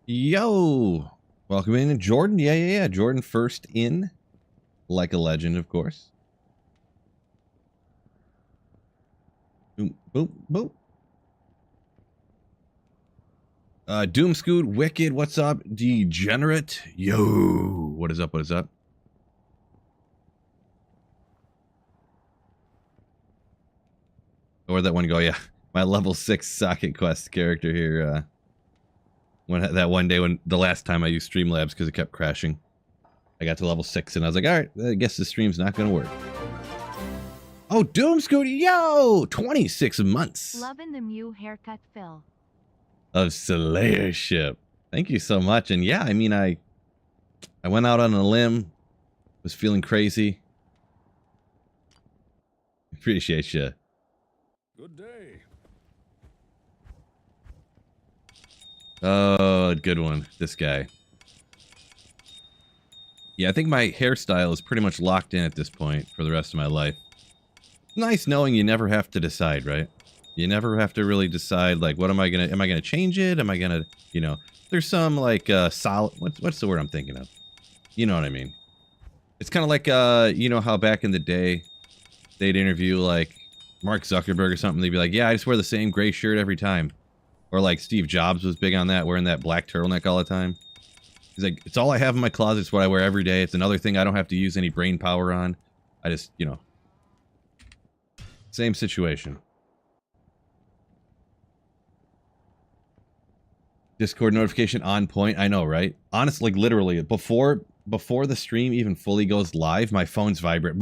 Yo! Welcome in, Jordan. Yeah. Jordan first in. Like a legend, of course. Boom, boom, boom. Doomscoot, Wicked, what's up? Degenerate, yo! What is up, what is up? Where'd that one go? Yeah, my level 6 Socket Quest character here, that one day when the last time I used Streamlabs because it kept crashing. I got to level 6 and I was like, alright, I guess the stream's not gonna work. Oh, Doomscoot, yo! 26 months. Loving the Mew haircut, Phil. Of Slayership. Thank you so much. And yeah, I mean, I went out on a limb, was feeling crazy. Appreciate you. Good day. Oh, good one. This guy. Yeah, I think my hairstyle is pretty much locked in at this point for the rest of my life. Nice knowing you never have to decide, right? You never have to really decide, like, what am I gonna change it? Am I gonna, you know, there's some, like, solid, what's the word I'm thinking of? You know what I mean? It's kind of like, you know how back in the day, they'd interview, like, Mark Zuckerberg or something, they'd be like, yeah, I just wear the same gray shirt every time. Or, like, Steve Jobs was big on that, wearing that black turtleneck all the time. He's like, it's all I have in my closet, it's what I wear every day, it's another thing I don't have to use any brain power on. I just, you know. Same situation. Discord notification on point. I know, right? Honestly, like, literally, before the stream even fully goes live, my phone's vibrate,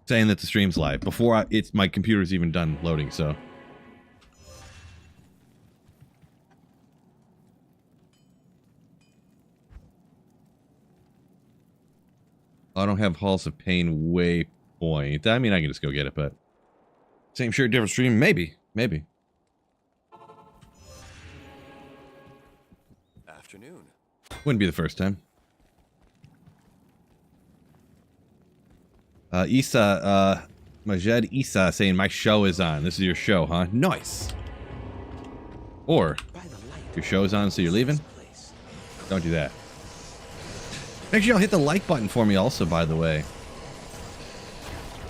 saying that the stream's live before my computer's even done loading. So, I don't have Halls of Pain waypoint. I mean, I can just go get it, but same shirt, different stream. Maybe. Afternoon. Wouldn't be the first time. Majed Isa saying my show is on. This is your show, huh? Nice. Or your show's on, so you're leaving? Don't do that. Make sure y'all hit the like button for me also, by the way.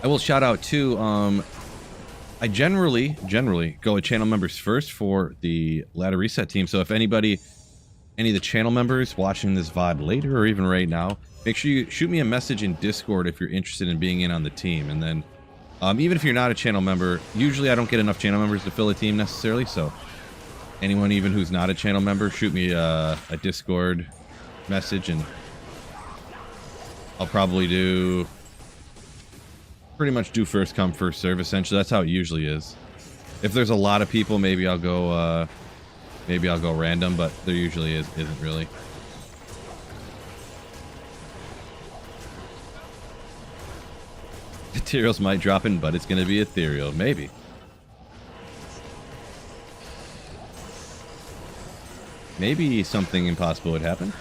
I will shout out too, I generally go with channel members first for the ladder reset team. So if any of the channel members watching this VOD later or even right now, make sure you shoot me a message in Discord if you're interested in being in on the team. And then, even if you're not a channel member, usually I don't get enough channel members to fill a team necessarily. So anyone even who's not a channel member, shoot me a Discord message and I'll probably pretty much do first come, first serve, essentially. That's how it usually is. If there's a lot of people, maybe I'll go random, but there usually isn't really. Materials might drop in, but it's gonna be ethereal. Maybe. Maybe something impossible would happen.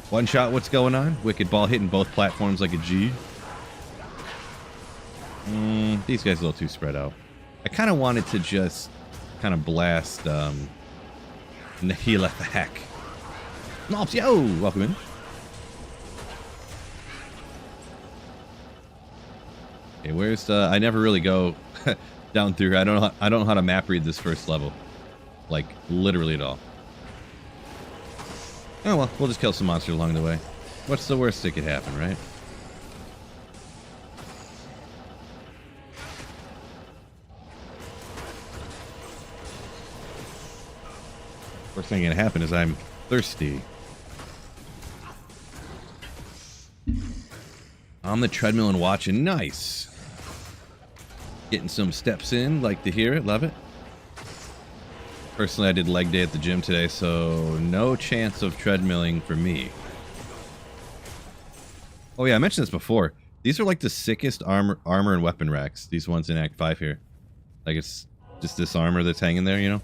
One shot, what's going on? Wicked ball hitting both platforms like a G. These guys are a little too spread out. I kind of wanted to just kind of blast Nahila the heck. Mops, yo! Welcome in. Okay, where's I never really go down through here. I don't know how to map read this first level. Like, literally at all. Oh well, we'll just kill some monsters along the way. What's the worst that could happen, right? First thing gonna happen is I'm thirsty. On the treadmill and watching. Nice. Getting some steps in. Like to hear it. Love it. Personally, I did leg day at the gym today, so no chance of treadmilling for me. Oh yeah, I mentioned this before. These are like the sickest armor and weapon racks. These ones in Act 5 here. Like it's just this armor that's hanging there, you know?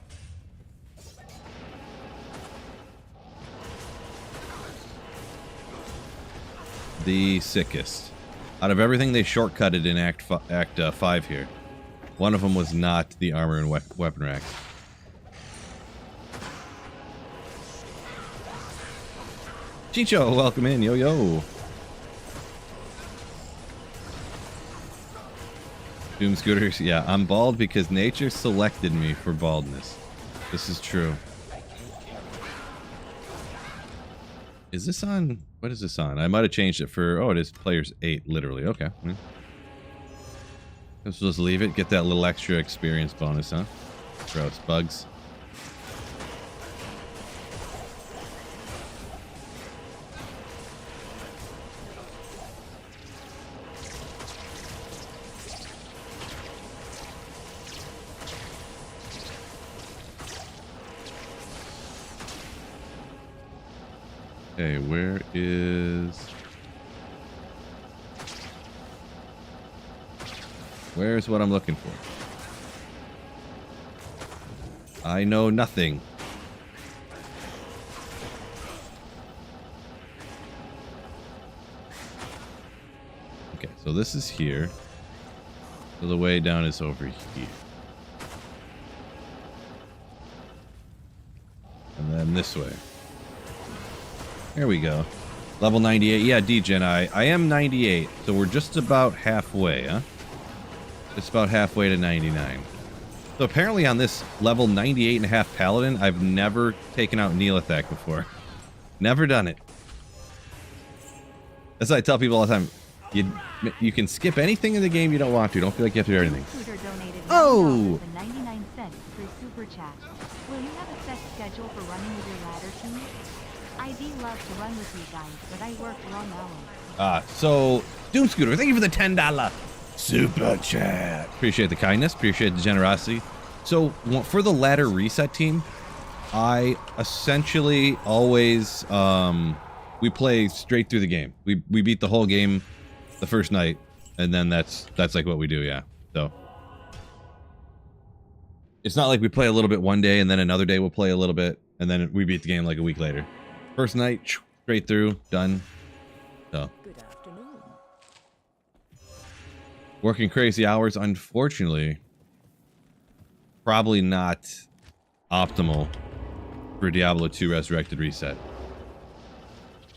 The sickest. Out of everything they shortcutted in Act 5 here, one of them was not the armor and weapon racks. Chicho, welcome in. Yo, yo. Doom Scooters. Yeah, I'm bald because nature selected me for baldness. This is true. Is this on? What is this on? I might have changed it for... Oh, it is players 8, literally. Okay. Let's just leave it. Get that little extra experience bonus, huh? Gross. Bugs. Okay, where is... Where's what I'm looking for? I know nothing. Okay, so this is here. So the way down is over here. And then this way. There we go. Level 98. Yeah, D-Gen, I am 98. So we're just about halfway, huh? Just about halfway to 99. So apparently on this level 98.5 Paladin, I've never taken out Neelathak before. Never done it. As I tell people all the time, you can skip anything in the game you don't want to. Don't feel like you have to do everything. Oh! 99 cents for super chat. Will you have a set schedule for running with your ladder team? I do love to run with you guys, but I work long hours. So Doom Scooter, thank you for the $10 super chat. Appreciate the kindness, appreciate the generosity. So for the ladder reset team, I essentially always we play straight through the game. We beat the whole game the first night, and then that's like what we do, yeah. So it's not like we play a little bit one day and then another day we'll play a little bit and then we beat the game like a week later. First night, straight through, done. So. Good afternoon. Working crazy hours, unfortunately, probably not optimal for Diablo 2 Resurrected Reset.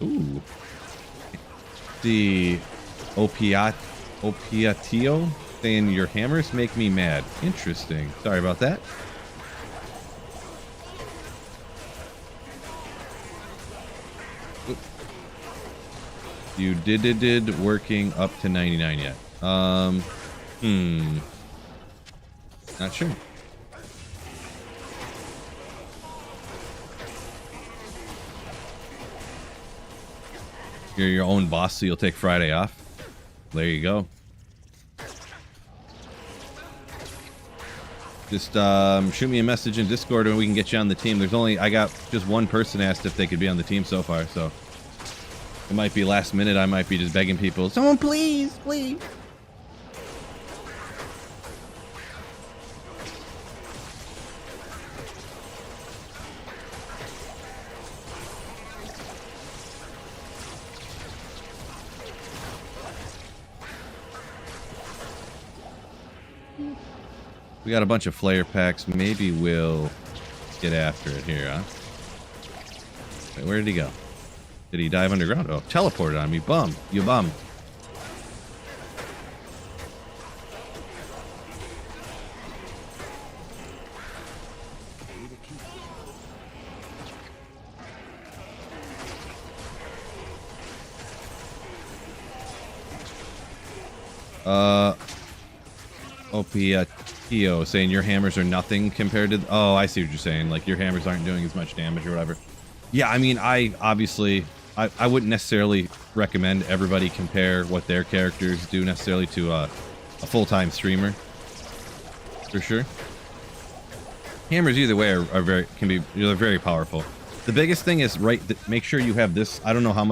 Ooh. The Opiatio saying your hammers make me mad. Interesting. Sorry about that. You did working up to 99 yet? Not sure. You're your own boss, so you'll take Friday off. There you go. Just shoot me a message in Discord and we can get you on the team. I got just one person asked if they could be on the team so far, so it might be last minute. I might be just begging people, someone please, please. We got a bunch of flare packs. Maybe we'll get after it here, huh? Wait, where did he go? Did he dive underground? Oh, teleported on me. Bum. You bum. Opiatio saying your hammers are nothing compared to... Oh, I see what you're saying. Like, your hammers aren't doing as much damage or whatever. Yeah, I mean, I wouldn't necessarily recommend everybody compare what their characters do necessarily to a full-time streamer. For sure. Hammers either way are they're very powerful. The biggest thing is, make sure you have this. I don't know how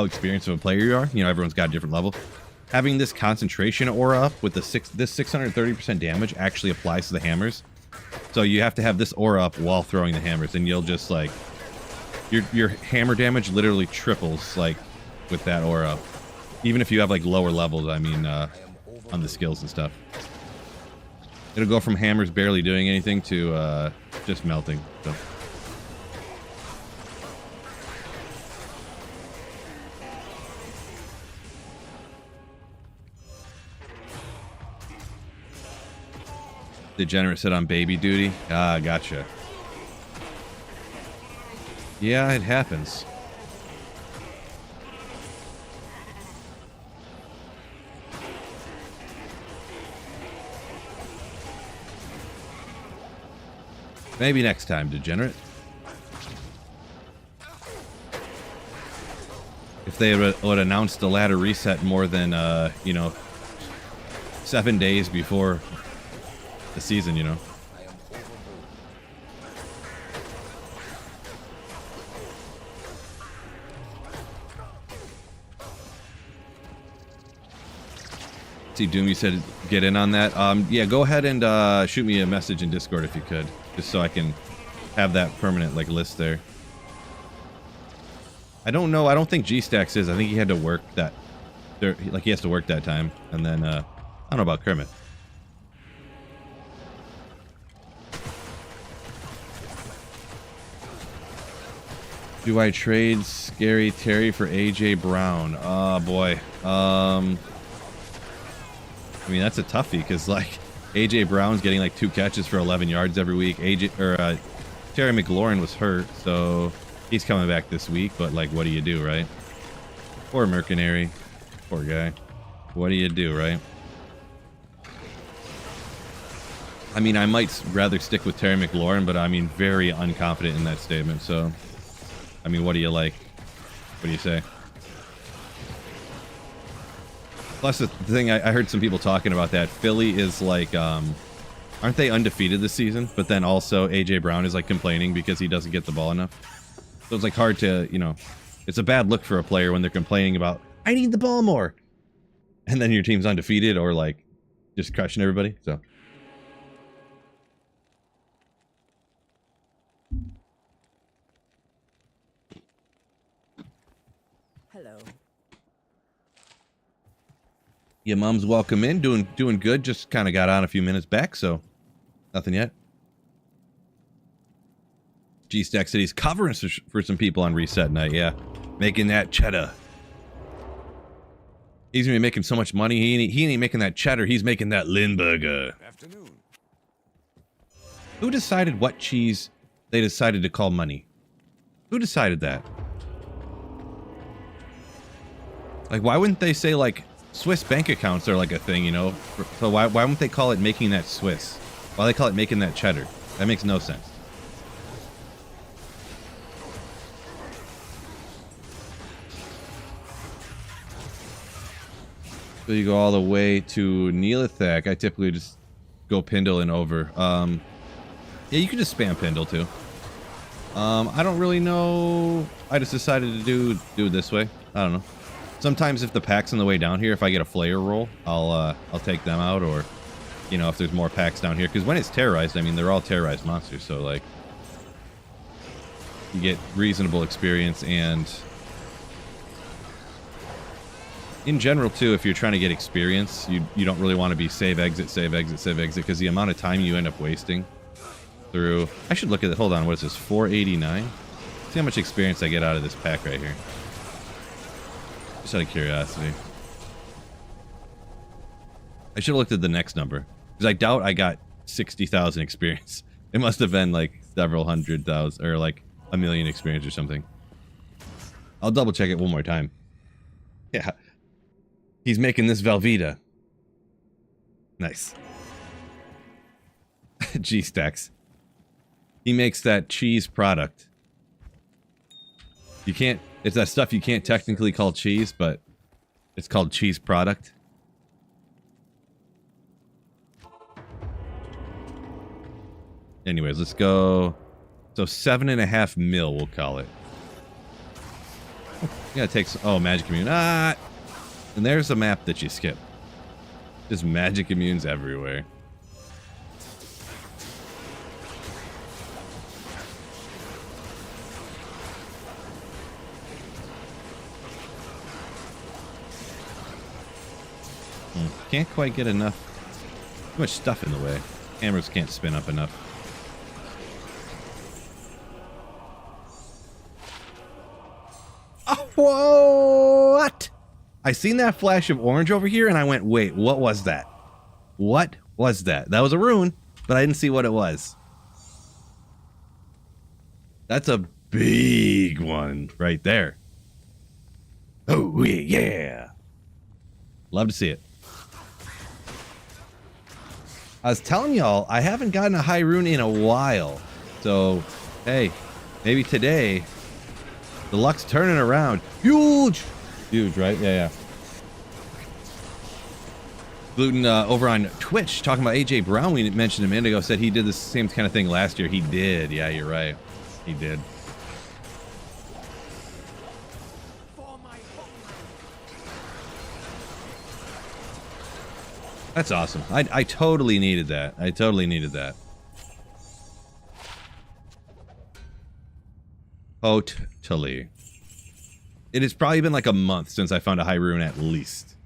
experienced of a player you are. You know, everyone's got a different level. Having this concentration aura up with this 630% damage actually applies to the hammers. So you have to have this aura up while throwing the hammers, and you'll just like your hammer damage literally triples like with that aura up. Even if you have like lower levels, I mean, on the skills and stuff. It'll go from hammers barely doing anything to just melting. So. Degenerate said on baby duty. Ah, gotcha. Yeah, it happens. Maybe next time, Degenerate. If they would announce the ladder reset more than, you know, 7 days before the season, you know. See, Doom, you said get in on that. Yeah, go ahead and shoot me a message in Discord if you could, just so I can have that permanent like list there. I don't know. I don't think G-Stacks is. I think he had to work that. Like he has to work that time, and then I don't know about Kermit. Do I trade Scary Terry for AJ Brown? Oh boy. I mean, that's a toughie because like AJ Brown's getting like 2 catches for 11 yards every week. Terry McLaurin was hurt, so he's coming back this week. But like, what do you do, right? Poor Mercenary, poor guy. What do you do, right? I mean, I might rather stick with Terry McLaurin, but I mean, very unconfident in that statement. So, I mean, what do you like? What do you say? Plus, the thing I heard some people talking about that Philly is like, aren't they undefeated this season? But then also AJ Brown is like complaining because he doesn't get the ball enough. So it's like hard to, you know, it's a bad look for a player when they're complaining about, I need the ball more. And then your team's undefeated or like just crushing everybody. So. Hello. Yeah, Mom's welcome in. Doing good. Just kind of got on a few minutes back, so nothing yet. G-Stack said he's covering for some people on reset night. Yeah, making that cheddar. He's gonna be making so much money. He ain't making that cheddar. He's making that Lindbergh. Afternoon. Who decided what cheese they decided to call money? Who decided that? Like, why wouldn't they say like Swiss bank accounts are like a thing, you know? So why wouldn't they call it making that Swiss? Why do they call it making that cheddar? That makes no sense. So you go all the way to Neelathak. I typically just go Pindle and over. Yeah, you can just spam Pindle too. I don't really know. I just decided to do it this way. I don't know. Sometimes if the pack's on the way down here, if I get a Flayer roll, I'll take them out, or, you know, if there's more packs down here. Because when it's terrorized, I mean, they're all terrorized monsters, so, like, you get reasonable experience, and in general, too, if you're trying to get experience, you don't really want to be save, exit, because the amount of time you end up wasting through... I should look at it. Hold on, what is this, 489? See how much experience I get out of this pack right here. Just out of curiosity. I should have looked at the next number, because I doubt I got 60,000 experience. It must have been like several 100,000 or like 1 million experience or something. I'll double check it one more time. Yeah. He's making this Velveeta. Nice. G-Stacks. He makes that cheese product. You can't... It's that stuff you can't technically call cheese, but it's called cheese product. Anyways, let's go. So 7.5 mil, we'll call it. Yeah, it takes... Oh, magic immune. Ah! And there's a map that you skip. Just magic immunes everywhere. Can't quite get enough. Too much stuff in the way. Hammers can't spin up enough. Oh, whoa! What? I seen that flash of orange over here, and I went, wait, what was that? What was that? That was a rune. but I didn't see what it was. That's a big one right there. Oh, yeah. Love to see it. I was telling y'all, I haven't gotten a high rune in a while. So, hey, maybe today, the luck's turning around. Huge! Huge, right? Yeah, yeah. Gluten over on Twitch, talking about AJ Brown, we mentioned a minute ago, said he did the same kind of thing last year. He did. Yeah, you're right. He did. That's awesome. I totally needed that. I totally needed that. Totally. It has probably been like a month since I found a high rune at least.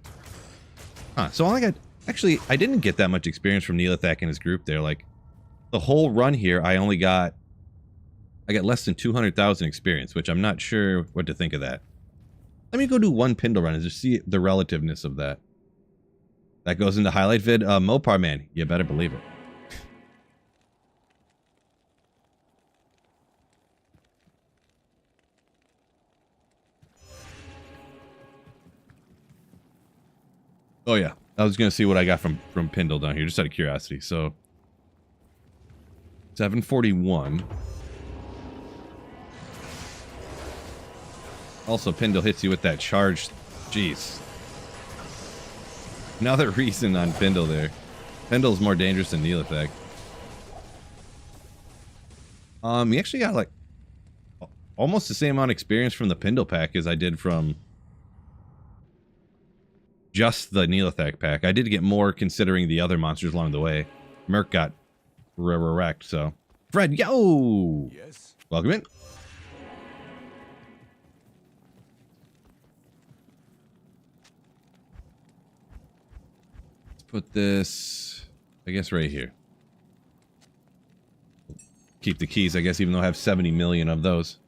Huh, so I got... Actually, I didn't get that much experience from Neelithak and his group there. Like, the whole run here, I got less than 200,000 experience, which I'm not sure what to think of that. Let me go do one Pindle run and just see the relativeness of that. That goes into highlight vid. Mopar Man, you better believe it. Oh yeah, I was gonna see what I got from Pindle down here, just out of curiosity. So 741. Also, Pindle hits you with that charge. Jeez. Another reason on Pindle there. Pindle's more dangerous than Neelithak. He actually got like almost the same amount of experience from the Pindle pack as I did from just the Neelithak pack. I did get more considering the other monsters along the way. Merc got wrecked, so. Fred, yo! Yes. Welcome in. Let's put this, I guess, right here. Keep the keys, I guess, even though I have 70 million of those.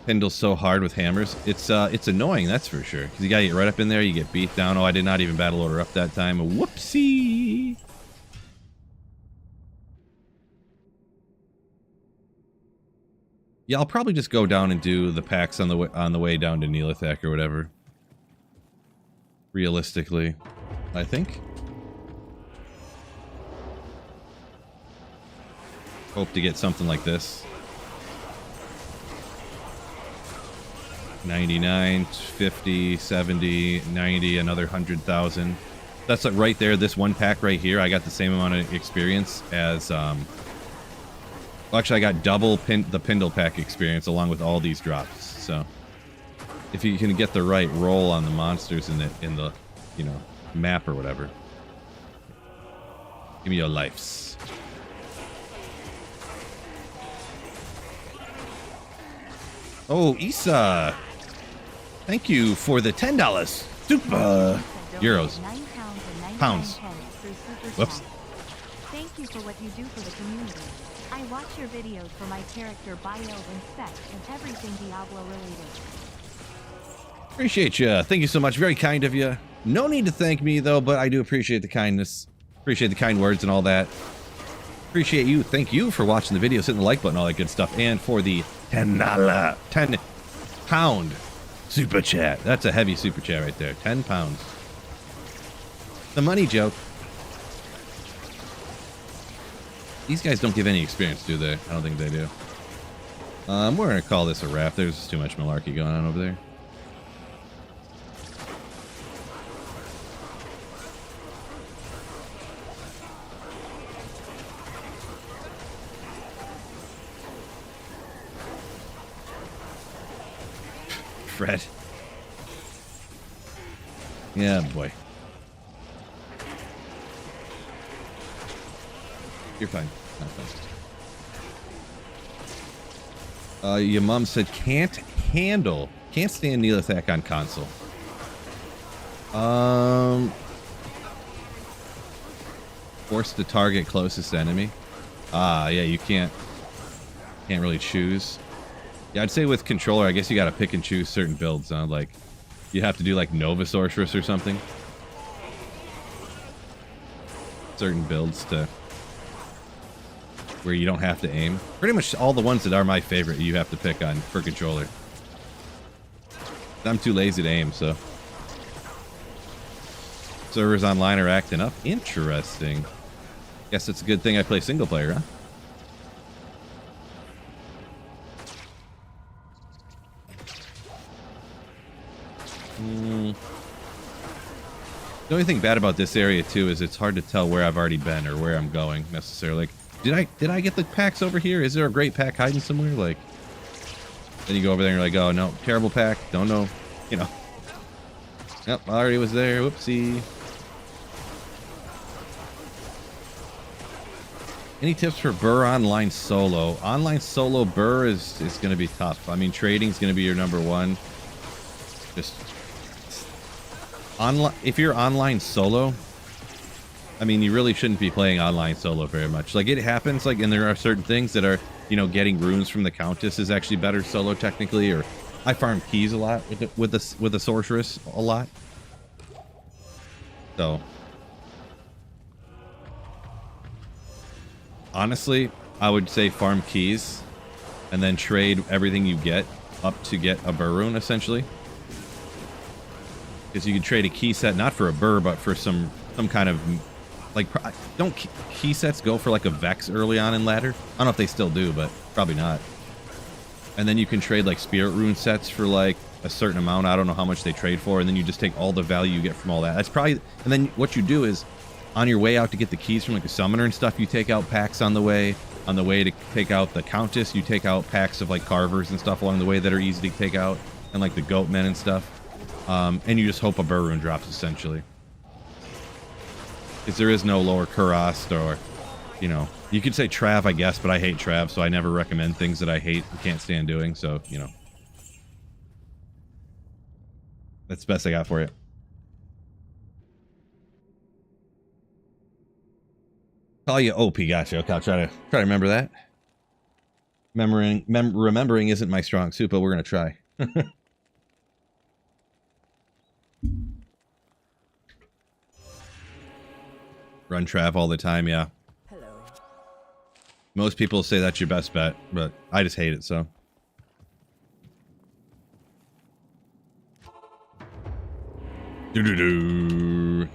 Pindle's so hard with hammers. It's annoying, that's for sure. Because you gotta get right up in there, you get beat down. Oh, I did not even battle order up that time. Whoopsie! Yeah, I'll probably just go down and do the packs on the way down to Neelithak or whatever. Realistically, I think. Hope to get something like this. 99, 50, 70, 90, another 100,000. That's like right there, this one pack right here, I got the same amount of experience as, well, actually I got double the Pindle pack experience along with all these drops, so. If you can get the right roll on the monsters in the, you know, map or whatever. Give me your lives. Oh, Issa! Thank you for the $10 super euros. Pounds. Whoops. Thank you for what you do for the community. I watch your videos for my character bio and spec and everything Diablo related. Appreciate you. Thank you so much. Very kind of you. No need to thank me though, but I do appreciate the kindness. Appreciate the kind words and all that. Appreciate you. Thank you for watching the video, hitting the like button, all that good stuff, and for the £10 super chat. That's a heavy super chat right there. 10 pounds. The money joke. These guys don't give any experience, do they? I don't think they do. We're gonna call this a wrap. There's just too much malarkey going on over there. Fred. Yeah, boy. You're fine. Not fine. Your mom said can't stand Neelithak on console. Force to target closest enemy. Ah, yeah, you can't really choose. Yeah, I'd say with controller, I guess you gotta pick and choose certain builds, huh? Like, you have to do like Nova Sorceress or something. Certain builds to where you don't have to aim. Pretty much all the ones that are my favorite you have to pick on for controller. I'm too lazy to aim, so. Servers online are acting up. Interesting. Guess it's a good thing I play single player, huh? The only thing bad about this area too is it's hard to tell where I've already been or where I'm going necessarily. Like, did I get the packs over here? Is there a great pack hiding somewhere? Like, then you go over there and you're like, oh no, terrible pack. Don't know, you know. Yep, already was there. Whoopsie. Any tips for Burr online solo? Online solo Burr is going to be tough. I mean, trading is going to be your number one. Just online. If you're online solo, I mean, you really shouldn't be playing online solo very much. Like, it happens, like, and there are certain things that are, you know, getting runes from the Countess is actually better solo technically. Or I farm keys a lot with the sorceress a lot. So honestly, I would say farm keys and then trade everything you get up to get a Burr rune, essentially. Because you can trade a key set, not for a Burr, but for some kind of, like, don't key sets go for like a Vex early on in ladder? I don't know if they still do, but probably not. And then you can trade like spirit rune sets for like a certain amount. I don't know how much they trade for, and then you just take all the value you get from all that. That's probably, and then what you do is, on your way out to get the keys from like a summoner and stuff, you take out packs on the way. On the way to take out the Countess, you take out packs of like carvers and stuff along the way that are easy to take out, and like the goat men and stuff. And you just hope a Burr rune drops, essentially. Because there is no lower Kurast, or, you know, you could say Trav, I guess, but I hate Trav, so I never recommend things that I hate and can't stand doing, so, you know. That's the best I got for you. Call you OP, gotcha. Okay, I'll try to remember that. Remembering isn't my strong suit, but we're gonna try. Run Trav all the time, yeah. Hello. Most people say that's your best bet, but I just hate it, so. Do-do-do.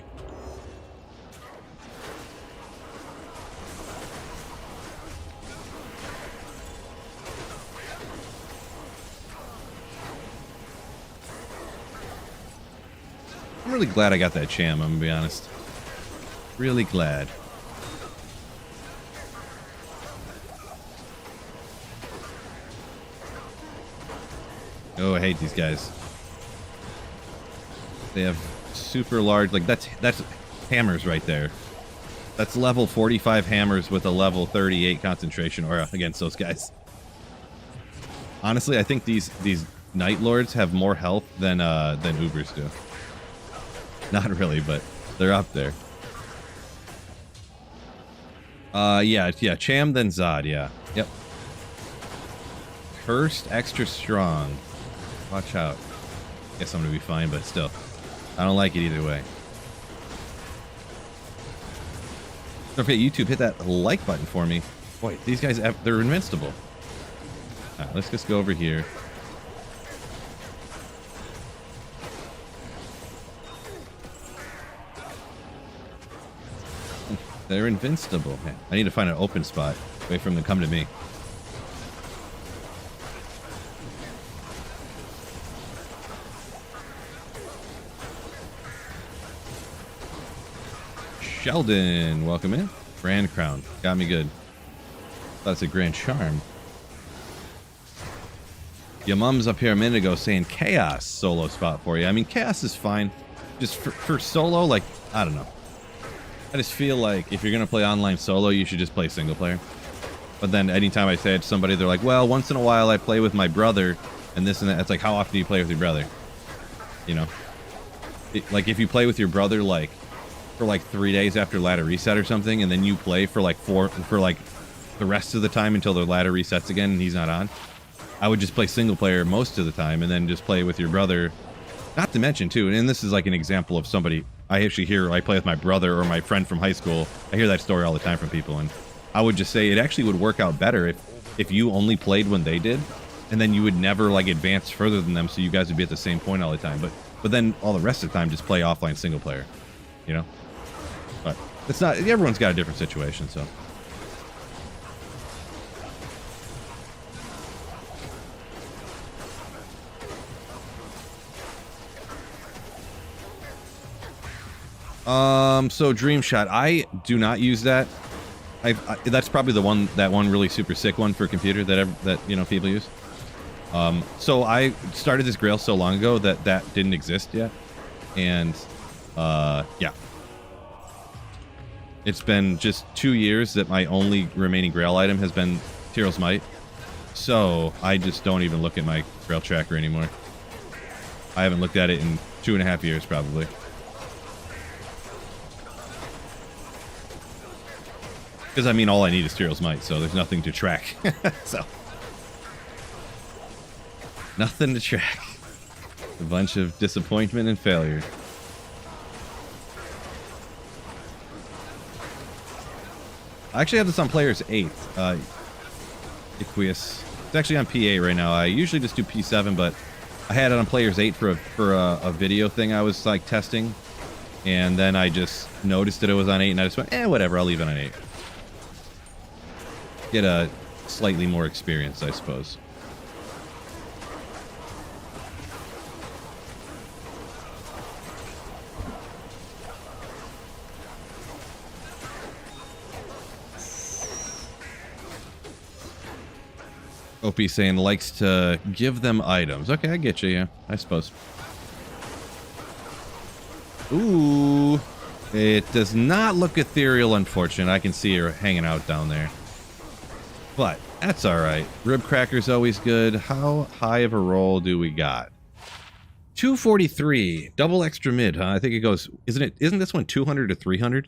I'm really glad I got that Cham, I'm gonna be honest. Really glad. Oh, I hate these guys. They have super large, like that's hammers right there. That's level 45 hammers with a level 38 concentration aura against those guys. Honestly, I think these Night Lords have more health than Ubers do. Not really, but they're up there. Yeah, Cham, then Zod, yeah. Yep. Cursed, extra strong. Watch out. Guess I'm gonna be fine, but still. I don't like it either way. Don't forget, YouTube, hit that like button for me. Boy, these guys, they're invincible. Alright, let's just go over here. They're invincible. Man, I need to find an open spot. Wait for them to come to me. Sheldon, welcome in. Grand Crown. Got me good. That's a Grand Charm. Your mom's up here a minute ago saying Chaos solo spot for you. I mean, Chaos is fine. Just for solo, like, I don't know. I just feel like if you're going to play online solo, you should just play single player. But then anytime I say it to somebody, they're like, well, once in a while I play with my brother and this and that. It's like, how often do you play with your brother? You know? Like, if you play with your brother, like, for like 3 days after ladder reset or something, and then you play for like the rest of the time until the ladder resets again and he's not on. I would just play single player most of the time and then just play with your brother. Not to mention too, and this is like an example of somebody I actually hear, I play with my brother or my friend from high school. I hear that story all the time from people, and I would just say it actually would work out better if you only played when they did, and then you would never like advance further than them, so you guys would be at the same point all the time. But then all the rest of the time just play offline single player, you know? But it's not, everyone's got a different situation, so. So Dream Shot, I do not use that. That's probably that one really super sick one for computer that you know people use. So I started this Grail so long ago that didn't exist yet, and yeah, it's been just 2 years that my only remaining Grail item has been Tyrell's Might. So I just don't even look at my Grail tracker anymore. I haven't looked at it in 2.5 years probably. Because, I mean, all I need is Tyrell's Might, so there's nothing to track. So. Nothing to track. A bunch of disappointment and failure. I actually have this on Players 8. Equius. It's actually on P8 right now. I usually just do P7, but I had it on Players 8 for a video thing I was, like, testing. And then I just noticed that it was on 8, and I just went, whatever, I'll leave it on 8. Get a slightly more experience, I suppose. OP saying likes to give them items. Okay, I get you, yeah, I suppose. Ooh. It does not look ethereal, unfortunately. I can see her hanging out down there. But that's all right. Rib cracker's always good. How high of a roll do we got? 243. Double extra mid, huh? I think it goes... Isn't this one 200 to 300?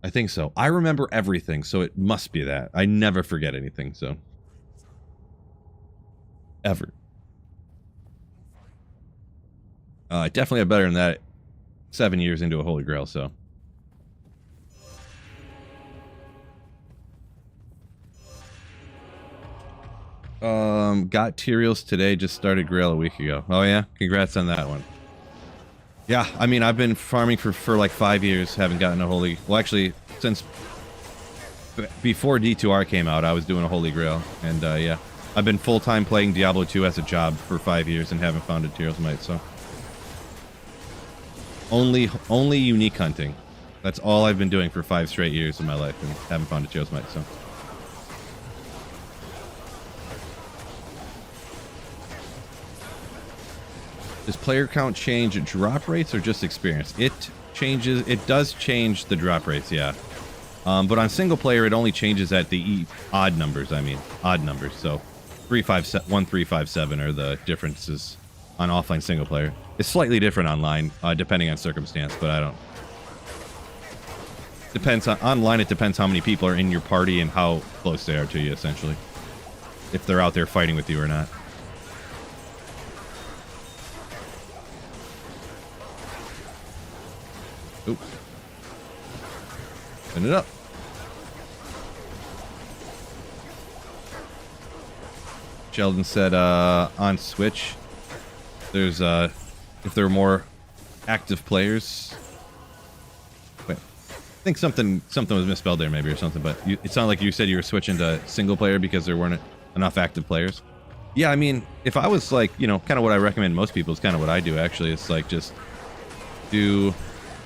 I think so. I remember everything, so it must be that. I never forget anything, so... Ever. I definitely have better than that 7 years into a Holy Grail, so... Got Tyriel's today, just started Grail a week ago. Oh yeah? Congrats on that one. Yeah, I mean, I've been farming for like 5 years, haven't gotten a Holy... Well, actually, since... Before D2R came out, I was doing a Holy Grail, and yeah. I've been full-time playing Diablo 2 as a job for 5 years and haven't found a Tyrell's Might, so... Only unique hunting. That's all I've been doing for 5 straight years of my life, and haven't found a Tyrell's Might, so... Does player count change drop rates or just experience? It does change the drop rates, yeah. But on single player, it only changes at the odd numbers, odd numbers. So 1,357 are the differences on offline single player. It's slightly different online, depending on circumstance, but I don't... Depends on... Online, it depends how many people are in your party and how close they are to you, essentially. If they're out there fighting with you or not. Oop. Open it up. Sheldon said on Switch there's if there were more active players. Wait, I think something was misspelled there maybe or something, but it sounded like you said you were switching to single player because there weren't enough active players. Yeah, I mean, if I was like, you know, kind of what I recommend most people is kind of what I do actually. It's like just do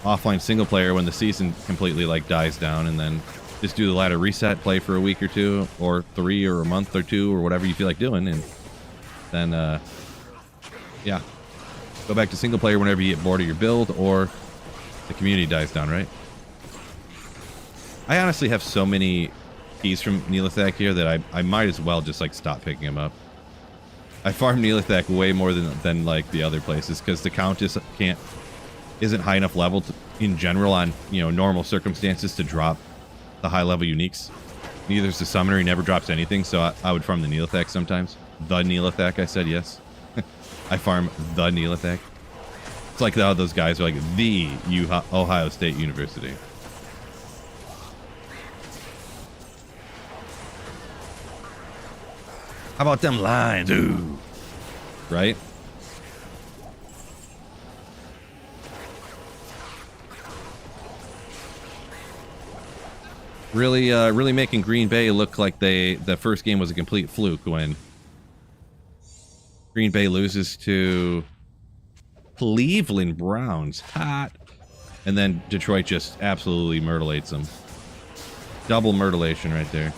offline single player when the season completely like dies down, and then just do the ladder reset, play for a week or two or 3 or a month or 2 or whatever you feel like doing, and then yeah, go back to single player whenever you get bored of your build or the community dies down, right? I honestly have so many keys from Neolithak here that I might as well just like stop picking them up. I farm Neolithak way more than like the other places because the count isn't high enough level in general on, you know, normal circumstances to drop the high level uniques. Neither's the summoner. He never drops anything, so I would farm the Neolithek sometimes. The Neolithek, I said yes. I farm the Neolithek. It's like how those guys are like the Ohio State University. How about them lines? Ooh. Right? Really making Green Bay look like the first game was a complete fluke when Green Bay loses to Cleveland Browns. Hot. And then Detroit just absolutely myrtleates them. Double myrtlation right there.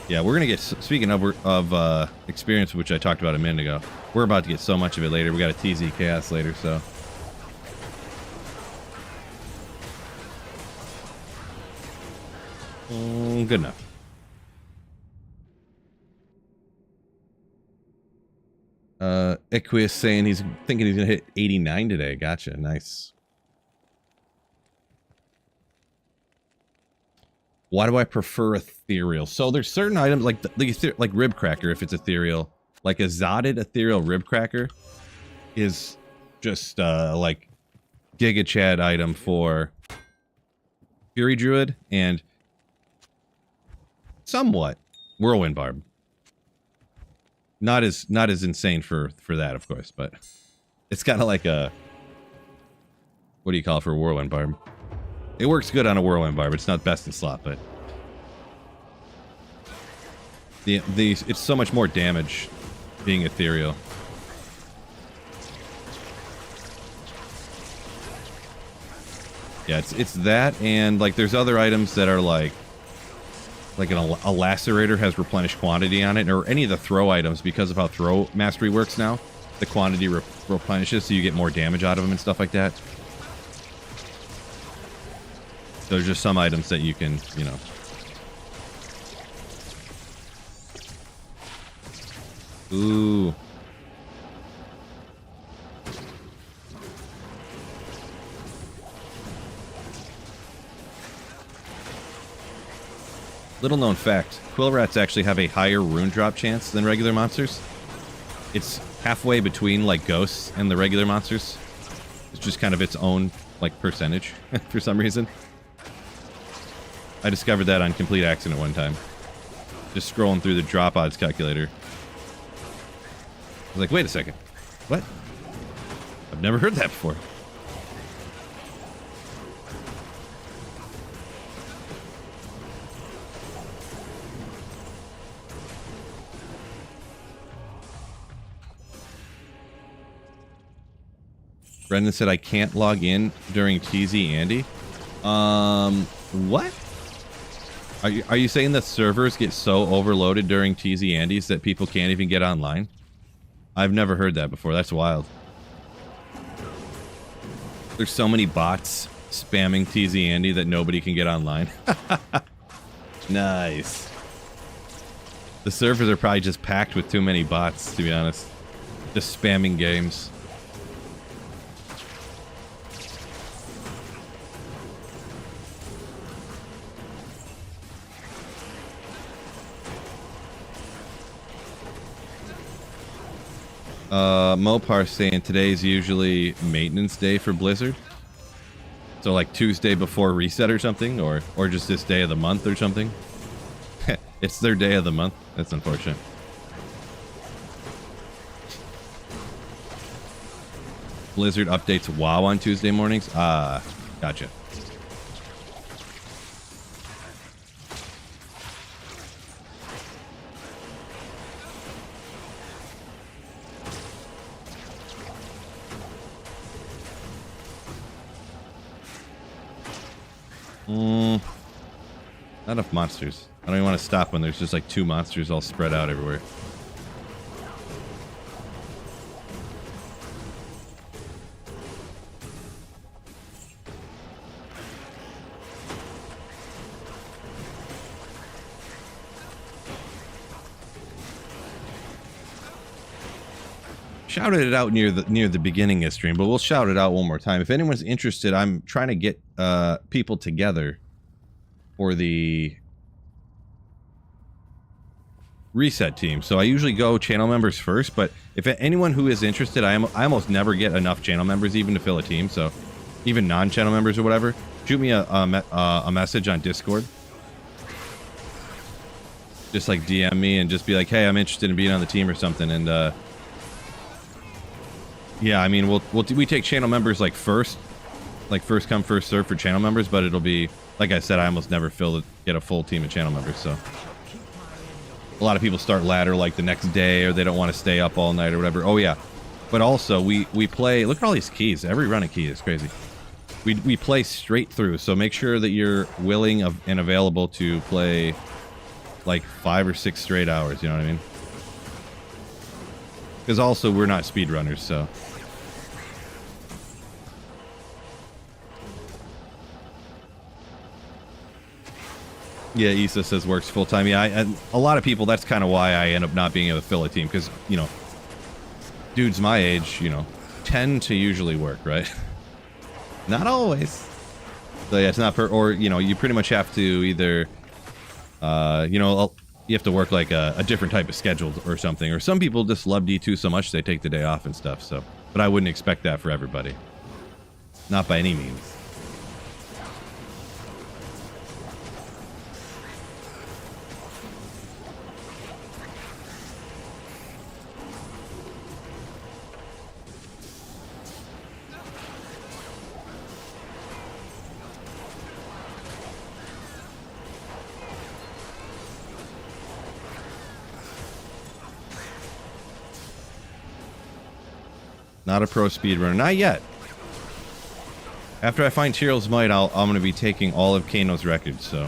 Yeah, we're gonna get, speaking of experience, which I talked about a minute ago, we're about to get so much of it later. We got a TZ Chaos later, so. Good enough. Equius saying he's thinking he's gonna hit 89 today. Gotcha, nice. Why do I prefer ethereal? So there's certain items like like rib cracker, if it's ethereal, like a Zotted ethereal rib cracker is just like Giga Chad item for Fury Druid and somewhat Whirlwind Barb. Not as insane for that, of course, but it's kind of like a, what do you call it for Whirlwind Barb? It works good on a Whirlwind Barb. It's not best in slot, but it's so much more damage being ethereal. Yeah, it's that, and like there's other items that are like a lacerator has replenished quantity on it, or any of the throw items, because of how throw mastery works now. The quantity replenishes, so you get more damage out of them and stuff like that. There's just some items that you can, you know. Ooh. Little known fact, quill rats actually have a higher rune drop chance than regular monsters. It's halfway between like ghosts and the regular monsters. It's just kind of its own like percentage for some reason. I discovered that on complete accident one time. Just scrolling through the drop odds calculator. I was like, wait a second. What? I've never heard that before. Brendan said I can't log in during TZ Andy. What? Are you saying that servers get so overloaded during TZ Andes that people can't even get online? I've never heard that before. That's wild. There's so many bots spamming TZ Andy that nobody can get online. Nice. The servers are probably just packed with too many bots, to be honest. Just spamming games. Mopar saying today's usually maintenance day for Blizzard. So like Tuesday before reset or something, or just this day of the month or something. It's their day of the month. That's unfortunate. Blizzard updates WoW on Tuesday mornings. Ah, gotcha. Not enough monsters. I don't even want to stop when there's just like 2 monsters all spread out everywhere. shouted it out near the beginning of stream, but we'll shout it out one more time. If anyone's interested, I'm trying to get people together for the reset team. So I usually go channel members first, but if anyone who is interested, I almost never get enough channel members even to fill a team. So even non-channel members or whatever, shoot me a message on Discord. Just like DM me and just be like, hey, I'm interested in being on the team or something. And yeah, I mean, we take channel members like first come first serve for channel members, but it'll be like I said, I almost never get a full team of channel members. So a lot of people start ladder like the next day, or they don't want to stay up all night or whatever. Oh yeah, but also we play. Look at all these keys. Every run of key is crazy. We play straight through, so make sure that you're willing and available to play like 5 or 6 straight hours, you know what I mean? Because also we're not speedrunners, so. Yeah, Issa says works full time. Yeah, a lot of people, that's kind of why I end up not being able to fill a team, because, you know, dudes my age, you know, tend to usually work, right? Not always. So yeah, it's not or, you know, you pretty much have to either, you know, you have to work like a different type of schedule or something. Or some people just love D2 so much they take the day off and stuff. So, but I wouldn't expect that for everybody. Not by any means. Not a pro speedrunner. Not yet. After I find Tyrell's Might, I'm going to be taking all of Kano's records, so.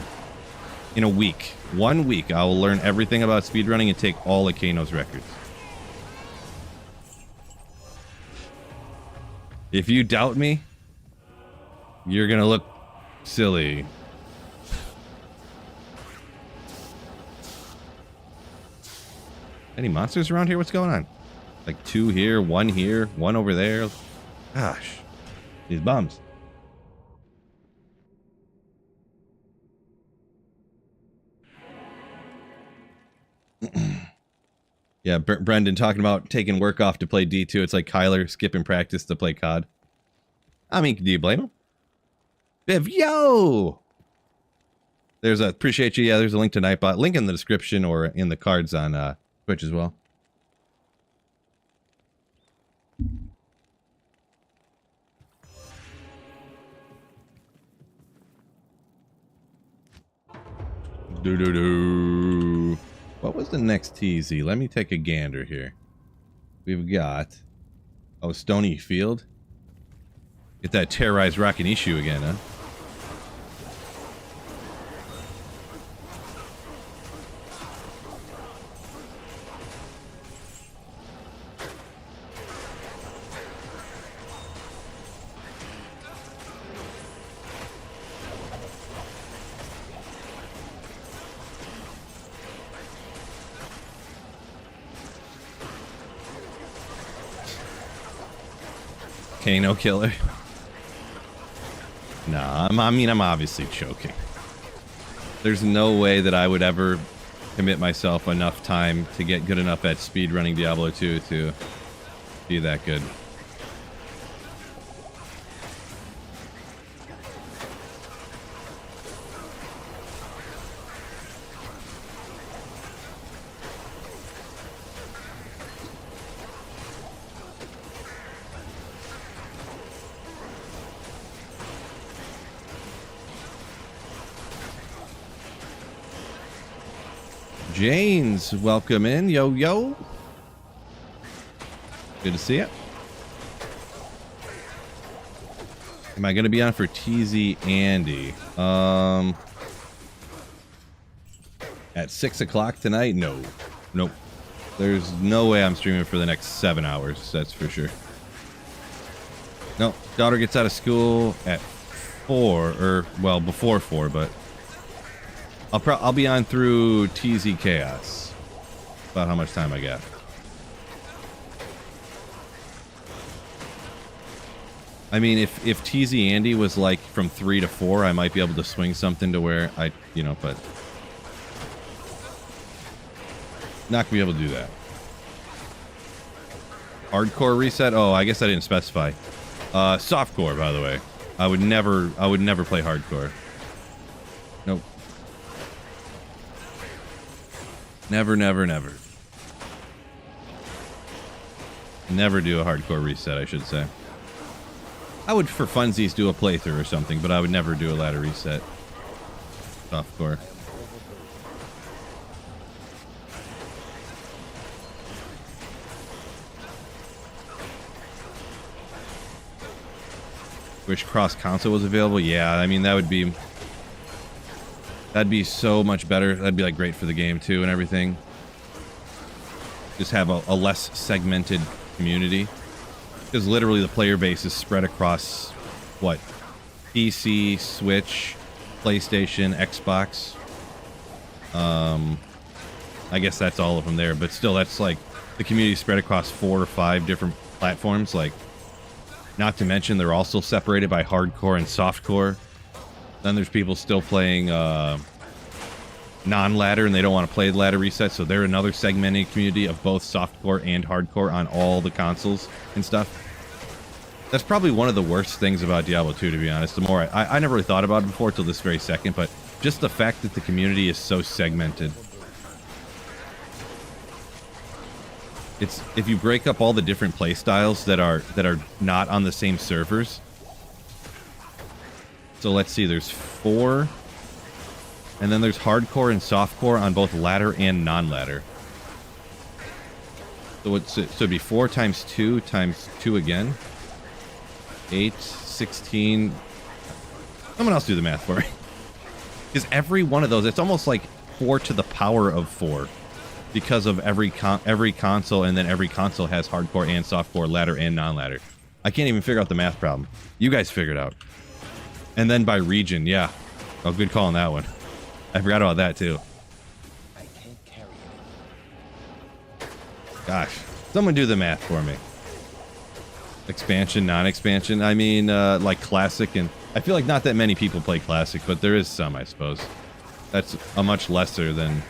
In a week. 1 week, I will learn everything about speedrunning and take all of Kano's records. If you doubt me, you're going to look silly. Any monsters around here? What's going on? Like 2 here, 1 here, 1 over there. Gosh, these bums. Yeah, Brendan talking about taking work off to play D2. It's like Kyler skipping practice to play COD. I mean, do you blame him? Viv, yo! There's a, appreciate you. Yeah, there's a link to Nightbot. Link in the description or in the cards on Twitch as well. What was the next TZ? Let me take a gander here. We've got... Oh, Stony Field. Get that terrorized Rockin' issue again, huh? Kano killer. Nah, I'm obviously joking. There's no way that I would ever commit myself enough time to get good enough at speedrunning Diablo 2 to be that good. Janes, welcome in. Yo, yo. Good to see you. Am I going to be on for TZ Andy? At 6 o'clock tonight? No. Nope. There's no way I'm streaming for the next 7 hours. That's for sure. No, daughter gets out of school at 4, or, well, before 4, but I'll be on through TZ Chaos. About how much time I got. I mean, if TZ Andy was like from 3 to 4, I might be able to swing something to where I, you know, but not gonna be able to do that. Hardcore reset? Oh, I guess I didn't specify. Softcore, by the way. I would never play hardcore. Nope. Never, never, never. Never do a hardcore reset, I should say. I would, for funsies, do a playthrough or something, but I would never do a ladder reset. Softcore. Wish cross console was available. Yeah, I mean that'd be so much better. That'd be like great for the game too and everything. Just have a less segmented community, because literally the player base is spread across what, PC, Switch, PlayStation, Xbox. I guess that's all of them there, but still, that's like the community spread across 4 or 5 different platforms. Like, not to mention they're also separated by hardcore and softcore. Then there's people still playing non-ladder, and they don't want to play the ladder reset, so they're another segmented community of both softcore and hardcore on all the consoles and stuff. That's probably one of the worst things about Diablo 2, to be honest. The more I never really thought about it before till this very second, but just the fact that the community is so segmented. It's, if you break up all the different play styles that are not on the same servers. So let's see, there's 4, and then there's hardcore and softcore on both ladder and non-ladder. So it'd be 4 times 2 times 2 again. 8, 16. Someone else do the math for me. Because every one of those, it's almost like 4 to the power of 4. Because of every console, and then every console has hardcore and softcore, ladder and non-ladder. I can't even figure out the math problem. You guys figure it out. And then by region, yeah. Oh, good call on that one. I forgot about that too. I can't carry it. Gosh, someone do the math for me. Expansion, non-expansion. I mean, like classic, and I feel like not that many people play classic, but there is some, I suppose. That's a much lesser than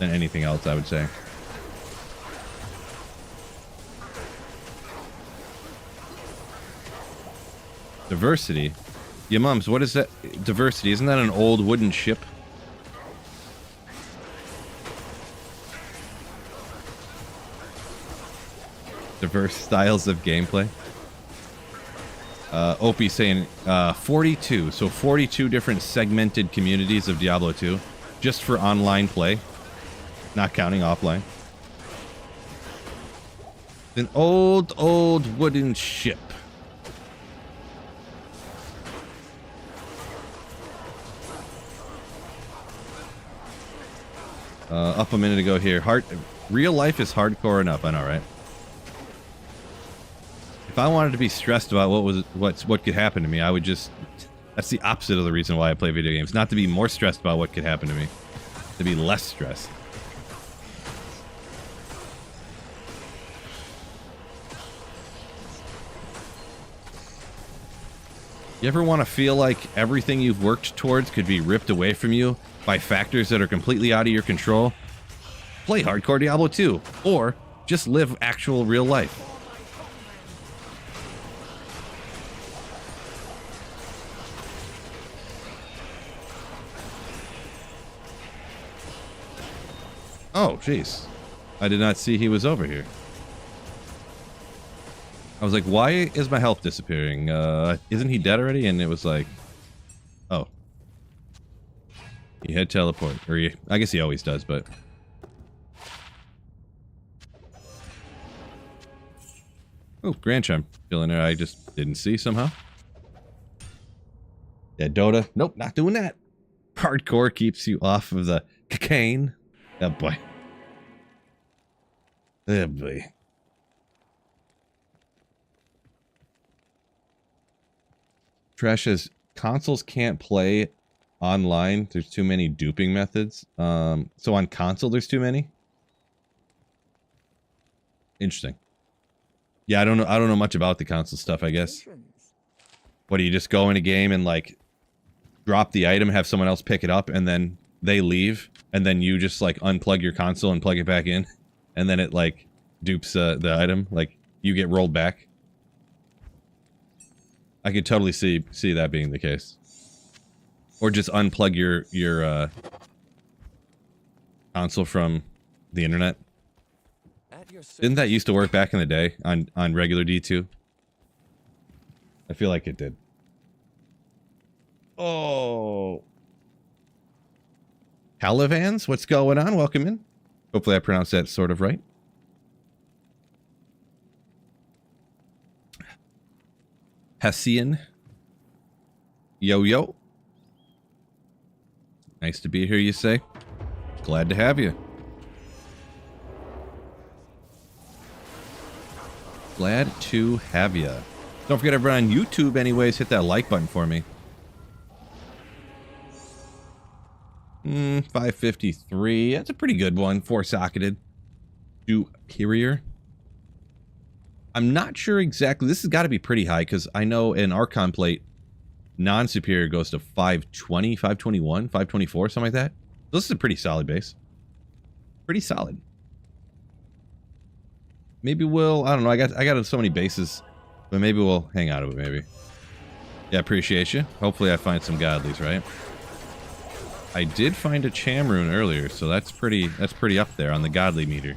anything else, I would say. Diversity? Yeah, mums, what is that? Diversity, isn't that an old wooden ship? Diverse styles of gameplay. Opie saying 42, so 42 different segmented communities of Diablo 2, just for online play. Not counting offline. An old wooden ship. Up a minute ago here. Real life is hardcore enough, I know, right? If I wanted to be stressed about what could happen to me, I would just... That's the opposite of the reason why I play video games. Not to be more stressed about what could happen to me. To be less stressed. You ever want to feel like everything you've worked towards could be ripped away from you by factors that are completely out of your control? Play hardcore Diablo 2, or just live actual real life. Oh, jeez. I did not see he was over here. I was like, why is my health disappearing? Isn't he dead already? And it was like, oh. He had teleport. Or I guess he always does, but... Oh, Grand Chime still in there. I just didn't see somehow. Yeah, Dota. Nope, not doing that. Hardcore keeps you off of the cocaine. Oh, boy. Oh, boy. Trash says, consoles can't play online. There's too many duping methods. So on console, there's too many? Interesting. Yeah, I don't know much about the console stuff, I guess. What do you just go in a game and like drop the item, have someone else pick it up, and then they leave, and then you just like unplug your console and plug it back in, and then it like dupes the item, like you get rolled back. I could totally see that being the case. Or just unplug your console from the internet. Didn't that used to work back in the day on regular D2? I feel like it did. Oh. Calavans, what's going on? Welcome in. Hopefully I pronounced that sort of right. Hessian. Yo, yo. Nice to be here, you say? Glad to have you. Glad to have you. Don't forget everyone on YouTube anyways, hit that like button for me. 553. That's a pretty good one. 4-socketed. Superior. I'm not sure exactly. This has got to be pretty high because I know in Archon plate, non-superior goes to 520, 521, 524, something like that. So this is a pretty solid base. Pretty solid. Maybe we'll, I don't know, I got so many bases, but maybe we'll hang out of it, maybe. Yeah, appreciate you. Hopefully I find some godlies, right? I did find a Cham rune earlier, so that's pretty up there on the godly meter.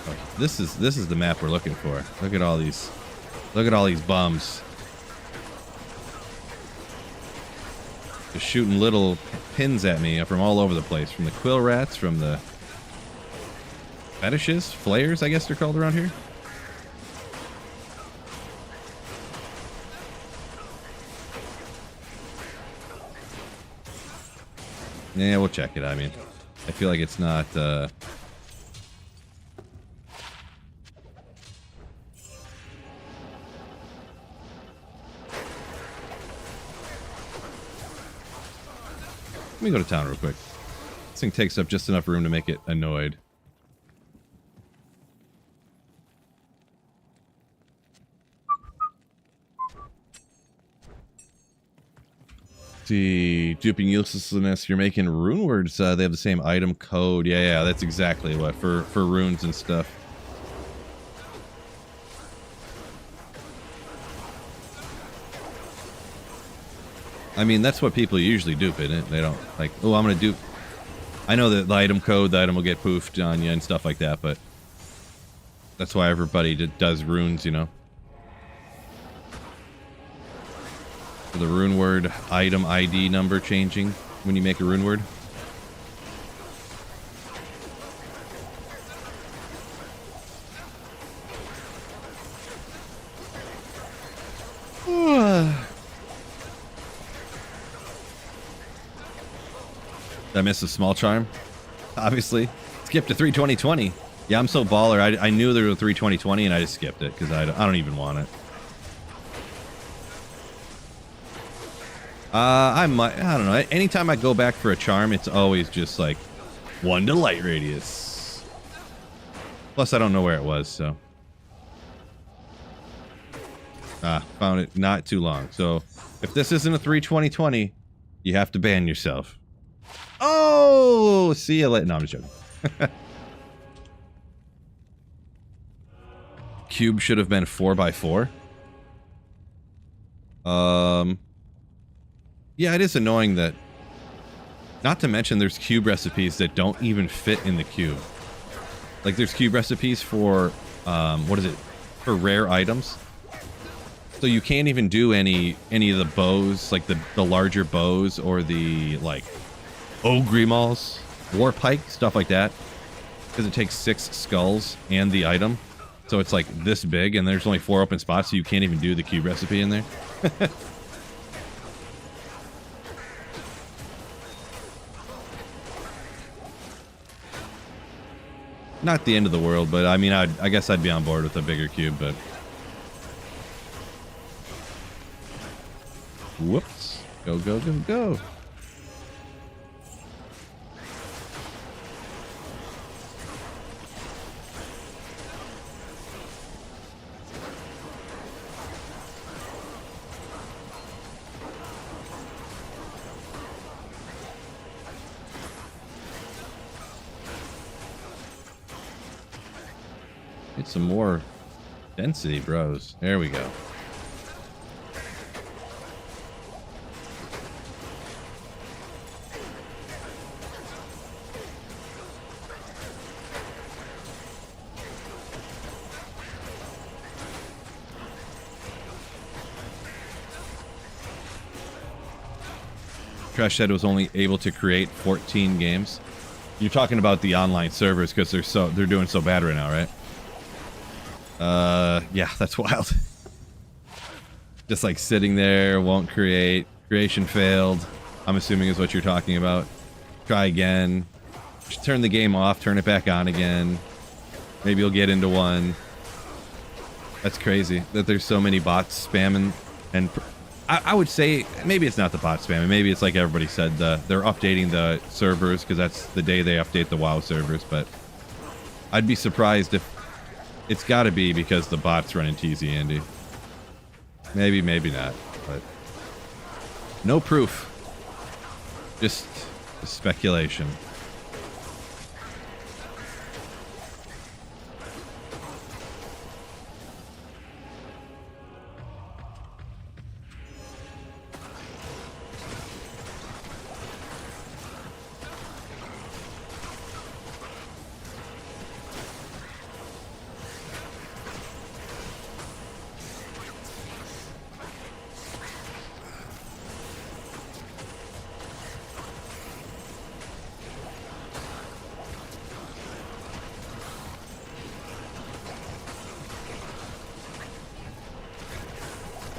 Oh, this is the map we're looking for. Look at all these bums. Just shooting little pins at me from all over the place. From the quill rats, from the fetishes, flares, I guess they're called around here. Yeah, we'll check it. I mean, I feel like it's not, Let me go to town real quick. This thing takes up just enough room to make it annoyed. See, duping uselessness. You're making rune words. They have the same item code. Yeah, that's exactly what for runes and stuff. I mean, that's what people usually dupe, isn't it? They don't like, oh, I'm gonna dupe. I know that the item code, the item will get poofed on you and stuff like that, but that's why everybody does runes, you know. The rune word item ID number changing when you make a rune word. Did I miss a small charm? Obviously. Skip to 32020. Yeah, I'm so baller. I knew there was a 32020 and I just skipped it because I don't even want it. I don't know. Anytime I go back for a charm, it's always just like 1 to light radius. Plus, I don't know where it was, so. Found it not too long. So, if this isn't a 32020, you have to ban yourself. Oh, see you later. No, I'm just joking. Cube should have been 4x4. Yeah, it is annoying that. Not to mention, there's cube recipes that don't even fit in the cube. Like, there's cube recipes for, what is it? For rare items. So you can't even do any of the bows, like the larger bows or the, like, Ogrimals, War Pike, stuff like that. Because it takes 6 skulls and the item. So it's like this big, and there's only 4 open spots, so you can't even do the cube recipe in there. Not the end of the world, but I mean, I guess I'd be on board with a bigger cube, but... Whoops. Go, go, go, go. Get some more density, bros. There we go. Trash said it was only able to create 14 games. You're talking about the online servers because they're doing so bad right now, right? Yeah, that's wild. Just like sitting there, won't create. Creation failed. I'm assuming is what you're talking about. Try again. Just turn the game off, turn it back on again. Maybe you'll get into one. That's crazy that there's so many bots spamming. And I would say maybe it's not the bot spamming. Maybe it's like everybody said, they're updating the servers because that's the day they update the WoW servers. But I'd be surprised if it's got to be because the bots running TZ Andy. Maybe, maybe not. But no proof. Just speculation.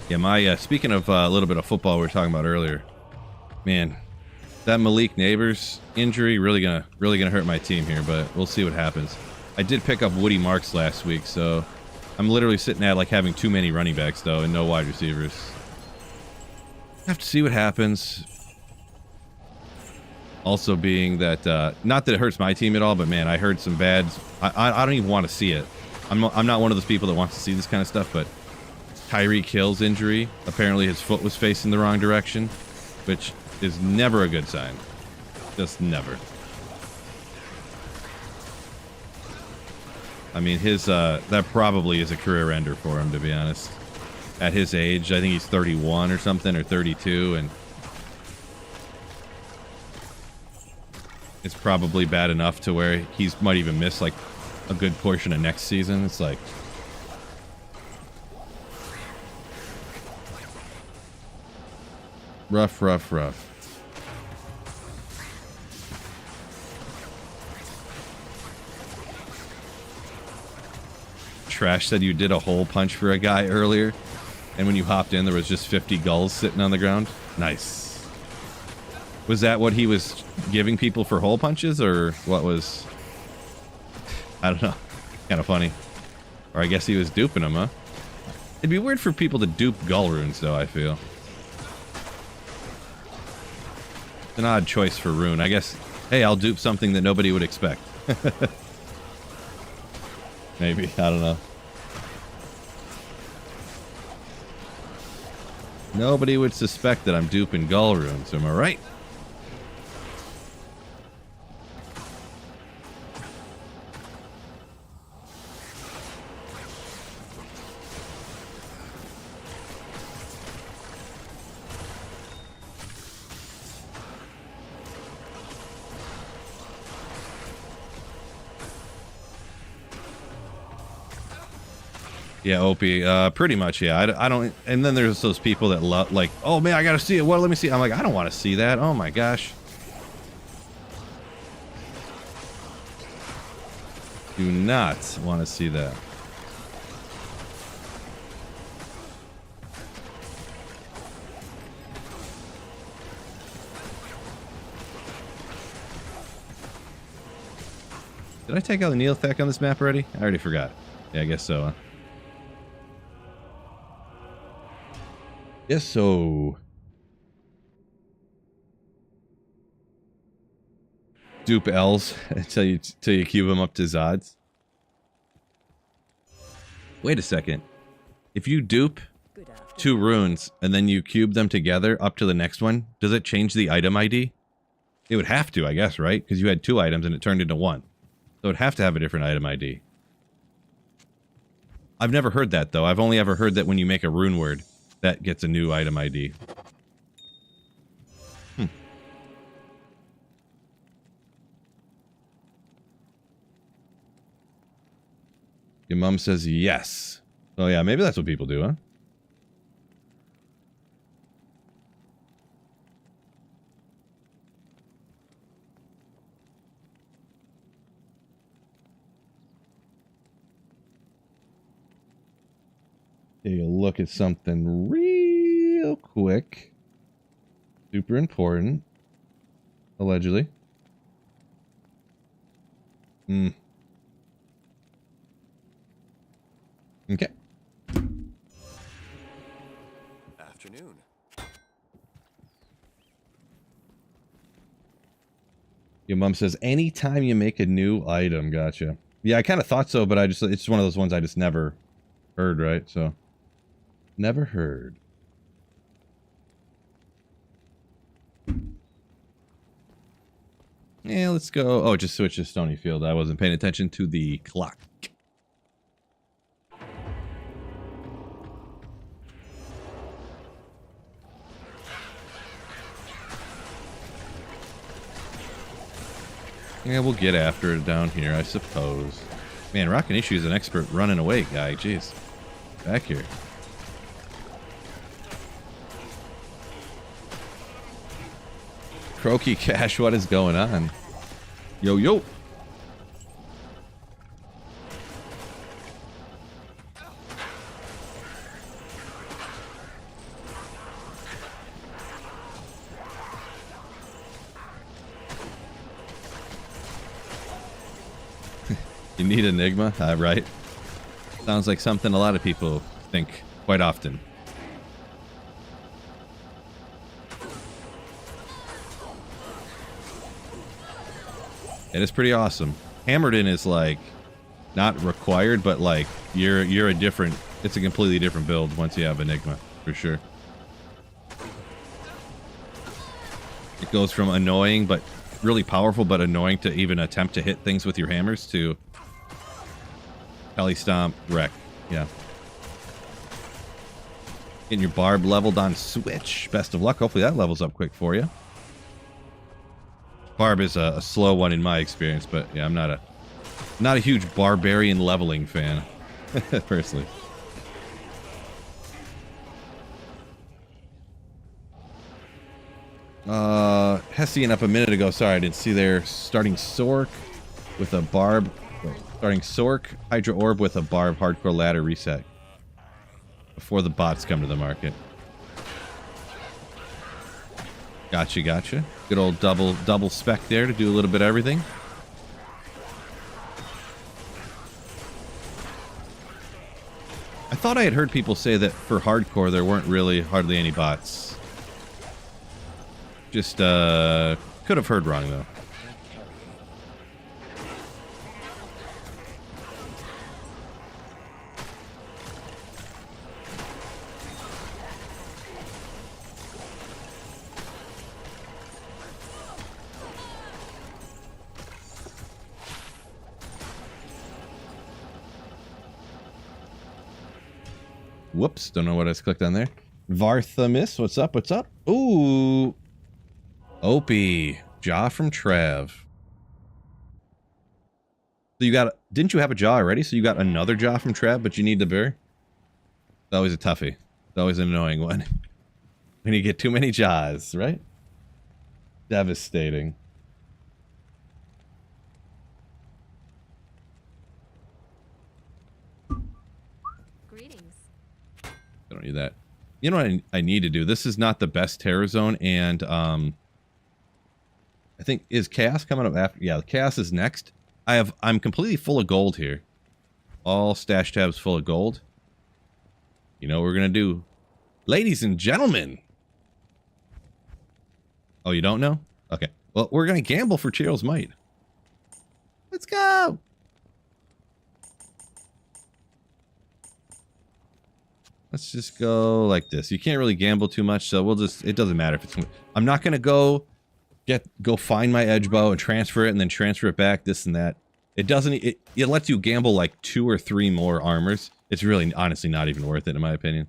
Yeah, my speaking of a little bit of football we were talking about earlier, man, that Malik Neighbors injury really gonna hurt my team here, but we'll see what happens. I did pick up Woody Marks last week, so I'm literally sitting at like having too many running backs though and no wide receivers. Have to see what happens. Also being that not that it hurts my team at all, but man, I heard some bad. I don't even want to see it. I'm not one of those people that wants to see this kind of stuff, but Tyreek Hill's injury, apparently his foot was facing the wrong direction, which is never a good sign. Just never. I mean, his that probably is a career ender for him, to be honest. At his age, I think he's 31 or something, or 32, and it's probably bad enough to where he's might even miss like a good portion of next season. It's like, rough, rough, rough. Trash said you did a hole punch for a guy earlier, and when you hopped in, there was just 50 gulls sitting on the ground. Nice. Was that what he was giving people for hole punches, or what was... I don't know. Kind of funny. Or I guess he was duping them, huh? It'd be weird for people to dupe gull runes, though, I feel. An odd choice for rune. I guess, hey, I'll dupe something that nobody would expect. Maybe. I don't know. Nobody would suspect that I'm duping gull runes. Am I right? Yeah, Opie, pretty much, yeah. I don't, and then there's those people that love, like, oh man, I gotta see it. Well, let me see. I'm like, I don't want to see that. Oh my gosh. Do not want to see that. Did I take out the Neotech on this map already? I already forgot. Yeah, I guess so, huh? Yes, so dupe L's until you cube them up to Zods. Wait a second. If you dupe 2 runes and then you cube them together up to the next one, does it change the item ID? It would have to, I guess, right? Because you had 2 items and it turned into 1. So it would have to have a different item ID. I've never heard that, though. I've only ever heard that when you make a rune word, that gets a new item ID. Your mom says yes. Oh, yeah, maybe that's what people do, huh? Take a look at something real quick. Super important. Allegedly. Okay. Afternoon. Your mom says, anytime you make a new item. Gotcha. Yeah, I kind of thought so, but it's one of those ones I just never heard, right? So, never heard. Yeah, let's go. Oh, just switch to Stony Field. I wasn't paying attention to the clock. Yeah, we'll get after it down here, I suppose. Man, Rockinishu is an expert running away guy. Jeez. Back here. Croaky Cash, what is going on? Yo, yo. You need Enigma? Right. Sounds like something a lot of people think quite often. It is pretty awesome. Hammered in is like not required, but like you're a different. It's a completely different build once you have Enigma, for sure. It goes from annoying but really powerful, but annoying to even attempt to hit things with your hammers to Pelly Stomp, wreck. Yeah. Getting your barb leveled on Switch. Best of luck. Hopefully that levels up quick for you. Barb is a slow one in my experience, but yeah, I'm not a huge barbarian leveling fan, personally. Hessian up a minute ago. Sorry, I didn't see there. Starting Sork with a barb. Starting Sork, Hydra Orb with a barb, hardcore ladder reset. Before the bots come to the market. Gotcha, gotcha. Good old double spec there to do a little bit of everything. I thought I had heard people say that for hardcore there weren't really hardly any bots. Just could have heard wrong though. Whoops, don't know what I just clicked on there. Varthamis, what's up, what's up? Ooh. Opie. Jaw from Trav. So you got, didn't you have a jaw already? So you got another jaw from Trav, but you need the bear? It's always a toughie. It's always an annoying one. When you get too many jaws, right? Devastating. I don't need that. You know what I need to do? This is not the best Terror Zone, and I think, is Chaos coming up after? Yeah, Chaos is next. I'm completely full of gold here. All stash tabs full of gold. You know what we're gonna do, ladies and gentlemen. Oh, you don't know? Okay. Well, we're gonna gamble for Cheryl Might. Let's go. Let's just go like this. You can't really gamble too much, so we'll just, it doesn't matter if it's, I'm not going to go find my edge bow and transfer it and then transfer it back, this and that. It doesn't, it lets you gamble like 2 or 3 more armors. It's really, honestly, not even worth it in my opinion.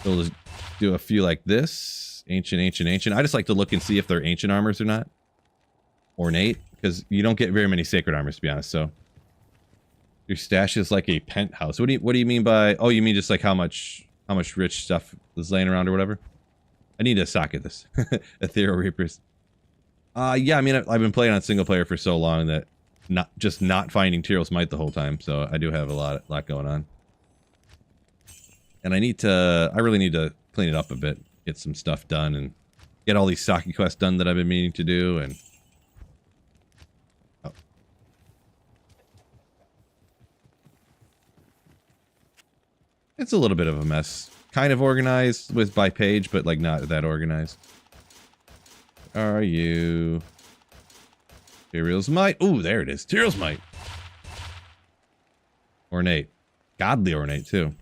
So we'll just do a few like this. Ancient, ancient, ancient. I just like to look and see if they're ancient armors or not. Ornate, because you don't get very many sacred armors, to be honest, so. Your stash is like a penthouse. What do you mean by, oh, you mean just like how much rich stuff is laying around or whatever? I need to socket this. Ethereal Reapers. Yeah, I mean, I've been playing on single player for so long that not finding Tyrell's Might the whole time, so I do have a lot going on. And I really need to clean it up a bit, get some stuff done, and get all these Saki quests done that I've been meaning to do, and... Oh. It's a little bit of a mess. Kind of organized by page, but like not that organized. Are you... Tyrell's Might. Ooh, there it is. Tyrell's Might. Ornate. Godly ornate, too.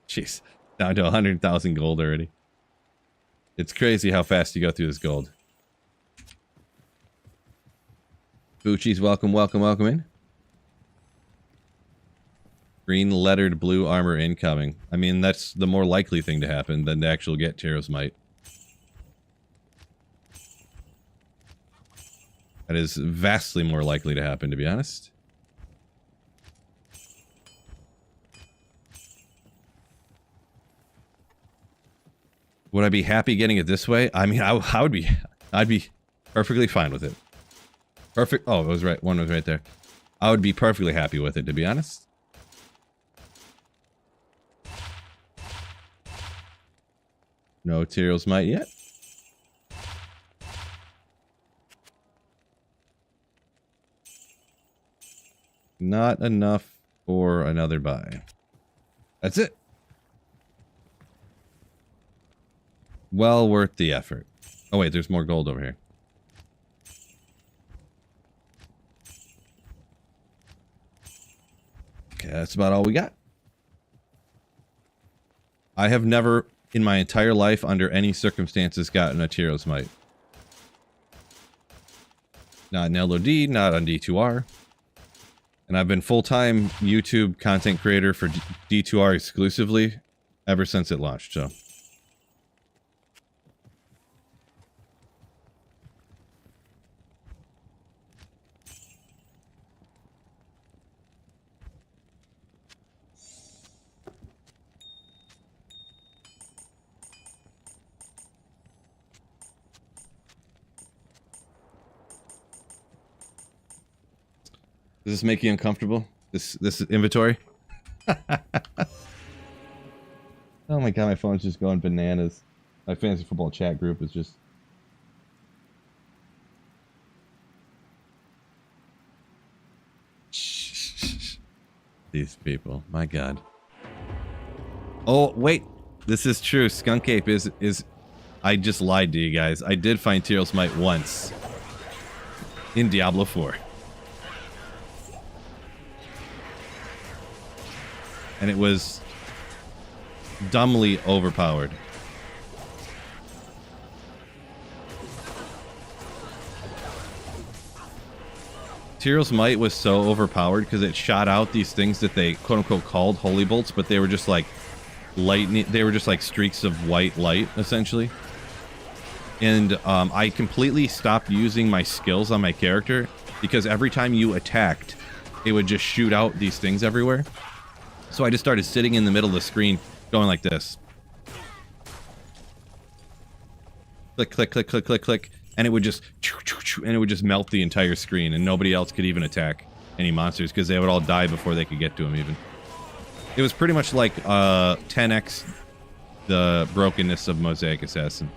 Jeez. Down to 100,000 gold already. It's crazy how fast you go through this gold. Bucci's welcome, welcome, welcome in. Green lettered blue armor incoming. I mean, that's the more likely thing to happen than to actually get Tyrell's Might. That is vastly more likely to happen, to be honest. Would I be happy getting it this way? I mean, I'd be perfectly fine with it. Perfect. Oh, it was right. One was right there. I would be perfectly happy with it, to be honest. No Tyrell's Might yet. Not enough for another buy. That's it. Well worth the effort. Oh wait, there's more gold over here. Okay, that's about all we got. I have never in my entire life, under any circumstances, gotten a Tyrell's Might. Not in LOD, not on D2R. And I've been full-time YouTube content creator for D2R exclusively ever since it launched, so. Does this make you uncomfortable? This inventory? Oh my god, my phone's just going bananas. My fantasy football chat group is just... These people, my god. Oh, wait. This is true. Skunk Ape is... I just lied to you guys. I did find Tyrell's Might once. In Diablo 4. And it was dumbly overpowered. Tyrell's Might was so overpowered because it shot out these things that they quote-unquote called holy bolts, but they were just like lightning. They were just like streaks of white light, essentially. And I completely stopped using my skills on my character because every time you attacked, it would just shoot out these things everywhere. So I just started sitting in the middle of the screen, going like this. Click, click, click, click, click, click. And it would just... And it would just melt the entire screen, and nobody else could even attack any monsters, because they would all die before they could get to them, even. It was pretty much like 10x the brokenness of Mosaic Assassin.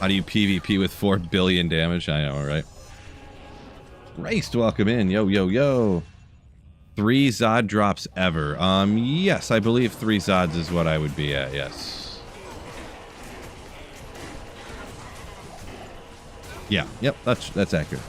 How do you PvP with 4 billion damage? I know, right? Raced, welcome in. Yo, yo, yo. 3 Zod drops ever. Yes, I believe 3 Zods is what I would be at, yes. Yeah, yep, that's accurate.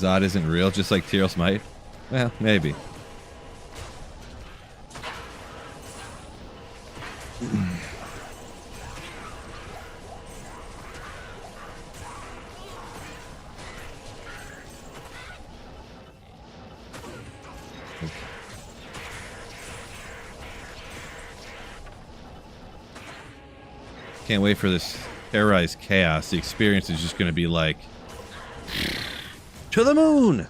Zod isn't real, just like Tyrell's might? Well, maybe. Can't wait for this terrorized chaos. The experience is just going to be like, to the moon!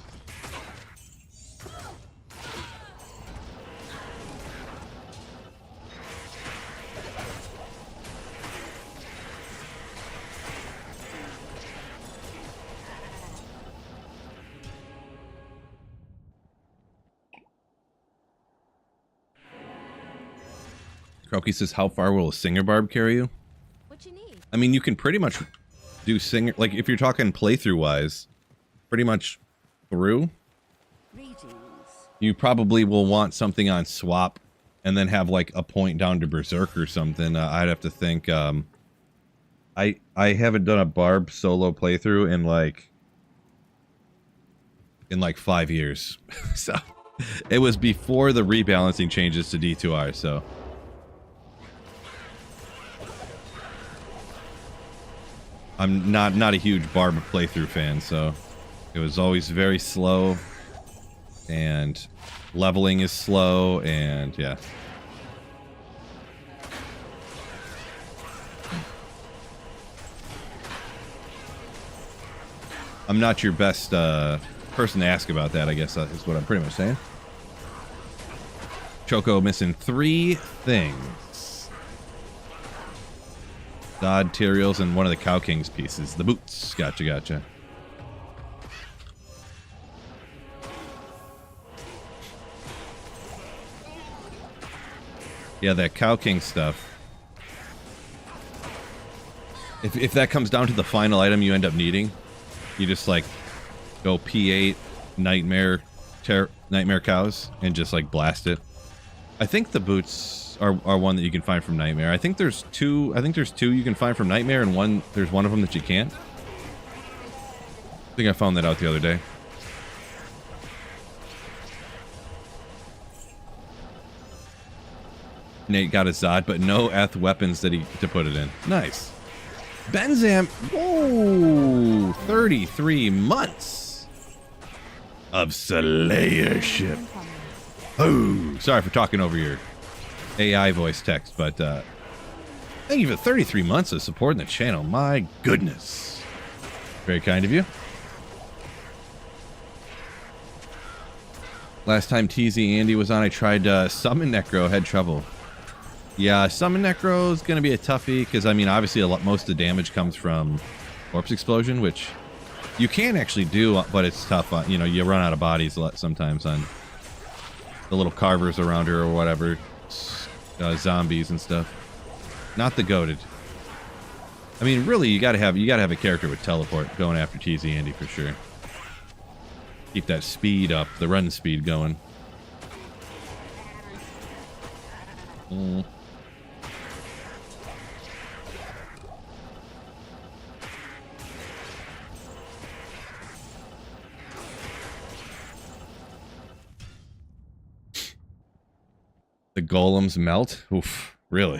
Croaky says, how far will a singer barb carry you? What you need? I mean, you can pretty much do singer, like if you're talking playthrough wise, pretty much through. Greetings. You probably will want something on swap and then have like a point down to berserk or something. I'd have to think. I haven't done a barb solo playthrough in like 5 years. So it was before the rebalancing changes to D2R, so. I'm not a huge barb playthrough fan, so it was always very slow, and leveling is slow, and yeah. I'm not your best person to ask about that, I guess is what I'm pretty much saying. Choco missing 3 things. Zod, Tyraels, and one of the Cow King's pieces. The boots. Gotcha, gotcha. Yeah, that Cow King stuff. If that comes down to the final item you end up needing, you just like go P8 Nightmare Cows and just like blast it. I think the boots are one that you can find from Nightmare. I think there's two you can find from Nightmare, and there's one of them that you can't. I think I found that out the other day. Nate got a Zod, but no Eth weapons to put it in. Nice. Benzam, whoa, 33 months of Slayership. Oh, sorry for talking over your AI voice text, but thank you for 33 months of supporting the channel. My goodness. Very kind of you. Last time TZ Andy was on, I tried Summon Necro, had trouble. Yeah, Summon Necro is going to be a toughie, because, I mean, obviously most of the damage comes from Corpse Explosion, which you can actually do, but it's tough. You know, you run out of bodies a lot sometimes on the little carvers around her or whatever. Zombies and stuff. Not the goated. I mean, really, you gotta have a character with teleport going after TZ Andy for sure. Keep that speed up, the run speed going. The golems melt? Oof, really?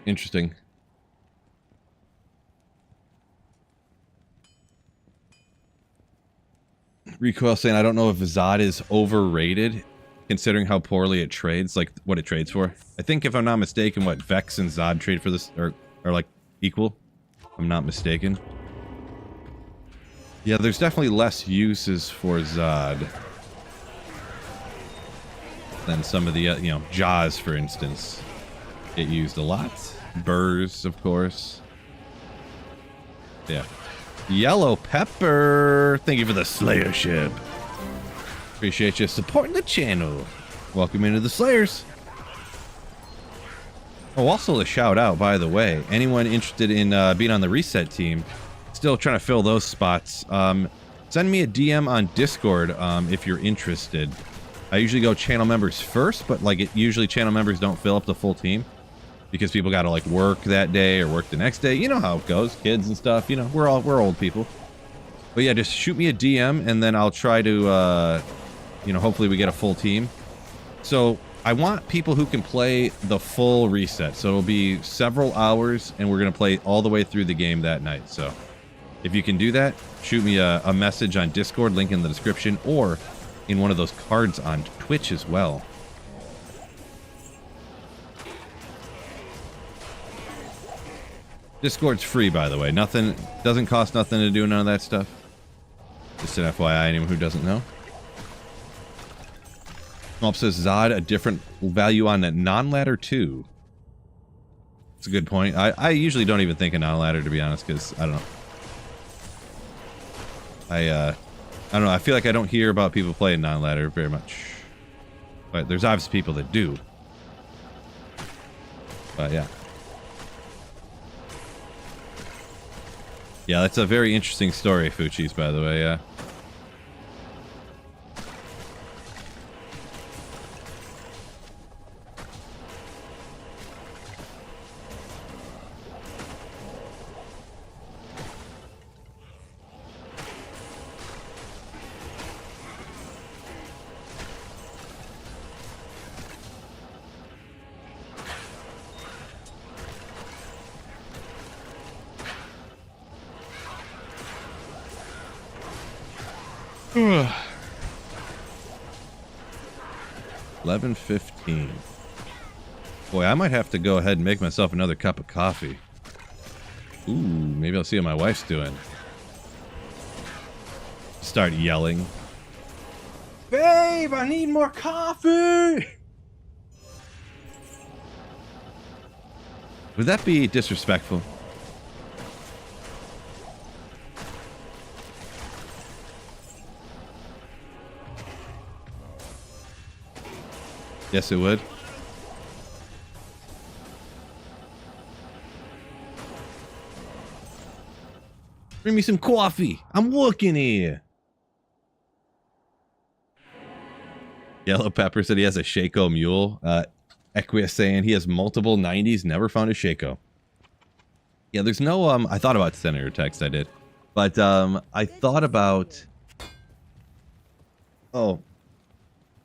Interesting. Recoil saying, I don't know if Zod is overrated, considering how poorly it trades, like what it trades for. I think, if I'm not mistaken, what Vex and Zod trade for this are like equal. If I'm not mistaken. Yeah, there's definitely less uses for Zod than some of the, you know, Jaws, for instance. Get used a lot. Burrs, of course. Yeah. Yellow Pepper, thank you for the Slayership. Appreciate you supporting the channel. Welcome into the Slayers. Oh, also a shout out, by the way. Anyone interested in being on the reset team, still trying to fill those spots. Send me a DM on Discord if you're interested. I usually go channel members first, but like usually channel members don't fill up the full team because people got to like work that day or work the next day. You know how it goes, kids and stuff. You know, we're old people. But yeah, just shoot me a DM, and then I'll try to, you know, hopefully we get a full team. So I want people who can play the full reset. So it'll be several hours, and we're going to play all the way through the game that night. So if you can do that, shoot me a message on Discord, link in the description, or in one of those cards on Twitch as well. Discord's free, by the way. Nothing, doesn't cost nothing to do none of that stuff. Just an FYI, anyone who doesn't know. Swamp says, Zod, a different value on that non-ladder too. It's a good point. I usually don't even think of non-ladder, to be honest, because I don't know. I don't know. I feel like I don't hear about people playing non-ladder very much. But there's obviously people that do. But yeah. Yeah, that's a very interesting story, Fuchis, by the way, yeah. Ugh. 11:15. Boy, I might have to go ahead and make myself another cup of coffee. Ooh, maybe I'll see what my wife's doing. Start yelling. Babe, I need more coffee! Would that be disrespectful? Yes, it would. Bring me some coffee. I'm looking here. Yellow Pepper said he has a Shaco mule. Equius saying he has multiple 90s, never found a Shaco. Yeah, there's no, I thought about sending her a text, I did. But, I thought about... Oh.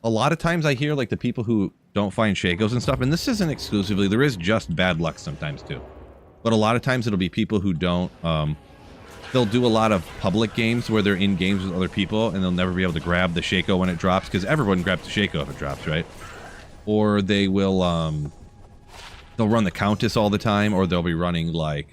A lot of times I hear, like, the people who don't find Shakos and stuff, and this isn't exclusively, there is just bad luck sometimes, too. But a lot of times it'll be people who don't, they'll do a lot of public games where they're in games with other people, and they'll never be able to grab the Shaco when it drops, because everyone grabs the Shaco if it drops, right? Or they will, they'll run the Countess all the time, or they'll be running, like,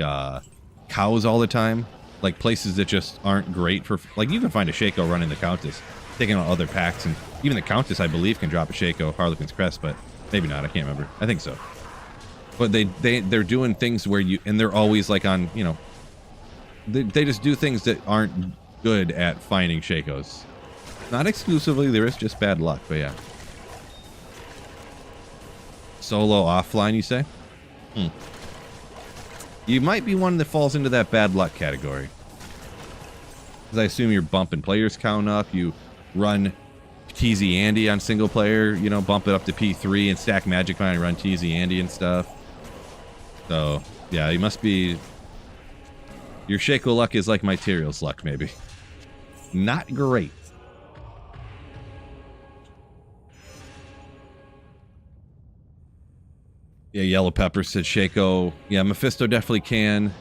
cows all the time. Like, places that just aren't great for, like, you can find a Shaco running the Countess, taking on other packs, and even the Countess, I believe, can drop a Shaco, Harlequin's Crest, but maybe not, I can't remember. I think so. But they're doing things where you, and they're always, like, on, you know, they just do things that aren't good at finding Shakos. Not exclusively, there is just bad luck, but yeah. Solo offline, you say? You might be one that falls into that bad luck category. Because I assume you're bumping players count up, you run TZ Andy on single player, you know, bump it up to P3 and stack Magic Find and run TZ Andy and stuff. So, yeah, you must be... Your Shaco luck is like my Tyrael's luck, maybe. Not great. Yeah, Yellow Pepper said Shaco. Yeah, Mephisto definitely can.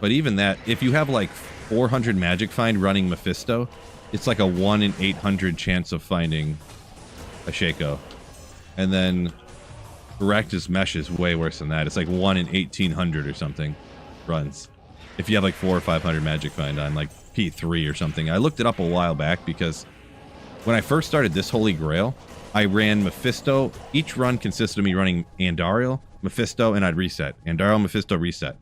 But even that, if you have like 400 Magic Find running Mephisto, it's like a 1 in 800 chance of finding a Shaco. And then Correctus Mesh is way worse than that. It's like 1 in 1800 or something runs. If you have like 400 or 500 Magic Find on like P3 or something. I looked it up a while back because when I first started this Holy Grail, I ran Mephisto. Each run consisted of me running Andariel, Mephisto, and I'd reset. Andariel, Mephisto, reset.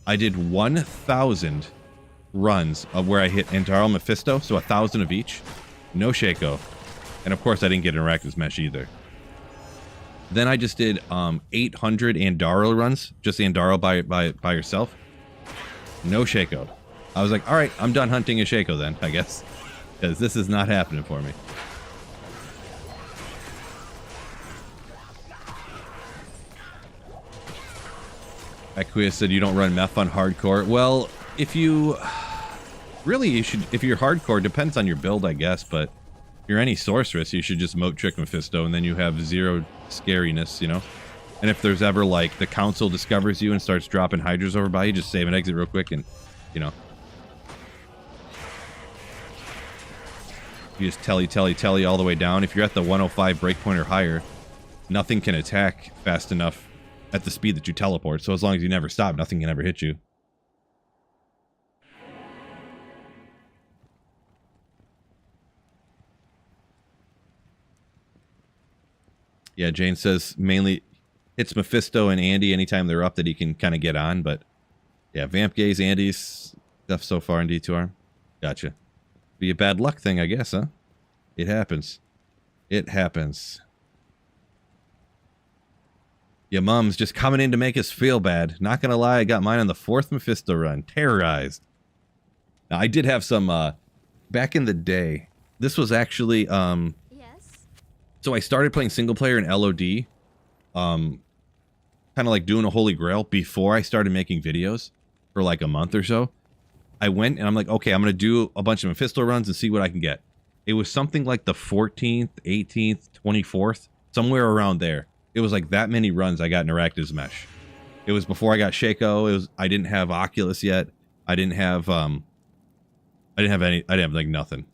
I did 1,000 runs of where I hit Andariel, Mephisto, so 1,000 of each. No Shaco. And of course I didn't get Interactive Mesh either. Then I just did 800 Andariel runs, just Andariel by yourself. No Shaco. I was like, alright, I'm done hunting a Shaco then, I guess. Because this is not happening for me. Aquia said you don't run Meph on hardcore. Well, if you... Really, you should, if you're hardcore, depends on your build, I guess, but if you're any sorceress, you should just moat trick Mephisto, and then you have zero scariness, you know? And if there's ever, like, the council discovers you and starts dropping hydras over by you, just save and exit real quick, and, you know. You just telly all the way down. If you're at the 105 breakpoint or higher, nothing can attack fast enough at the speed that you teleport. So as long as you never stop, nothing can ever hit you. Yeah, Jane says mainly hits Mephisto and Andy anytime they're up that he can kind of get on. But yeah, Vamp Gaze, Andy's stuff so far in D2R. Gotcha. Be a bad luck thing, I guess, huh? It happens. It happens. Your mom's just coming in to make us feel bad. Not gonna lie, I got mine on the 4th Mephisto run. Terrorized. Now, I did have some, back in the day, this was actually, Yes. so I started playing single player in LOD, kind of like doing a holy grail before I started making videos for like a month or so. I went and I'm like, okay, I'm going to do a bunch of Mephisto runs and see what I can get. It was something like the 14th, 18th, 24th, somewhere around there. It was like that many runs I got in Arachne's Mesh. It was before I got Shaco. I didn't have Oculus yet. I didn't have like nothing.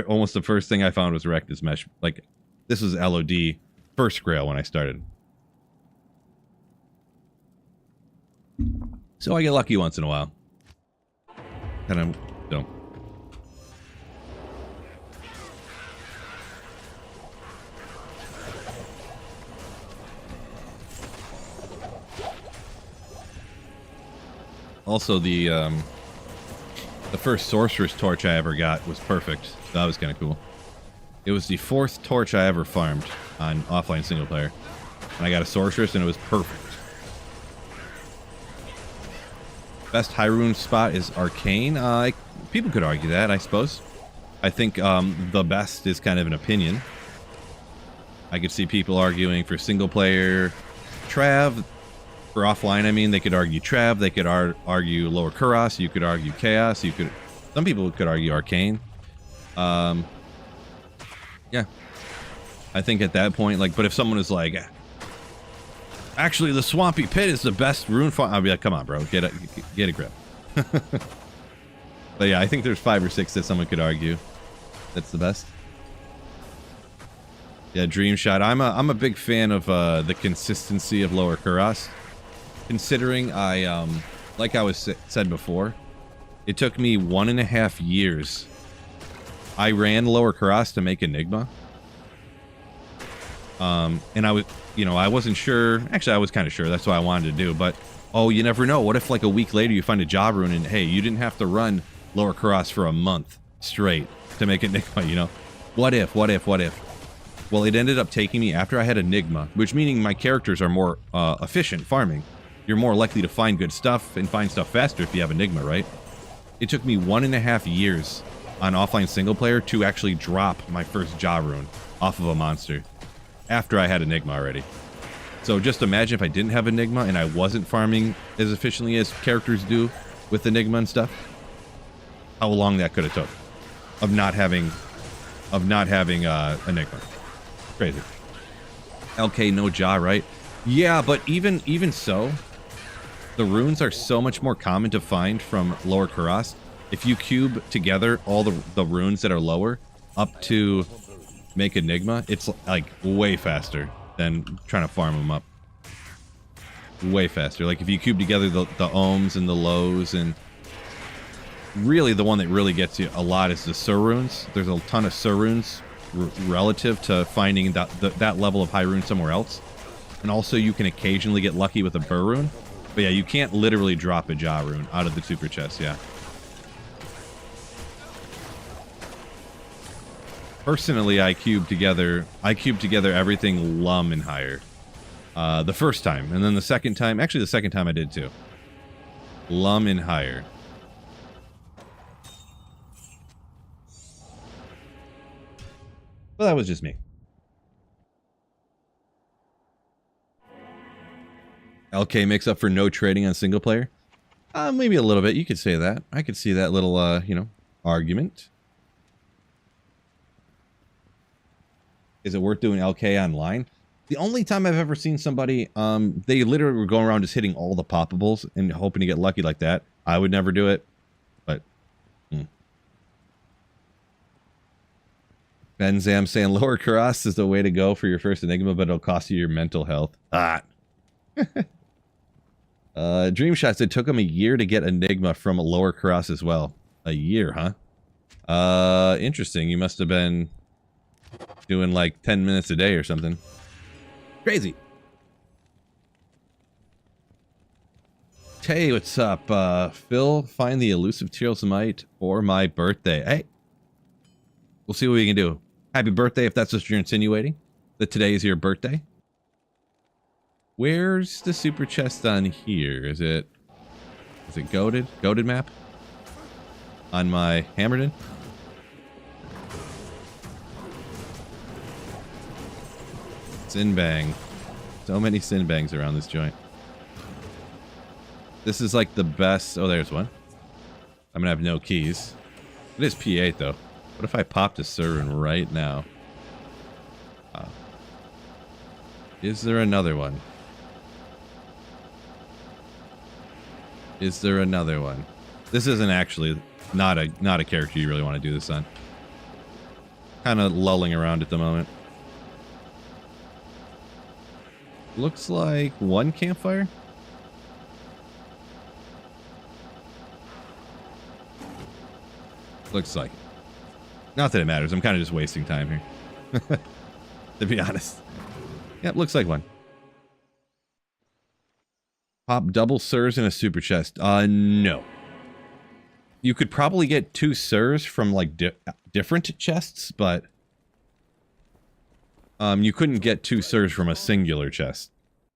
Almost the first thing I found was Arachne's Mesh. Like, this was LOD first grail when I started. So I get lucky once in a while. And I'm, don't. Also, the first Sorcerer's Torch I ever got was perfect. That was kind of cool. It was the 4th torch I ever farmed on offline single player. And I got a Sorceress, and it was perfect. Best Hyrule spot is Arcane. People could argue that, I suppose. I think the best is kind of an opinion. I could see people arguing for single player Trav. For offline, I mean, they could argue Trav. They could argue Lower Kuros. You could argue Chaos. Some people could argue Arcane. Yeah. I think at that point, like, but if someone is like, actually, the Swampy Pit is the best rune farm, I'll be like, come on, bro, get a grip. But yeah, I think there's 5 or 6 that someone could argue that's the best. Yeah, Dream Shot. I'm a big fan of the consistency of Lower Kuros. Considering like I was said before, it took me 1.5 years. I ran Lower Kuros to make Enigma. And I wasn't sure. Actually, I was kind of sure. That's what I wanted to do. But, oh, you never know. What if, like, a week later you find a job rune and, hey, you didn't have to run Lower Kuros for a month straight to make Enigma, you know? What if? Well, it ended up taking me, after I had Enigma, which meaning my characters are more efficient farming. You're more likely to find good stuff and find stuff faster if you have Enigma, right? It took me 1.5 years on offline single player to actually drop my first job rune off of a monster after I had Enigma already. So just imagine if I didn't have Enigma and I wasn't farming as efficiently as characters do with Enigma and stuff, how long that could have took of not having Enigma. Crazy. LK no jaw, right? Yeah, but even so, the runes are so much more common to find from Lower Kuros. If you cube together all the runes that are lower up to make Enigma, it's like way faster than trying to farm them up. Way faster. Like if you cube together the ohms and the lows, and really the one that really gets you a lot is the Sur runes. There's a ton of Sur runes relative to finding that level of high rune somewhere else. And also you can occasionally get lucky with a Bur rune. But yeah, you can't literally drop a Ja rune out of the super chest, yeah. Personally, I cubed together everything Lum and higher. The first time, and then the second time, actually the second time I did too. Lum and higher. Well, that was just me. LK makes up for no trading on single player. Maybe a little bit. You could say that. I could see that little, you know, argument. Is it worth doing LK online? The only time I've ever seen somebody, they literally were going around just hitting all the poppables and hoping to get lucky like that. I would never do it, but... Ben Zam saying lower Karas is the way to go for your first Enigma, but it'll cost you your mental health. Dream Shots, it took him a year to get Enigma from a lower Karas as well. A year, huh? Interesting. You must have been doing like 10 minutes a day or something. Crazy. Hey, what's up? Phil, find the elusive Teal'cimite for my birthday. Hey, we'll see what we can do. Happy birthday if that's what you're insinuating. That today is your birthday. Where's the super chest on here? Is it goated? Goated map? On my Hammerden? Sinbang. So many Sinbangs around this joint. This is like the best... Oh, there's one. I'm gonna have no keys. It is P8 though. What if I popped a Servant right now? Is there another one? Is there another one? This isn't actually not a character you really want to do this on. Kind of lulling around at the moment. Looks like one campfire. Looks like it. Not that it matters. I'm kind of just wasting time here. To be honest. Yep, looks like one. Pop double Sirs in a super chest. No. You could probably get 2 Sirs from like different chests, but you couldn't get 2 Sirs from a singular chest.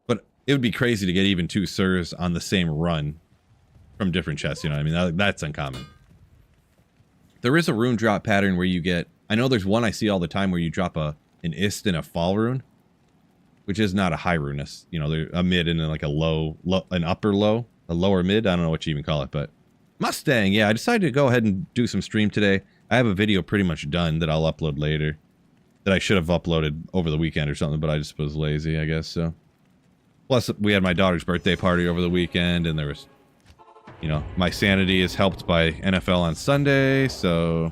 But it would be crazy to get even 2 Sirs on the same run from different chests, you know what I mean? That's uncommon. There is a rune drop pattern where you get... I know there's one I see all the time where you drop an Ist and a Fall rune, which is not a high rune. You know, they're a mid and then like a low, an upper low, a lower mid. I don't know what you even call it, but... Mustang, yeah, I decided to go ahead and do some stream today. I have a video pretty much done that I'll upload later. That I should have uploaded over the weekend or something, but I just was lazy, I guess, so... Plus, we had my daughter's birthday party over the weekend, and there was... You know, my sanity is helped by NFL on Sunday, so...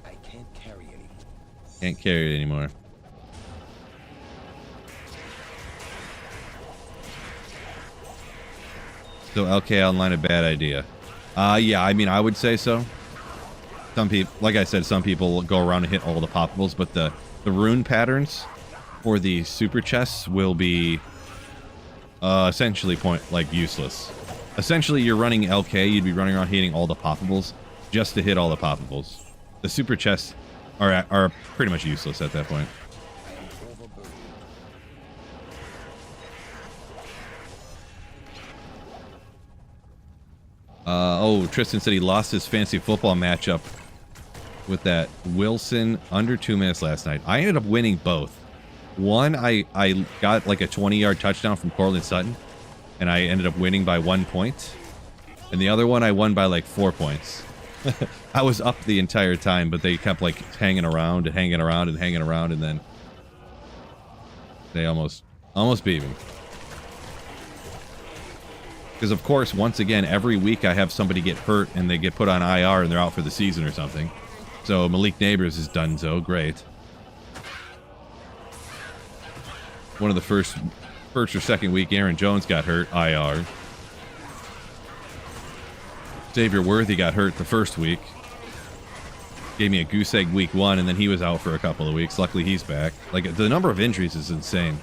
I can't carry anymore. Can't carry it anymore. So LK online a bad idea? Yeah, I mean, I would say so. Some people, like I said, some people go around and hit all the poppables, but the rune patterns for the super chests will be essentially useless. Essentially, you're running LK, you'd be running around hitting all the poppables just to hit all the poppables. The super chests are pretty much useless at that point. Oh, Tristan said he lost his fantasy football matchup with that Wilson under 2 minutes last night. I ended up winning both. One, I got like a 20-yard touchdown from Cortland Sutton, and I ended up winning by 1 point. And the other one, I won by like 4 points. I was up the entire time, but they kept like hanging around and hanging around and hanging around, and then they almost beat me. Because, of course, once again, every week I have somebody get hurt and they get put on IR and they're out for the season or something. So Malik Neighbors is done, so great. One of the first or second week, Aaron Jones got hurt, IR. Xavier Worthy got hurt the first week. Gave me a goose egg week 1, and then he was out for a couple of weeks. Luckily, he's back. Like, the number of injuries is insane.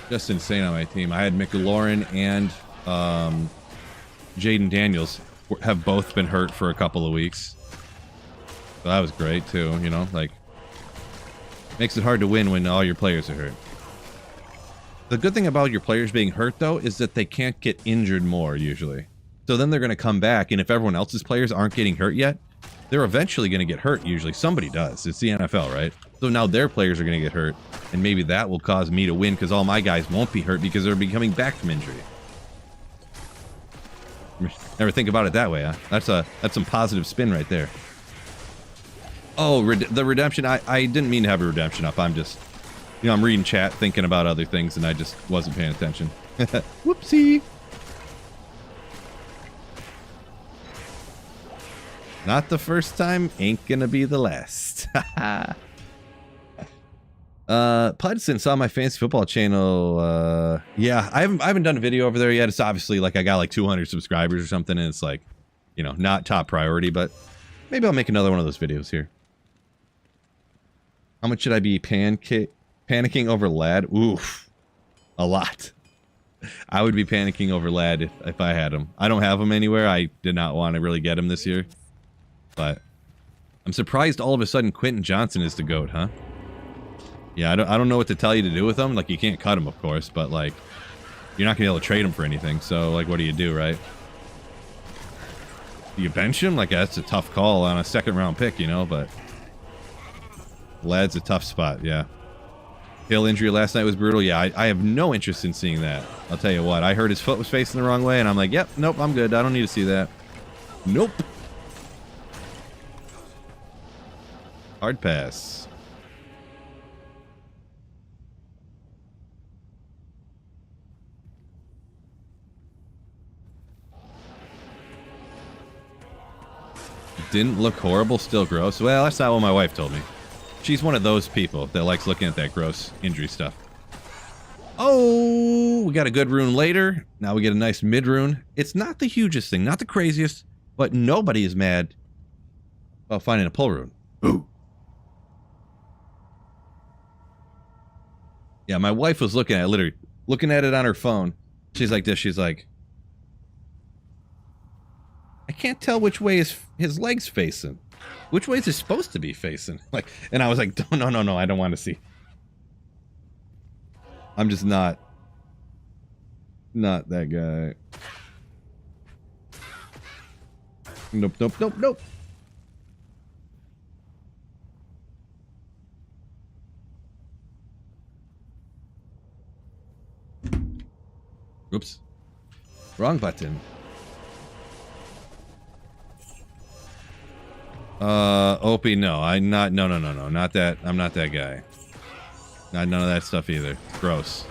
Just insane on my team. I had McLaurin and... Jaden Daniels have both been hurt for a couple of weeks. So that was great too, you know, like makes it hard to win when all your players are hurt. The good thing about your players being hurt though is that they can't get injured more usually. So then they're going to come back, and if everyone else's players aren't getting hurt yet, they're eventually going to get hurt. Usually somebody does. It's the NFL, right? So now their players are going to get hurt, and maybe that will cause me to win because all my guys won't be hurt because they'll be coming back from injury. Never think about it that way, huh? That's some positive spin right there. Oh, the redemption. I didn't mean to have a redemption up. I'm just, I'm reading chat, thinking about other things, and I just wasn't paying attention. Whoopsie. Not the first time, ain't gonna be the last. Pudson saw my fantasy football channel. Yeah, I haven't done a video over there yet. It's obviously like I got like 200 subscribers or something, and it's like, not top priority, but maybe I'll make another one of those videos here. How much should I be panicking over Lad? Oof, a lot. I would be panicking over Lad if I had him. I don't have him anywhere. I did not want to really get him this year. But I'm surprised all of a sudden Quentin Johnson is the GOAT, huh? Yeah, I don't know what to tell you to do with him. Like, you can't cut him, of course, but like, you're not gonna be able to trade him for anything. So like, what do you do, right? Do you bench him? Like, that's a tough call on a second-round pick, but Lad's a tough spot. Yeah. Hill injury last night was brutal. Yeah, I have no interest in seeing that. I'll tell you what. I heard his foot was facing the wrong way, and I'm like, yep, nope, I'm good. I don't need to see that. Nope. Hard pass. Didn't look horrible, still gross. Well, that's not what my wife told me. She's one of those people that likes looking at that gross injury stuff. Oh, we got a good rune later. Now we get a nice mid rune. It's not the hugest thing, not the craziest, but nobody is mad about finding a pull rune. Ooh. Yeah, my wife was looking at it, literally looking at it on her phone. She's like this. She's like, I can't tell which way his legs facing. Which way is it supposed to be facing? Like, and I was like, no, I don't want to see. I'm just not that guy. Nope. Oops. Wrong button. Opie, no. No. Not that. I'm not that guy. None of that stuff either. Gross.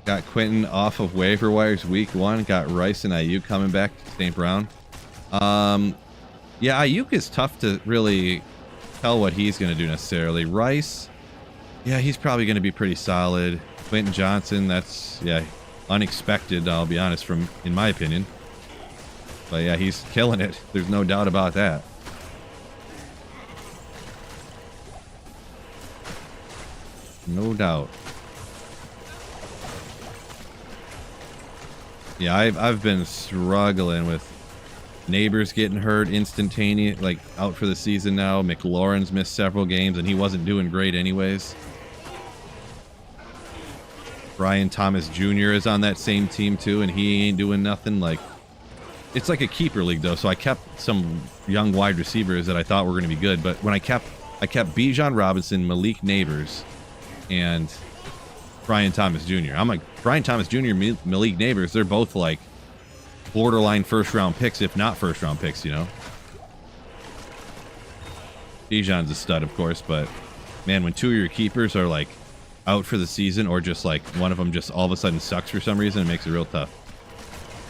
Got Quentin off of waiver wires week 1. Got Rice and Ayuk coming back to St. Brown. Yeah, Ayuk is tough to really tell what he's going to do necessarily. Rice, yeah, he's probably going to be pretty solid. Quentin Johnson, that's, yeah, unexpected, I'll be honest, in my opinion. But yeah, he's killing it. There's no doubt about that. No doubt. Yeah, I've been struggling with Neighbors getting hurt instantaneous, like out for the season now. McLaurin's missed several games, and he wasn't doing great anyways. Brian Thomas Jr. is on that same team too, and he ain't doing nothing. Like, it's like a keeper league though, so I kept some young wide receivers that I thought were going to be good. But when I kept Bijan Robinson, Malik Neighbors, and Brian Thomas Jr. I'm like, Brian Thomas Jr., Malik Neighbors, they're both like borderline first-round picks, if not first-round picks, Bijan's a stud, of course, but man, when 2 of your keepers are like out for the season, or just like one of them just all of a sudden sucks for some reason, it makes it real tough.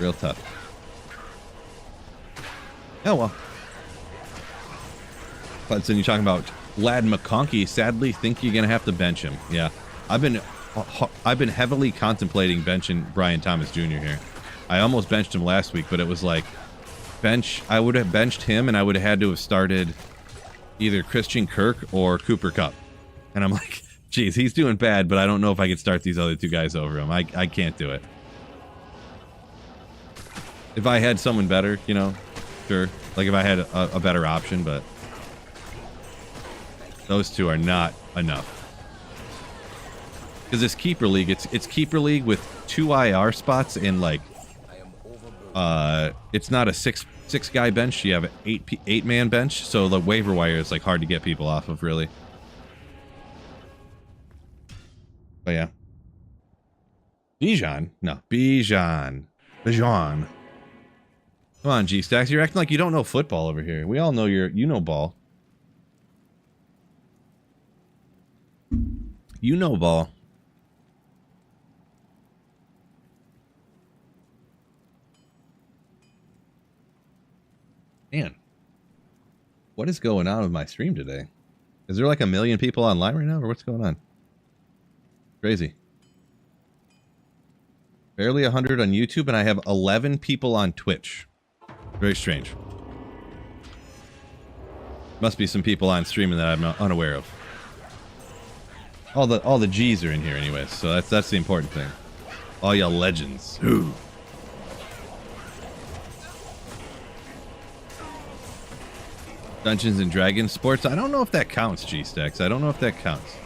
Real tough. Oh well. Hudson, you're talking about Lad McConkey. Sadly, think you're gonna have to bench him. Yeah, I've been heavily contemplating benching Brian Thomas Jr. here. I almost benched him last week, but it was like I would have benched him, and I would have had to have started either Christian Kirk or Cooper Kupp. And I'm like, geez, he's doing bad, but I don't know if I could start these other two guys over him. I can't do it. If I had someone better, sure. Like if I had a better option, but Those two are not enough. Because this Keeper League, it's Keeper League with 2 IR spots and like, it's not a six guy bench. You have an 8-man bench, so the waiver wire is like hard to get people off of, really. But yeah. Bijan? No, Bijan. Come on, G-Stacks. You're acting like you don't know football over here. We all know you know ball. You know ball. Man, what is going on with my stream today? Is there like 1 million people online right now, or what's going on? Crazy. Barely 100 on YouTube, and I have 11 people on Twitch. Very strange. Must be some people on streaming that I'm unaware of. All the G's are in here anyways, so that's the important thing. All y'all legends. Ooh. Dungeons and Dragons sports. I don't know if that counts, G-Stacks. I don't know if that counts.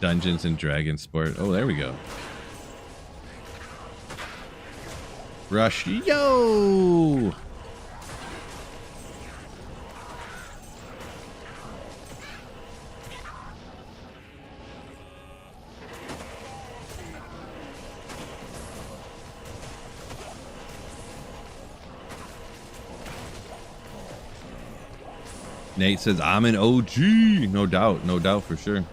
Dungeons and Dragons sport. Oh, there we go. Rush. Yo! Nate says, I'm an OG. No doubt for sure.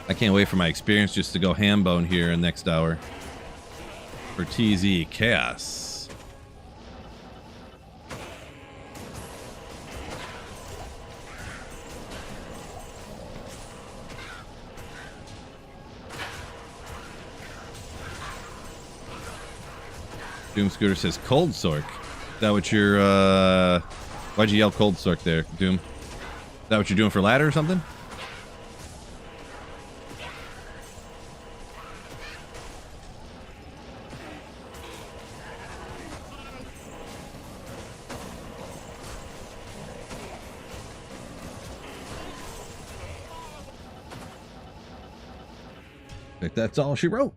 I can't wait for my experience just to go ham bone here in the next hour. For TZ Chaos. Doom Scooter says Cold Sork. Is that what you're, why'd you yell Cold Sork there, Doom? Is that what you're doing for ladder or something? That's all she wrote.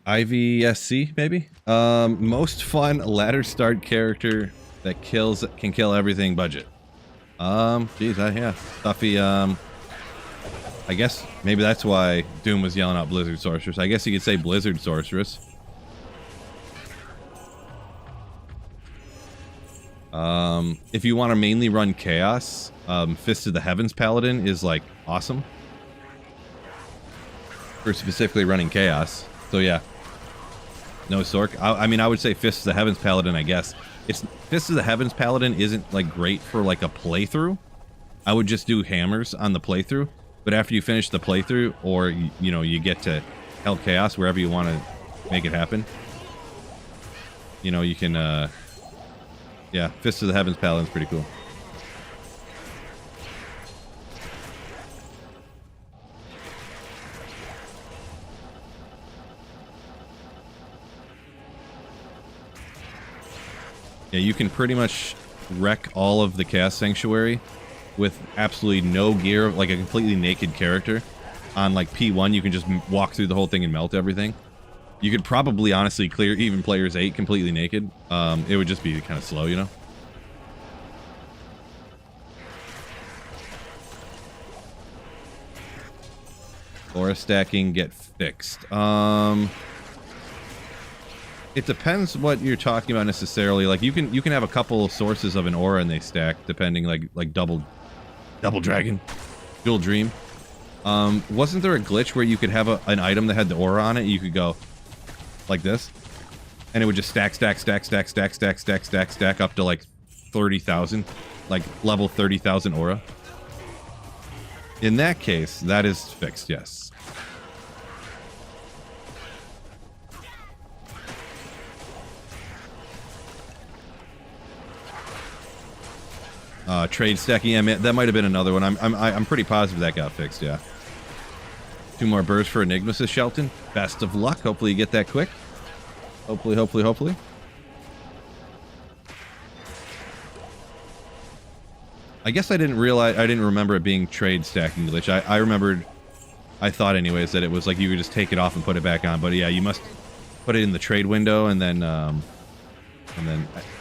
IVSC maybe. Most fun ladder start character that can kill everything budget. Geez, yeah, stuffy. I guess maybe that's why Doom was yelling out Blizzard Sorceress. I guess you could say Blizzard Sorceress. If you want to mainly run Chaos, Fist of the Heavens Paladin is like awesome for specifically running Chaos. So yeah, no Sork. I mean, I would say Fist of the Heavens Paladin. I guess it's Fist of the Heavens Paladin isn't like great for like a playthrough. I would just do hammers on the playthrough. But after you finish the playthrough, or you know, you get to Hell Chaos, wherever you want to make it happen, you know, you can. Yeah, Fist of the Heavens Paladin's pretty cool. Yeah, you can pretty much wreck all of the Chaos Sanctuary with absolutely no gear, like a completely naked character. On like P1, you can just walk through the whole thing and melt everything. You could probably honestly clear even players 8 completely naked. It would just be kind of slow, you know? Aura stacking get fixed. It depends what you're talking about necessarily. Like you can have a couple of sources of an aura and they stack depending, like double dragon, dual dream. Wasn't there a glitch where you could have an item that had the aura on it? You could go like this, and it would just stack up to like 30,000, like level 30,000 aura. In that case, that is fixed, yes. Trade stacking, yeah, that might have been another one. I'm pretty positive that got fixed, yeah. 2 more bursts for Enigma, says Shelton. Best of luck. Hopefully you get that quick. Hopefully. I guess I didn't remember it being trade stacking glitch. I thought anyways that it was like you could just take it off and put it back on. But yeah, you must put it in the trade window and then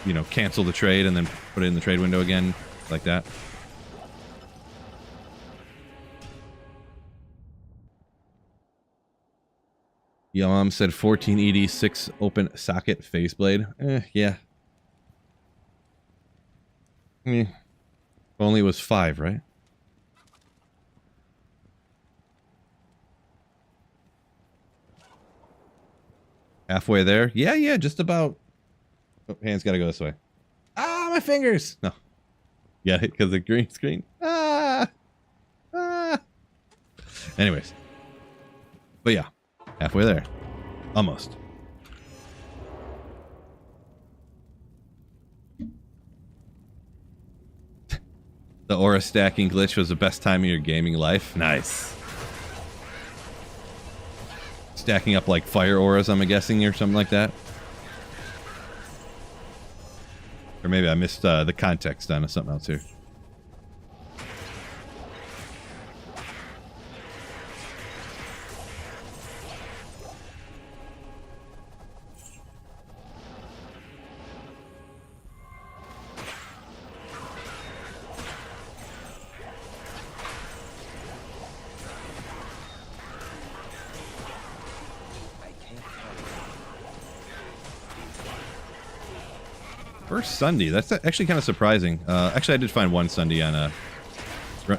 you know, cancel the trade and then put it in the trade window again, like that. Yo, Mom said 14 ED, 6 open socket faceblade. Yeah. If only it was 5, right? Halfway there? Yeah, just about. Oh, hands gotta go this way. Ah, my fingers! No. Get it? Because the green screen? Anyways. But yeah. Halfway there. Almost. The aura stacking glitch was the best time of your gaming life. Nice. Stacking up like fire auras, I'm guessing, or something like that. Or maybe I missed the context on something else here. First Sunday. That's actually kind of surprising. Actually, I did find one Sunday on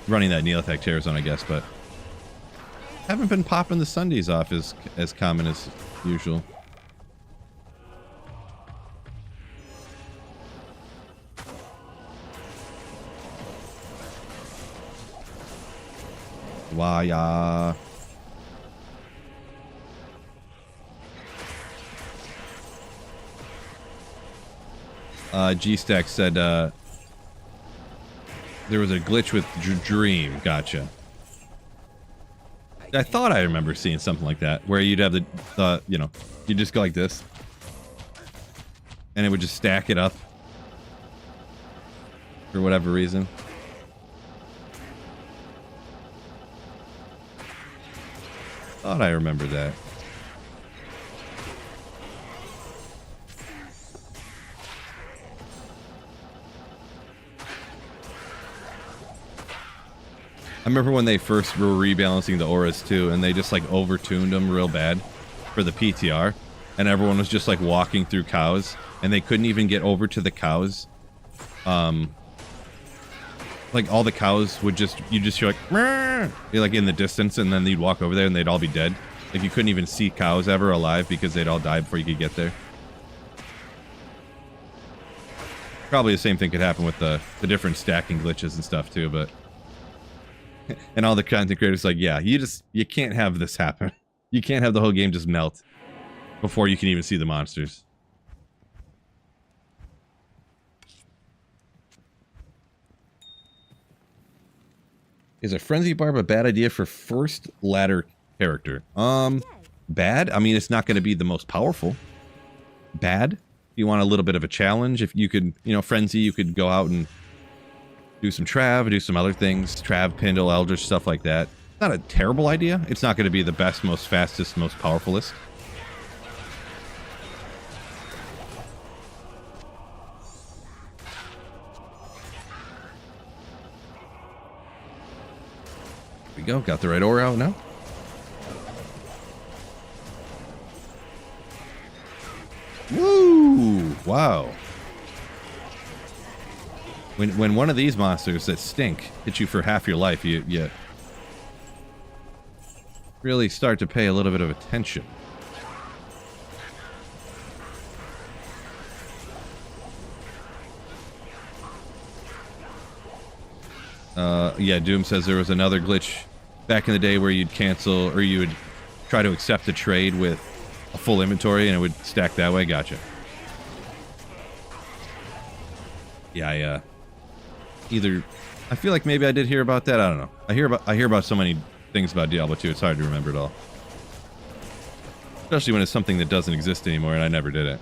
running that Neolithic Terror Zone, I guess, but haven't been popping the Sundays off as common as usual. Why? G-Stack said there was a glitch with Dream. Gotcha. I thought I remember seeing something like that, where you'd have the you know, you just go like this, and it would just stack it up for whatever reason. Thought I remember that. I remember when they first were rebalancing the auras too, and they just like overtuned them real bad for the PTR, and everyone was just like walking through cows, and they couldn't even get over to the cows. Like all the cows would you just hear like, like in the distance, and then you'd walk over there and they'd all be dead. Like you couldn't even see cows ever alive because they'd all died before you could get there. Probably the same thing could happen with the different stacking glitches and stuff too, but. And all the content creators like, yeah, you can't have this happen. You can't have the whole game just melt before you can even see the monsters. Is a Frenzy Barb a bad idea for first ladder character? Bad? I mean, it's not going to be the most powerful. Bad? You want a little bit of a challenge? If you could, you know, Frenzy, you could go out and do some Trav, do some other things. Trav, Pindle, Eldritch, stuff like that. Not a terrible idea. It's not going to be the best, most fastest, most powerfulest. we go. Got the right ore out now. Woo! Wow. When one of these monsters that stink hit you for half your life, you really start to pay a little bit of attention. Yeah, Doom says there was another glitch back in the day where you'd cancel, or you would try to accept a trade with a full inventory and it would stack that way. Gotcha. Yeah, I feel like maybe I did hear about that. I don't know. I hear about so many things about Diablo 2, it's hard to remember it all. Especially when it's something that doesn't exist anymore and I never did it.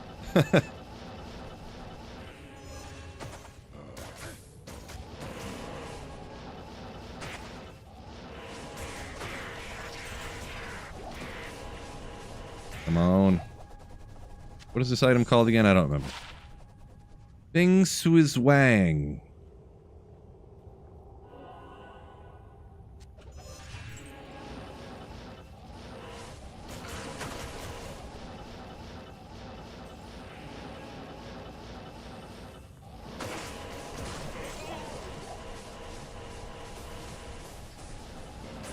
Come on. What is this item called again? I don't remember. Bing Swiss Wang.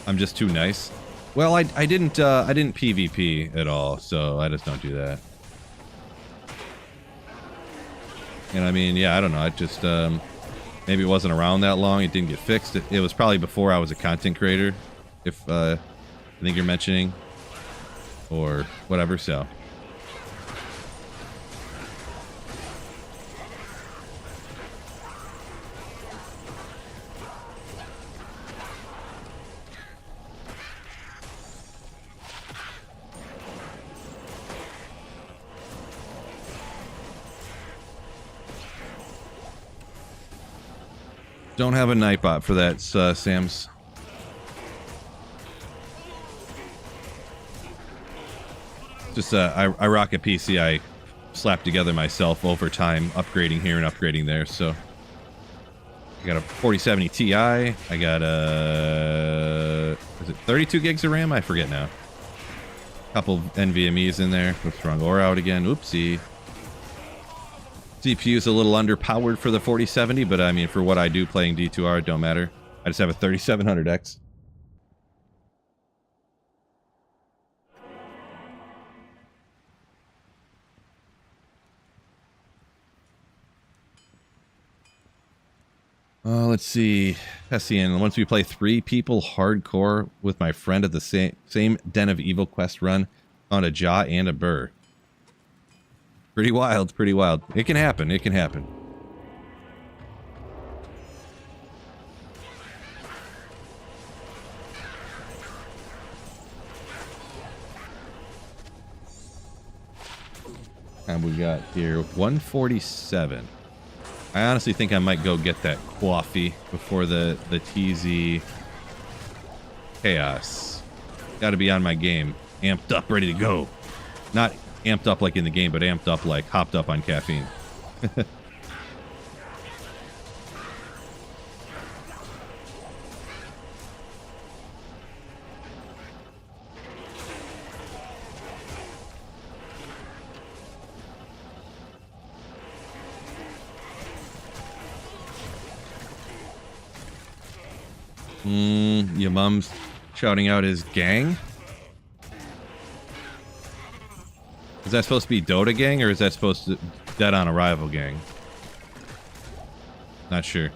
I'm just too nice. Well, I didn't PvP at all, so I just don't do that. And I mean, yeah, I don't know. I just maybe it wasn't around that long. It didn't get fixed. It was probably before I was a content creator, if I think you're mentioning, or whatever. So. Don't have a Nightbot for that, Sam's. Just, I rock a PC I slapped together myself over time, upgrading here and upgrading there, so. I got a 4070 Ti. I got a... is it 32 gigs of RAM? I forget now. Couple NVMe's in there. What's wrong? Ore out again. Oopsie. CPU's a little underpowered for the 4070, but I mean, for what I do playing D2R, it don't matter. I just have a 3700X. Let's see. Hessian, once we play 3 people hardcore with my friend at the same Den of Evil quest run, found a jaw and a burr. Pretty wild, pretty wild. It can happen, it can happen. And we got here 147. I honestly think I might go get that coffee before the TZ chaos. Gotta be on my game. Amped up, ready to go. Not amped up like in the game, but amped up like hopped up on caffeine. Your mom's shouting out his gang? Is that supposed to be Dota gang, or is that supposed to Dead on Arrival gang? Not sure.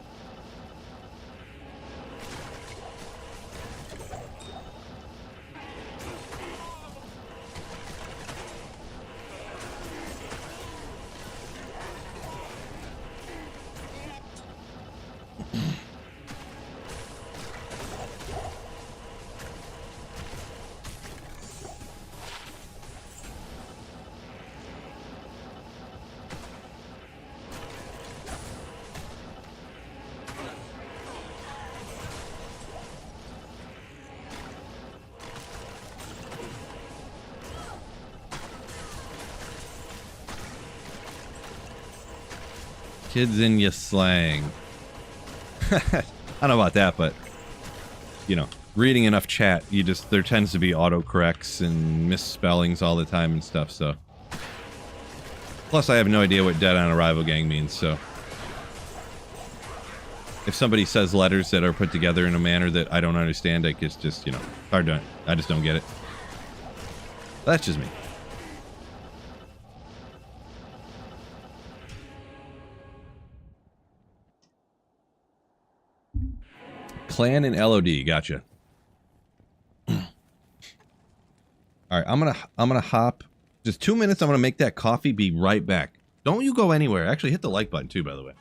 Kids in your slang. I don't know about that, but, you know, reading enough chat, there tends to be autocorrects and misspellings all the time and stuff, so. Plus, I have no idea what Dead on Arrival Gang means, so. If somebody says letters that are put together in a manner that I don't understand, it's just, you know, hard to, I just don't get it. That's just me. Clan and LOD, gotcha. All right, I'm gonna hop. Just 2 minutes. I'm gonna make that coffee. Be right back. Don't you go anywhere. Actually, hit the like button too, by the way.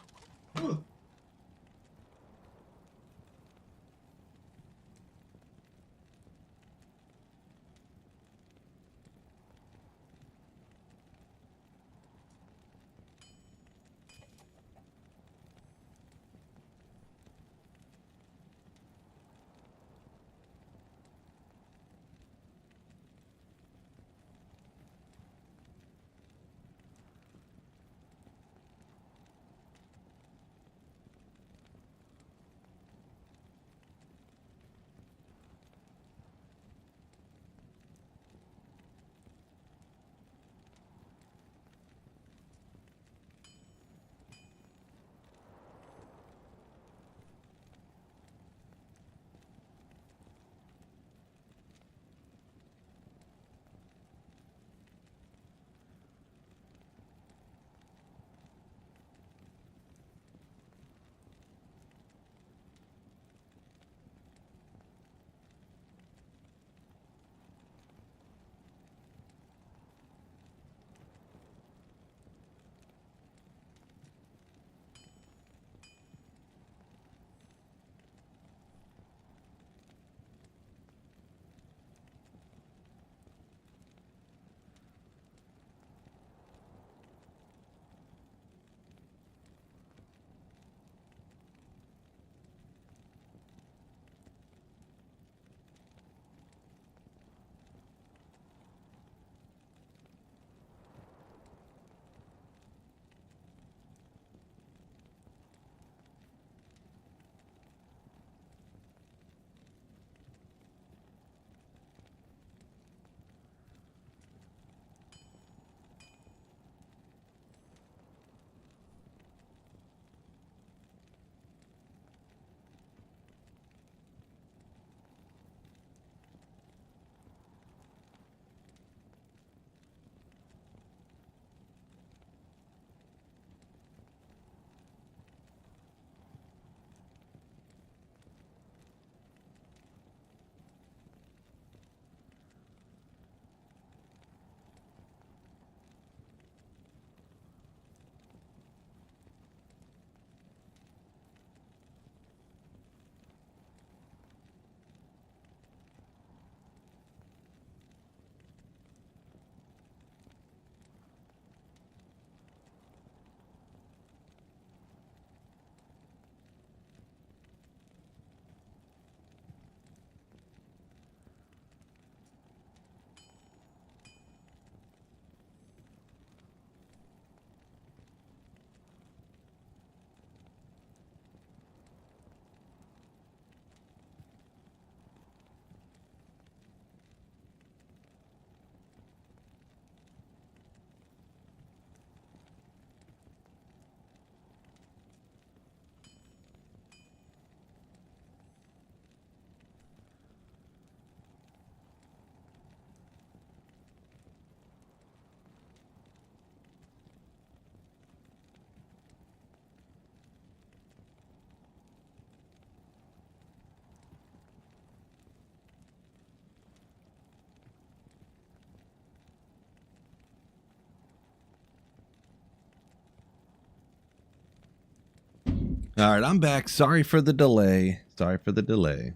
All right, I'm back. Sorry for the delay. Sorry for the delay.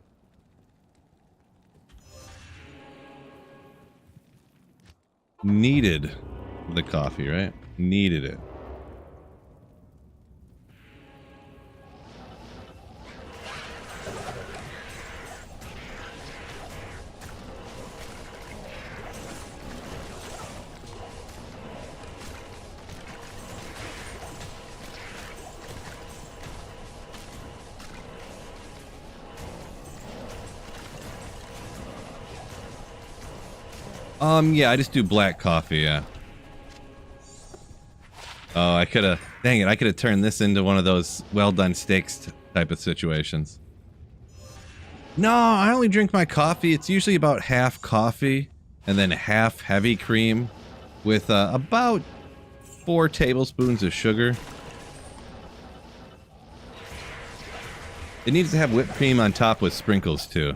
Needed the coffee, right? Needed it. Yeah, I just do black coffee, yeah. Oh, I could have... Dang it, I could have turned this into one of those well-done steaks type of situations. No, I only drink my coffee. It's usually about half coffee and then half heavy cream with about 4 tablespoons of sugar. It needs to have whipped cream on top with sprinkles, too.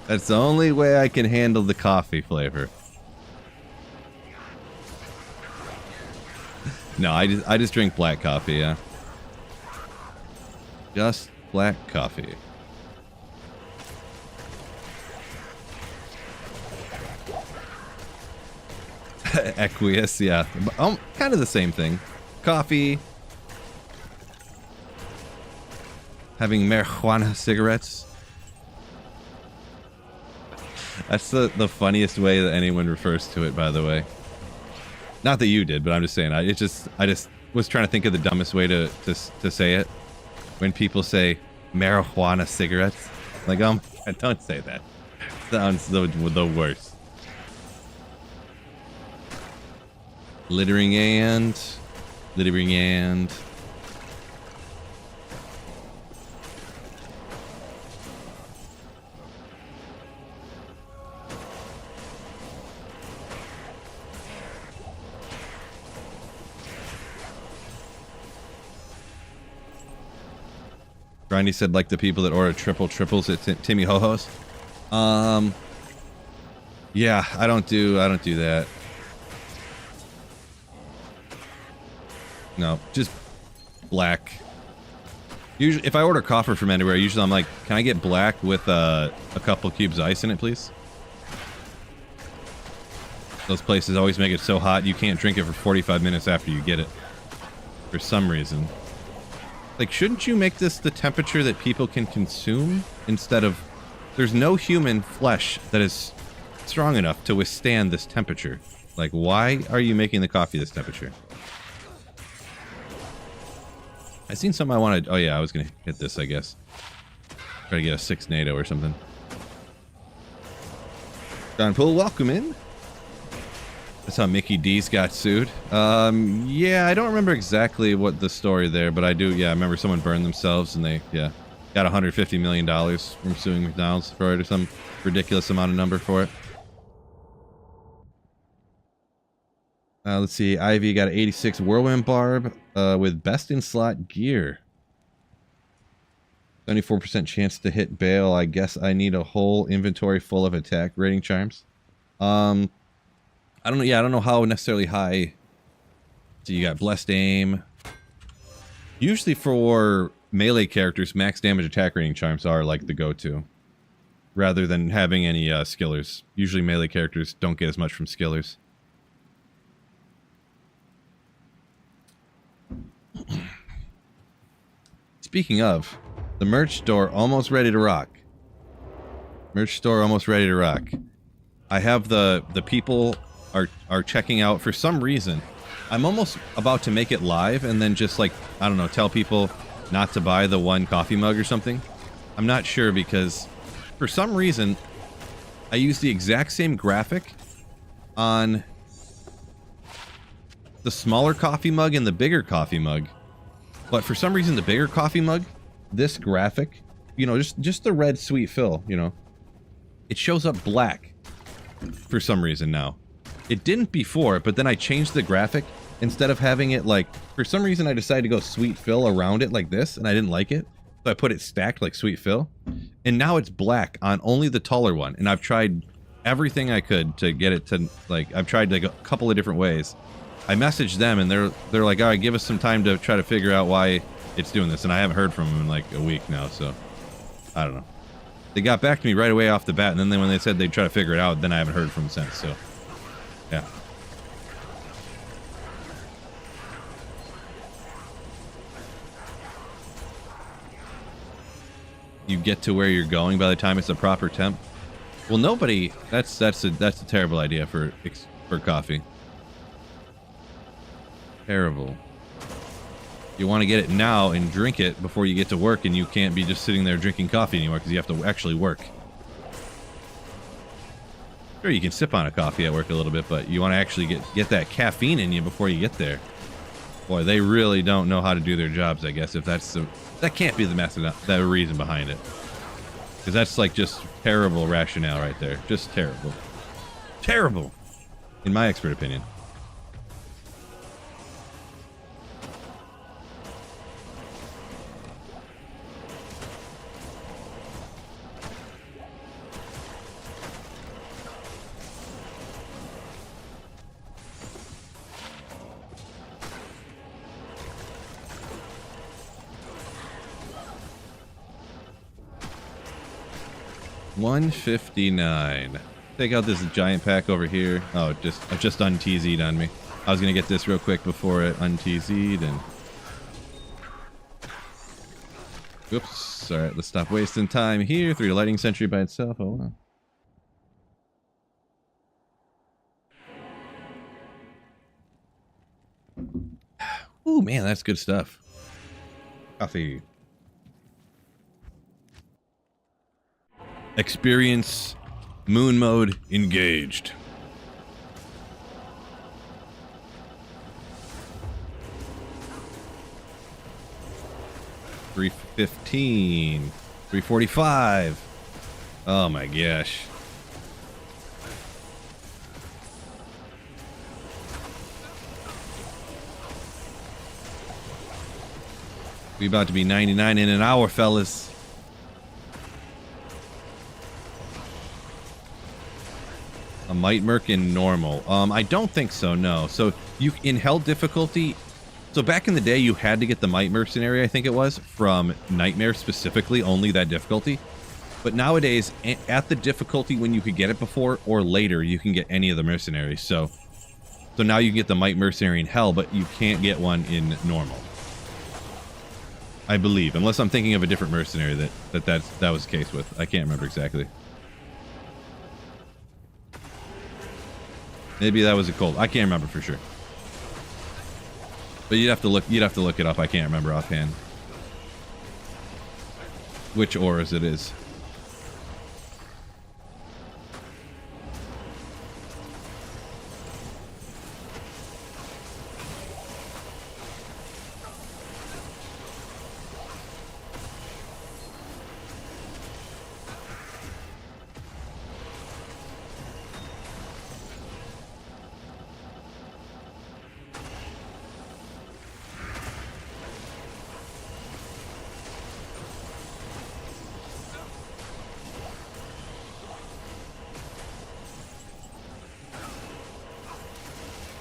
That's the only way I can handle the coffee flavor. No, I just drink black coffee, yeah. Just black coffee. Aqueous, yeah. Kind of the same thing. Coffee. Having marijuana cigarettes. That's the funniest way that anyone refers to it, by the way. Not that you did, but I'm just saying. I just was trying to think of the dumbest way to say it. When people say marijuana cigarettes, like, don't say that. Sounds the worst. Littering and. Grindy said, like the people that order triples at Timmy Ho Ho's. Yeah, I don't do that. No, just black. Usually, if I order coffee from anywhere, usually I'm like, can I get black with a couple cubes of ice in it, please? Those places always make it so hot you can't drink it for 45 minutes after you get it. For some reason. Like, shouldn't you make this the temperature that people can consume instead of... There's no human flesh that is strong enough to withstand this temperature. Like, why are you making the coffee this temperature? I seen something I wanted... Oh yeah, I was gonna hit this, I guess. Try to get a 6 NATO or something. John Poole, welcome in. That's how Mickey D's got sued. Yeah, I don't remember exactly what the story there, but I do, yeah, I remember someone burned themselves and they, yeah, got $150 million from suing McDonald's for it or some ridiculous amount of number for it. Let's see, Ivy got an 86 Whirlwind Barb with best in slot gear. 74% chance to hit bail. I guess I need a whole inventory full of attack rating charms. I don't know. Yeah, I don't know how necessarily high. So you got blessed aim. Usually for melee characters, max damage attack rating charms are like the go-to, rather than having any skillers. Usually melee characters don't get as much from skillers. Speaking of, the merch store almost ready to rock. Merch store almost ready to rock. I have the people are checking out for some reason. I'm almost about to make it live and then just like, I don't know, tell people not to buy the one coffee mug or something. I'm not sure because for some reason I use the exact same graphic on the smaller coffee mug and the bigger coffee mug. But for some reason the bigger coffee mug, this graphic, you know, just the red sweet fill, you know, it shows up black for some reason now. It didn't before, but then I changed the graphic. Instead of having it like, for some reason I decided to go sweet fill around it like this, and I didn't like it. So I put it stacked like sweet fill. And now it's black on only the taller one. And I've tried everything I could to get it to, like, I've tried like a couple of different ways. I messaged them and they're like, all right, give us some time to try to figure out why it's doing this. And I haven't heard from them in like a week now, so I don't know. They got back to me right away off the bat, and then when they said they'd try to figure it out, then I haven't heard from them since, so yeah. You get to where you're going by the time it's a proper temp. Well, nobody. That's a terrible idea for coffee. Terrible. You want to get it now and drink it before you get to work, and you can't be just sitting there drinking coffee anymore because you have to actually work. Sure, you can sip on a coffee at work a little bit, but you want to actually get that caffeine in you before you get there. Boy, they really don't know how to do their jobs, I guess, if that's the... That can't be the method, the reason behind it. Because that's like just terrible rationale right there. Just terrible. Terrible! In my expert opinion. $159. Take out this giant pack over here. Oh, it just un-TZ'd on me. I was gonna get this real quick before it un-TZ'd and... Oops. Alright, let's stop wasting time here. 3 lighting sentry by itself. Oh, wow. Ooh, man, that's good stuff. Coffee. Experience moon mode engaged. $315. $345. Oh my gosh. We about to be 99 in an hour, fellas. A Might Merc in normal. I don't think so, no. So you in hell difficulty. So back in the day, you had to get the Might Mercenary, I think it was, from Nightmare specifically, only that difficulty. But nowadays, at the difficulty when you could get it before or later, you can get any of the mercenaries. So now you can get the Might Mercenary in hell, but you can't get one in normal. I believe, unless I'm thinking of a different mercenary that was the case with. I can't remember exactly. Maybe that was a cold. I can't remember for sure. But you'd have to look it up. I can't remember offhand which auras it is.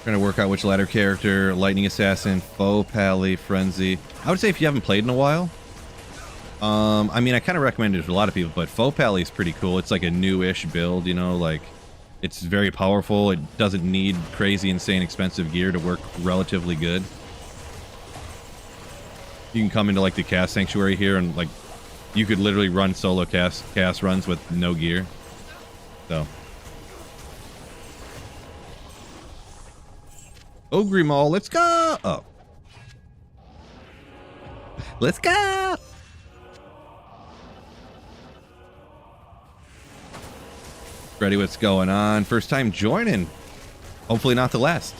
Trying to work out which ladder character, Lightning Assassin, Foe Pally, Frenzy. I would say if you haven't played in a while, I mean, I kind of recommend it to a lot of people, but Foe Pally is pretty cool. It's like a new-ish build, you know, like it's very powerful. It doesn't need crazy, insane, expensive gear to work relatively good. You can come into like the cast sanctuary here and like you could literally run solo cast runs with no gear. So. Ogre Mall, let's go! Oh. Let's go! Ready, what's going on? First time joining. Hopefully not the last.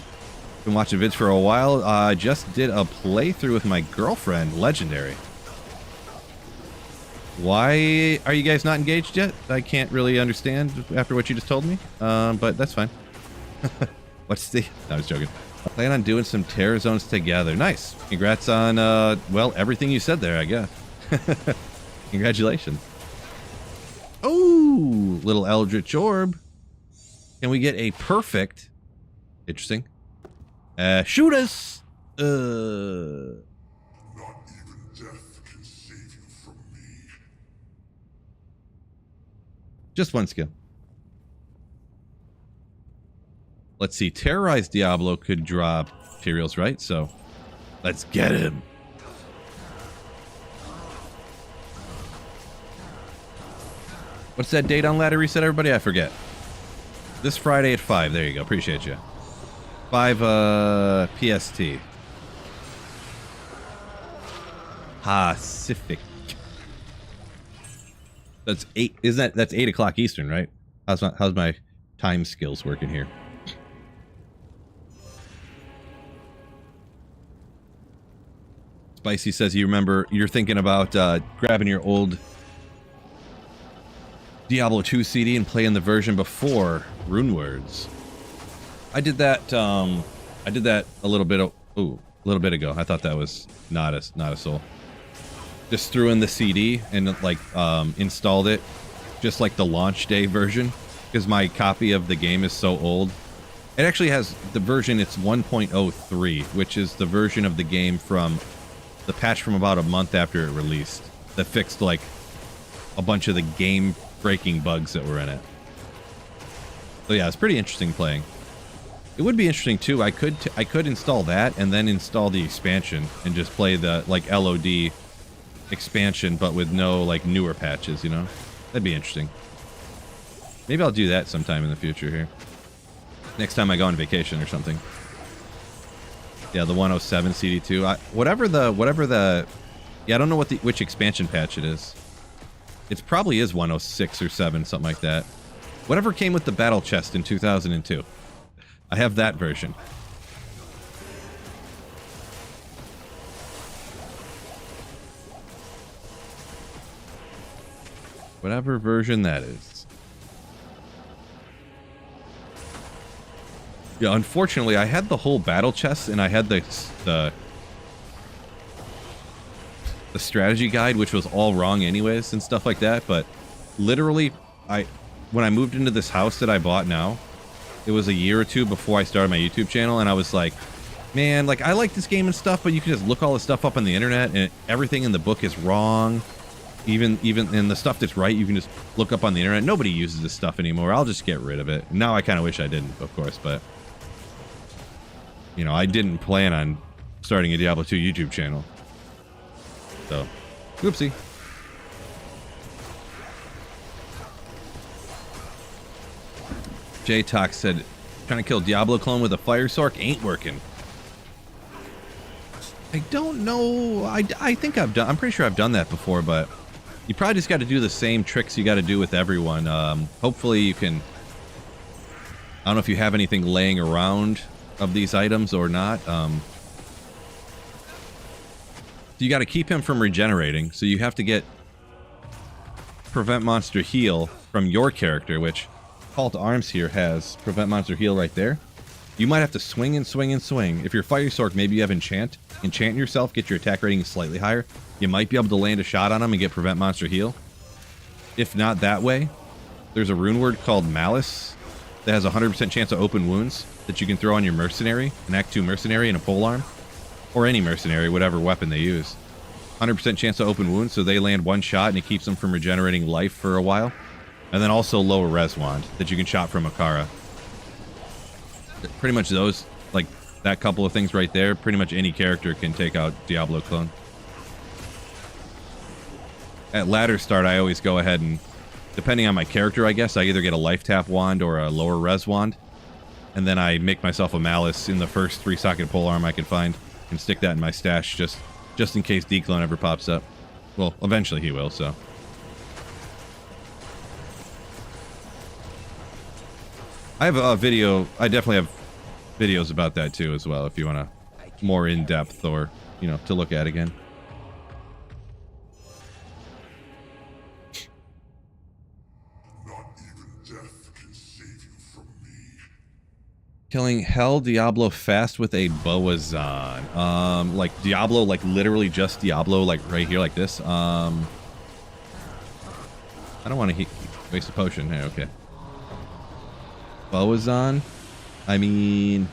Been watching vids for a while. I just did a playthrough with my girlfriend, Legendary. Why are you guys not engaged yet? I can't really understand after what you just told me. But that's fine. What's the... No, I was joking. I plan on doing some terror zones together. Nice. Congrats on, well, everything you said there, I guess. Congratulations. Oh, little Eldritch Orb. Can we get a perfect... Interesting. Shoot us! Not even death can save you from me. Just one skill. Let's see. Terrorize Diablo could drop materials, right? So, let's get him. What's that date on ladder reset, everybody? I forget. This Friday at 5. There you go. Appreciate you. 5 PST. Pacific. That's 8. Isn't that? That's 8 o'clock Eastern, right? How's my time skills working here. Spicy says you're thinking about grabbing your old Diablo 2 CD and playing the version before Runewords. I did that a little bit ago. I thought that was not a soul. Just threw in the CD and like installed it, just like the launch day version, because my copy of the game is so old. It actually has the version, it's 1.03, which is the version of the game from the patch from about a month after it released that fixed like a bunch of the game breaking bugs that were in it. So yeah, it's pretty interesting playing. It would be interesting too. I could install that and then install the expansion and just play the like LOD expansion, but with no like newer patches, you know? That'd be interesting. Maybe I'll do that sometime in the future here. Next time I go on vacation or something. Yeah, the 107 CD2. Whatever the yeah, I don't know which expansion patch it is. It probably is 106 or 7, something like that. Whatever came with the battle chest in 2002. I have that version. Whatever version that is. Yeah, unfortunately, I had the whole battle chest, and I had the strategy guide, which was all wrong anyways, and stuff like that, but literally, when I moved into this house that I bought now, it was a year or two before I started my YouTube channel, and I was like, man, like, I like this game and stuff, but you can just look all this stuff up on the internet, and everything in the book is wrong. Even in the stuff that's right, you can just look up on the internet. Nobody uses this stuff anymore. I'll just get rid of it. Now I kind of wish I didn't, of course, but you know, I didn't plan on starting a Diablo 2 YouTube channel. So, whoopsie. J-Tox said, trying to kill Diablo clone with a fire sork ain't working. I don't know. I think I'm pretty sure I've done that before, but you probably just got to do the same tricks you got to do with everyone. Hopefully you can, I don't know if you have anything laying around of these items or not. You got to keep him from regenerating, so you have to get prevent monster heal from your character, which Call to Arms here has prevent monster heal right there. You might have to swing and swing and swing. If you're Fire Sork, maybe you have enchant yourself, get your attack rating slightly higher. You might be able to land a shot on him and get prevent monster heal. If not that way, there's a rune word called Malice that has a 100% chance of open wounds that you can throw on your mercenary, an Act 2 mercenary and a polearm, or any mercenary, whatever weapon they use. 100% chance of open wounds, so they land one shot and it keeps them from regenerating life for a while. And then also lower res wand that you can shot from Akara. Pretty much those, like that couple of things right there, pretty much any character can take out Diablo clone. At ladder start, I always go ahead and, depending on my character, I guess, I either get a life tap wand or a lower res wand. And then I make myself a Malice in the first 3-socket polearm I can find and stick that in my stash just in case D-clone ever pops up. Well, eventually he will, so. I have a video, I definitely have videos about that too as well, if you want to more in-depth or, you know, to look at again. Not even death can save you from me. Killing Hell Diablo fast with a Boazon. Like Diablo, like literally just Diablo, like right here, like this. I don't want to waste a potion. Hey, okay. Boazon. I mean,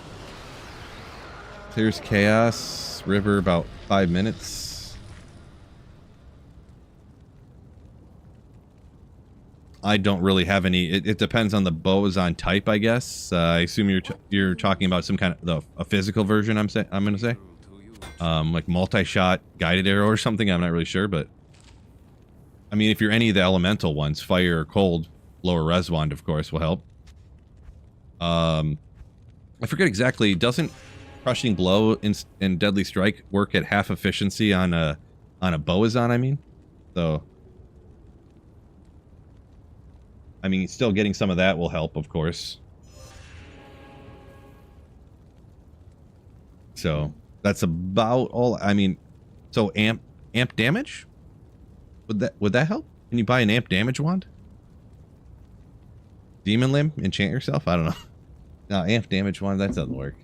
clears Chaos River about 5 minutes. I don't really have any. It depends on the Boazon type, I guess. I assume you're talking about some kind of a physical version. I'm gonna say, like multi-shot guided arrow or something. I'm not really sure, but I mean, if you're any of the elemental ones, fire or cold, lower res wand, of course, will help. I forget exactly. Doesn't crushing blow and deadly strike work at half efficiency on a Boazon? I mean, so I mean, still getting some of that will help, of course. So that's about all. I mean, so amp damage? Would that help? Can you buy an amp damage wand? Demon limb? Enchant yourself? I don't know. No, amp damage wand, that doesn't work.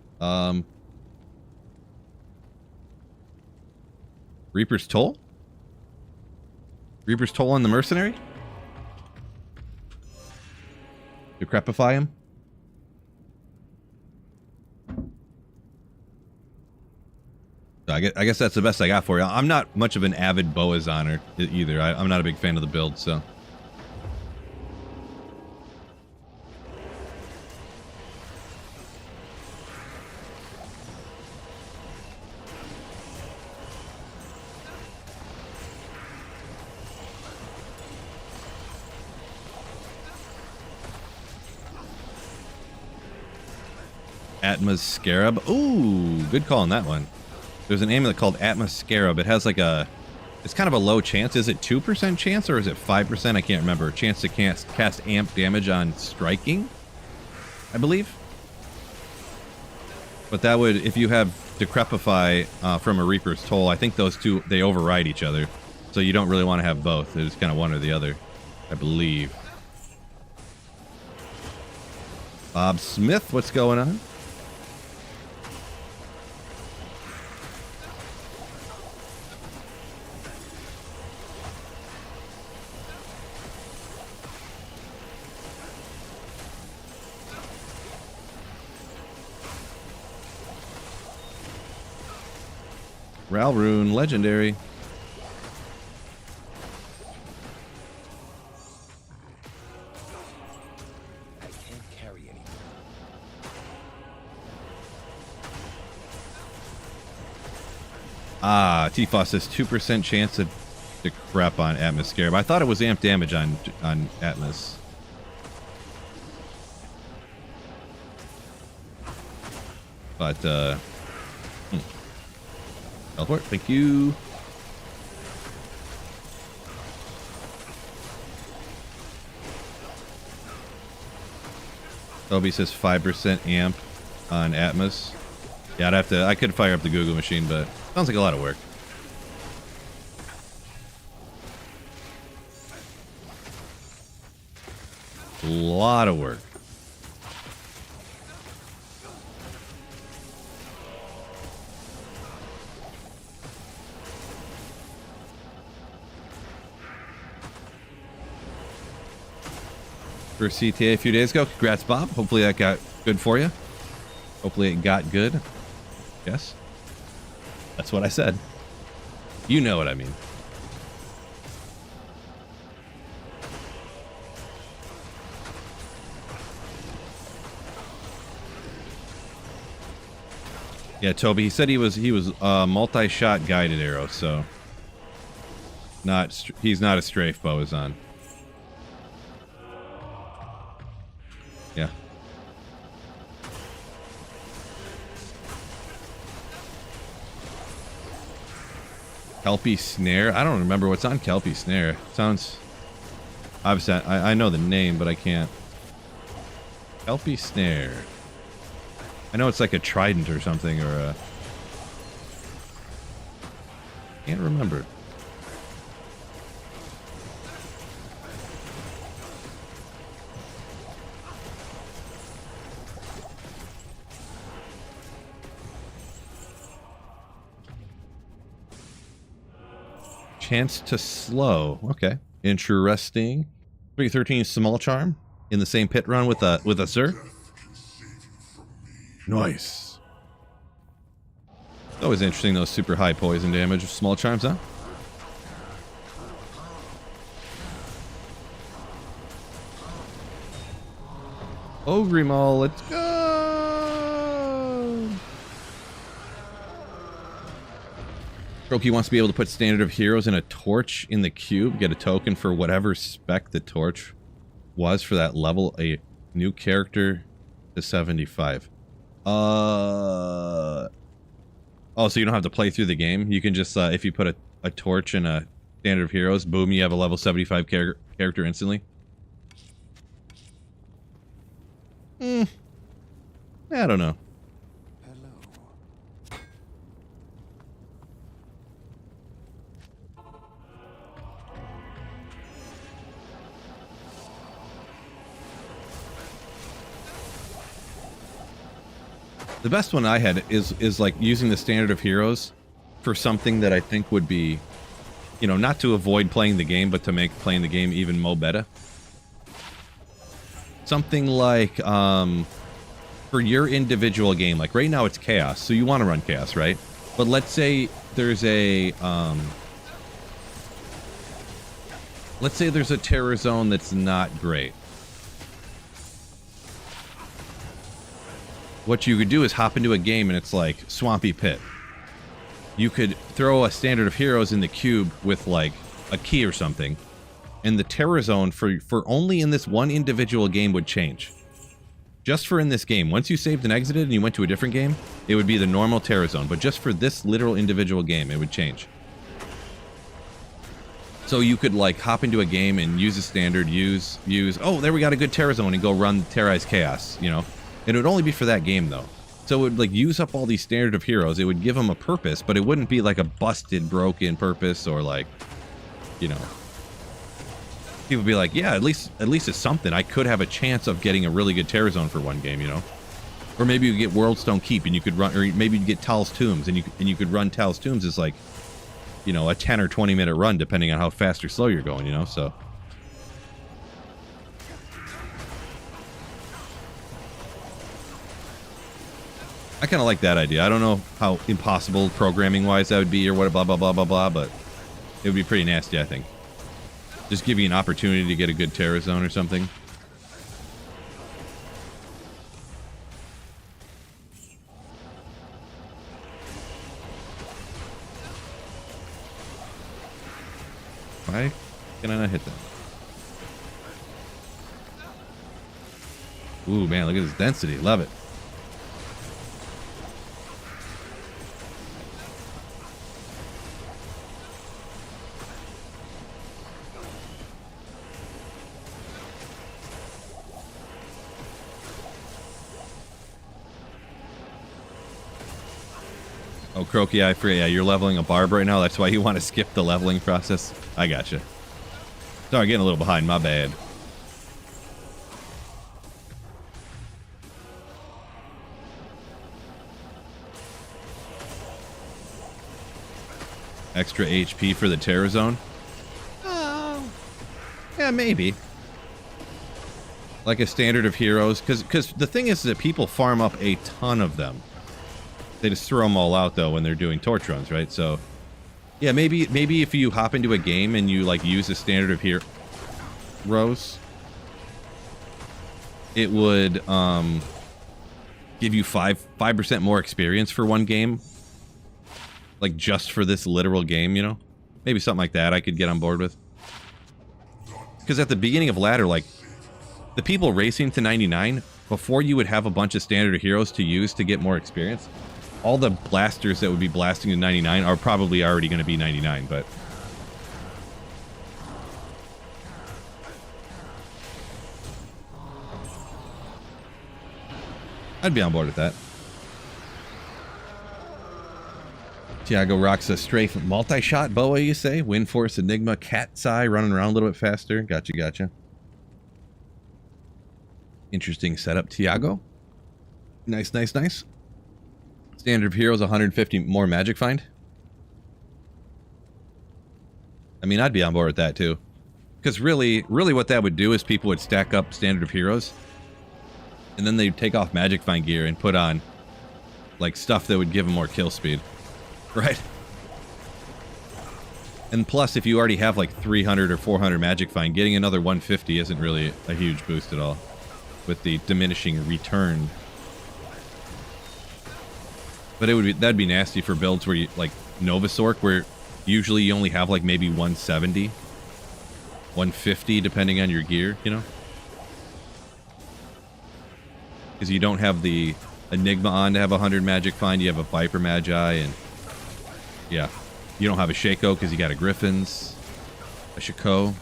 Reaper's Toll? Reaper's Toll on the mercenary? Decrepify him? So I guess that's the best I got for you. I'm not much of an avid Boazon either. I'm not a big fan of the build, so. Atma's Scarab. Ooh, good call on that one. There's an amulet called Atma's Scarab. It has like a... It's kind of a low chance. Is it 2% chance or is it 5%? I can't remember. Chance to cast amp damage on striking, I believe. But that would... If you have Decrepify from a Reaper's Toll, I think those two, they override each other. So you don't really want to have both. It's kind of one or the other, I believe. Bob Smith, what's going on? Ralrune, legendary. I can't carry anymore. Ah, T-Foss says 2% chance to crap on Atmos Scarab. I thought it was amp damage on Atmos. But, teleport, thank you. Toby says 5% amp on Atmos. Yeah, I could fire up the Google machine, but sounds like a lot of work. A lot of work. For CTA a few days ago. Congrats, Bob. Hopefully that got good for you. Hopefully it got good. Yes. That's what I said. You know what I mean. Yeah, Toby, he said he was multi-shot guided arrow, so he's not a strafe Boazon. Yeah. Kelpie Snare? I don't remember what's on Kelpie Snare. Sounds... Obviously, I know the name, but I can't. Kelpie Snare. I know it's like a trident or something, or a... Can't remember. Chance to slow. Okay. Interesting. 313 small charm in the same pit run with a sir. Nice. Always interesting those super high poison damage of small charms, huh? Ogrimal, let's go. Croaky wants to be able to put standard of heroes in a torch in the cube, get a token for whatever spec the torch was for that level, a new character to 75. Oh, so you don't have to play through the game? You can just, if you put a torch in a standard of heroes, boom, you have a level 75 character instantly? I don't know. Hello. The best one I had is like using the standard of heroes for something that I think would be, you know, not to avoid playing the game, but to make playing the game even more better. Something like, for your individual game, like right now it's chaos, so you want to run chaos, right? But let's say there's a, terror zone that's not great. What you could do is hop into a game and it's like Swampy Pit. You could throw a standard of heroes in the cube with like a key or something, and the terror zone for only in this one individual game would change. Just for in this game. Once you saved and exited and you went to a different game, it would be the normal terror zone, but just for this literal individual game, it would change. So you could like hop into a game and use a standard, use, oh, there we got a good terror zone, and go run Terrorize Chaos, you know? And it would only be for that game, though. So it would, like, use up all these standard of heroes. It would give them a purpose, but it wouldn't be, like, a busted, broken purpose or, like, you know. People would be like, yeah, at least it's something. I could have a chance of getting a really good terror zone for one game, you know. Or maybe you get Worldstone Keep and you could run, or maybe you get Tal's Tombs and you could run Tal's Tombs as, like, you know, a 10 or 20 minute run, depending on how fast or slow you're going, you know, so. I kind of like that idea. I don't know how impossible programming-wise that would be or what, blah, blah, blah, blah, blah, but it would be pretty nasty, I think. Just give you an opportunity to get a good terror zone or something. Why can I not hit them? Ooh, man, look at this density. Love it. Oh, Croaky, I forget. Yeah, you're leveling a barb right now. That's why you want to skip the leveling process. I gotcha. Sorry, getting a little behind. My bad. Extra HP for the terror zone? Oh, yeah, maybe. Like a standard of heroes. Because the thing is that people farm up a ton of them. They just throw them all out, though, when they're doing torch runs, right? So, yeah, maybe if you hop into a game and you, like, use a standard of heroes, it would give you 5% more experience for one game. Like, just for this literal game, you know? Maybe something like that I could get on board with. Because at the beginning of ladder, like, the people racing to 99, before you would have a bunch of standard of heroes to use to get more experience, all the blasters that would be blasting to 99 are probably already going to be 99, but... I'd be on board with that. Tiago rocks a strafe multi-shot boa, you say? Wind Force, Enigma, Cat's Eye, running around a little bit faster. Gotcha, gotcha. Interesting setup, Tiago. Nice, nice, nice. Standard of heroes, 150 more magic find. I mean, I'd be on board with that too. Because really what that would do is people would stack up standard of heroes. And then they'd take off magic find gear and put on, like, stuff that would give them more kill speed. Right? And plus, if you already have like 300 or 400 magic find, getting another 150 isn't really a huge boost at all. With the diminishing return. But that'd be nasty for builds where you, like, Novasork, where usually you only have, like, maybe 170, 150, depending on your gear, you know? Because you don't have the Enigma on to have 100 magic find, you have a Viper Magi, and, yeah. You don't have a Shaco because you got a Griffin's, a Shaco.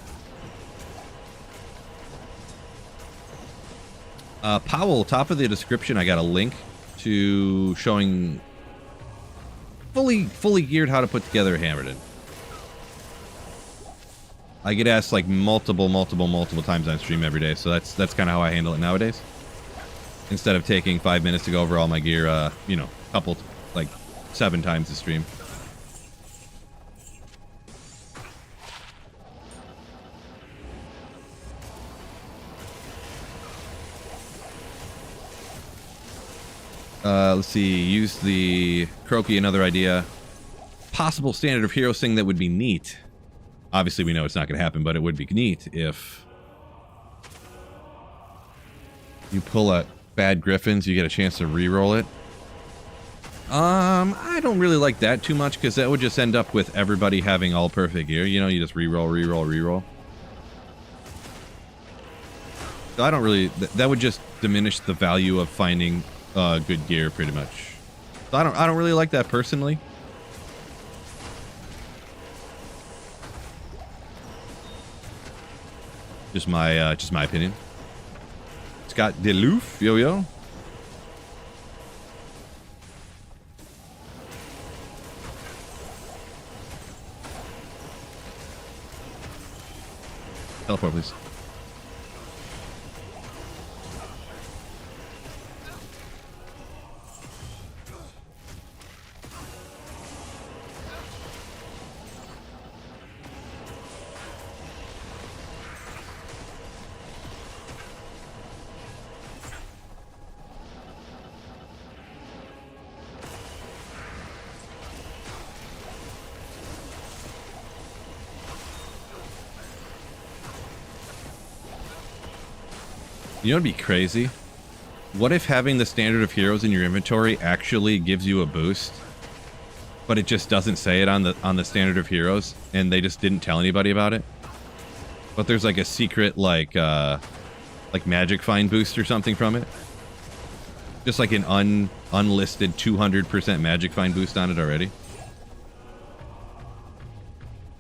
Powell, top of the description, I got a link to showing fully geared how to put together a Hammerton. I get asked like multiple times on stream every day, so that's kind of how I handle it nowadays. Instead of taking 5 minutes to go over all my gear, you know, couple, like 7 times the stream. Let's see, use the Croaky, another idea. Possible standard of heroes thing that would be neat. Obviously, we know it's not going to happen, but it would be neat if you pull a bad Griffins, you get a chance to re-roll it. I don't really like that too much, because that would just end up with everybody having all perfect gear. You know, you just re-roll, re-roll, re-roll. So I don't really... That would just diminish the value of finding good gear, pretty much. So I don't really like that personally. Just my opinion. Scott Deloof, yo. Teleport, please. You know what'd be crazy? What if having the standard of heroes in your inventory actually gives you a boost, but it just doesn't say it on the standard of heroes, and they just didn't tell anybody about it? But there's like a secret like magic find boost or something from it. Just like an unlisted 200% magic find boost on it already.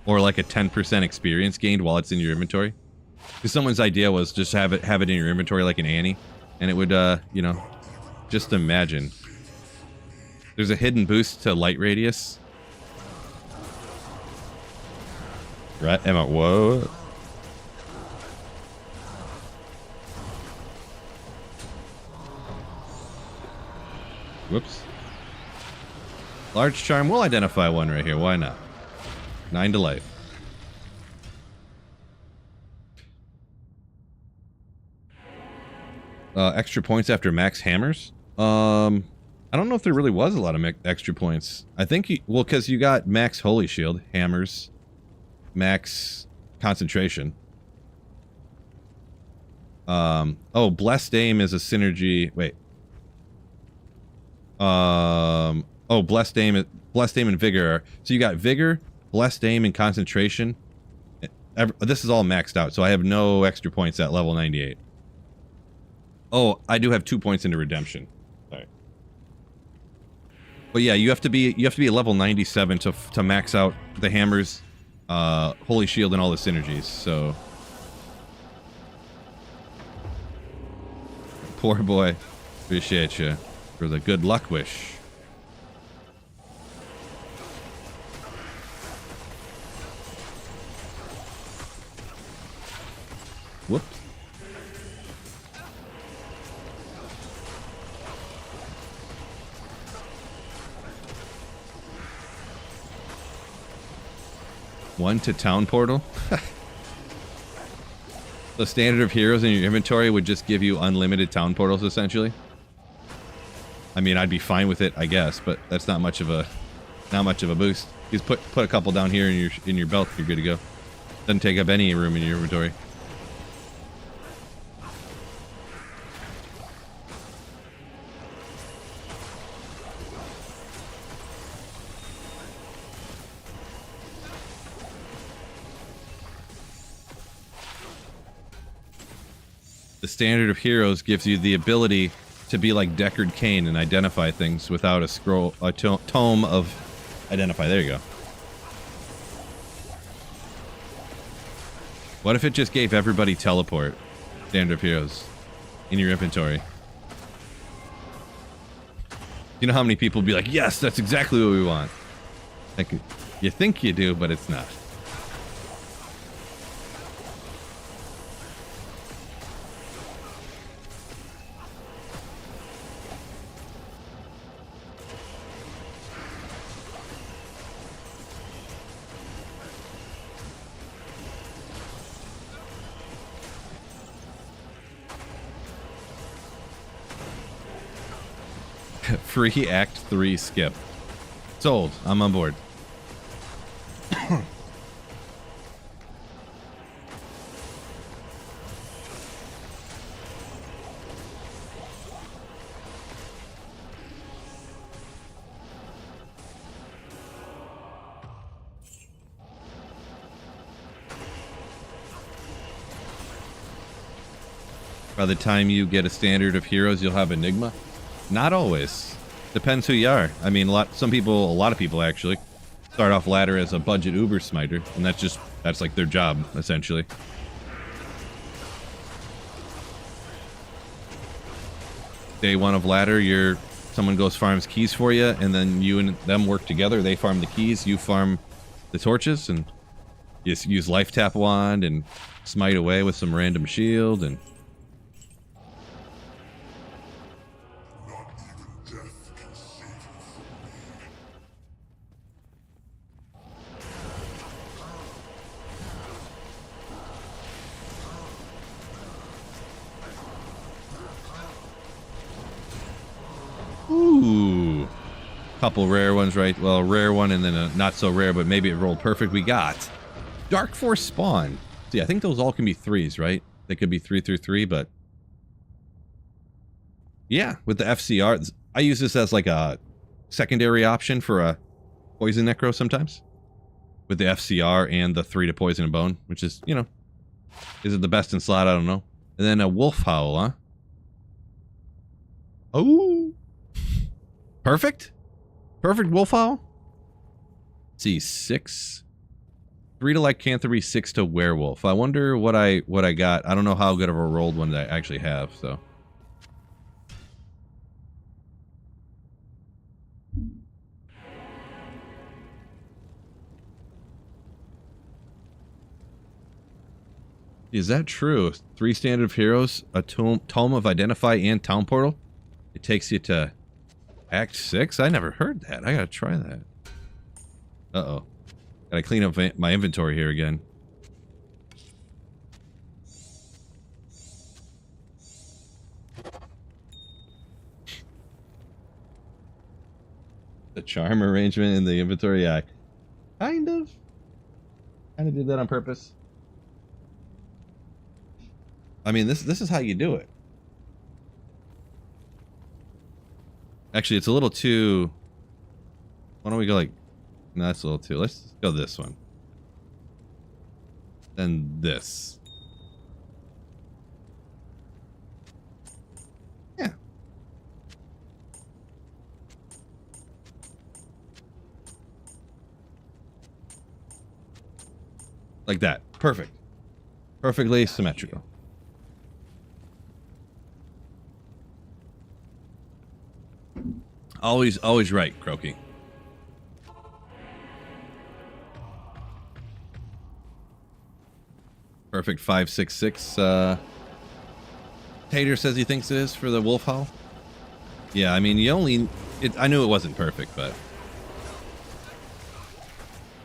Or like a 10% experience gained while it's in your inventory. Because someone's idea was just have it in your inventory like an Annie, and it would, you know, just imagine. There's a hidden boost to light radius. Right, Emma, whoa. Whoops. Large charm, we'll identify one right here, why not? 9 to life. Extra points after max hammers? I don't know if there really was a lot of extra points. I think, well, because you got max holy shield, hammers, max concentration. Oh, blessed aim is a synergy. Wait. Oh, blessed aim and vigor. So you got vigor, blessed aim, and concentration. This is all maxed out, so I have no extra points at level 98. Oh, I do have 2 points into redemption. Sorry. But yeah, you have to be a level 97 to max out the hammers, holy shield, and all the synergies. So poor boy, appreciate you for the good luck wish. Whoops. One to town portal. The standard of heroes in your inventory would just give you unlimited town portals, essentially. I mean, I'd be fine with it, I guess, but that's not much of a boost. Just put a couple down here in your belt, you're good to go. Doesn't take up any room in your inventory. The standard of heroes gives you the ability to be like Deckard Cain and identify things without a tome of identify. There you go. What if it just gave everybody teleport? Standard of heroes. in your inventory. You know how many people be like, yes, that's exactly what we want. Like, you think you do, but it's not. Free Act 3 skip. Sold. I'm on board. By the time you get a standard of heroes, you'll have Enigma. Not always. Depends who you are. I mean, a lot of people actually start off ladder as a budget Uber smiter, and that's like their job essentially. Day one of ladder, someone goes farms keys for you, and then you and them work together. They farm the keys, you farm the torches, and you just use life tap wand and smite away with some random shield and. Ooh, couple rare ones, right? Well, a rare one and then a not so rare, but maybe it rolled perfect. We got Dark Force Spawn. See, I think those all can be 3s, right? They could be 3 through 3, but yeah, with the FCR, I use this as like a secondary option for a Poison Necro sometimes. With the FCR and the 3 to Poison and Bone, which is, you know, is it the best in slot? I don't know. And then a Wolf Howl, huh? Oh. Perfect? Perfect Wolf Howl? Let's see, 6. 3 to Lycanthropy, 6 to Werewolf. I wonder what I got. I don't know how good of a rolled one that I actually have, so. Is that true? 3 standard of heroes, a tome of Identify and Town Portal? It takes you to Act 6? I never heard that. I gotta try that. Uh-oh. Gotta clean up my inventory here again. The charm arrangement in the inventory, yeah. Kind of did that on purpose. I mean, this is how you do it. Actually, it's a little too... Why don't we go like... No, that's a little too... Let's go this one. Then this. Yeah. Like that. Perfect. Perfectly symmetrical. Always right, Croaky. Perfect 566. Tater says he thinks it is for the Wolf Howl. Yeah, I mean, I knew it wasn't perfect, but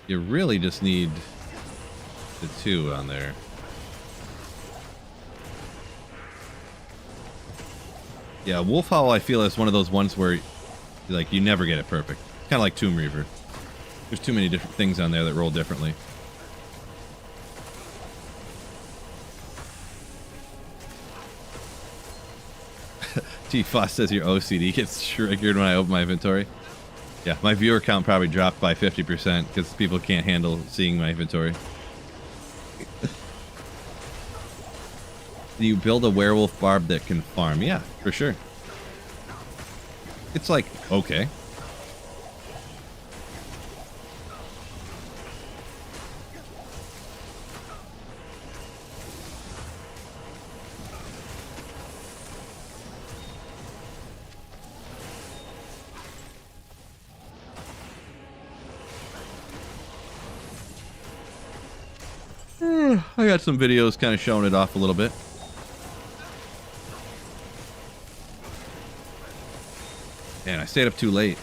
you really just need the 2 on there. Yeah, Wolf Howl I feel is one of those ones where like you never get it perfect. It's kind of like Tomb Reaver. There's too many different things on there that roll differently. T Foss says your OCD gets triggered when I open my inventory. Yeah, my viewer count probably dropped by 50% because people can't handle seeing my inventory. You build a werewolf barb that can farm. Yeah, for sure. It's like, okay. I got some videos kind of showing it off a little bit. Man, I stayed up too late.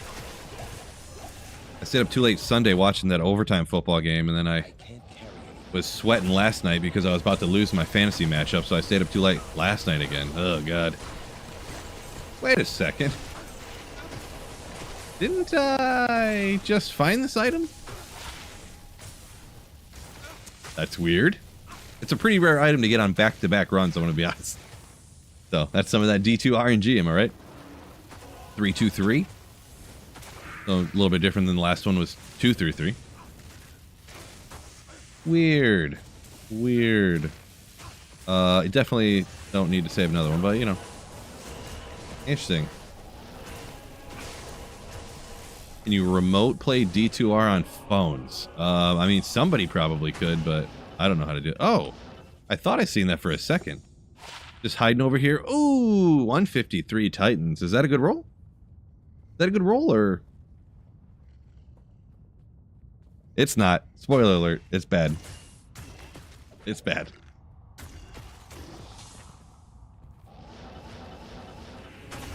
I stayed up too late Sunday watching that overtime football game, and then I was sweating last night because I was about to lose my fantasy matchup, so I stayed up too late last night again. Oh, God. Wait a second. Didn't I just find this item? That's weird. It's a pretty rare item to get on back-to-back runs, I'm going to be honest. So, that's some of that D2 RNG, am I right? 3-2-3. So, a little bit different than the last one was 2-3-3. Weird. Weird. I definitely don't need to save another one, but, you know. Interesting. Can you remote play D2R on phones? I mean, somebody probably could, but I don't know how to do it. Oh, I thought I seen that for a second. Just hiding over here. Ooh, 153 Titans. Is that a good roll? Is that a good roll, or? It's not. Spoiler alert. It's bad. It's bad.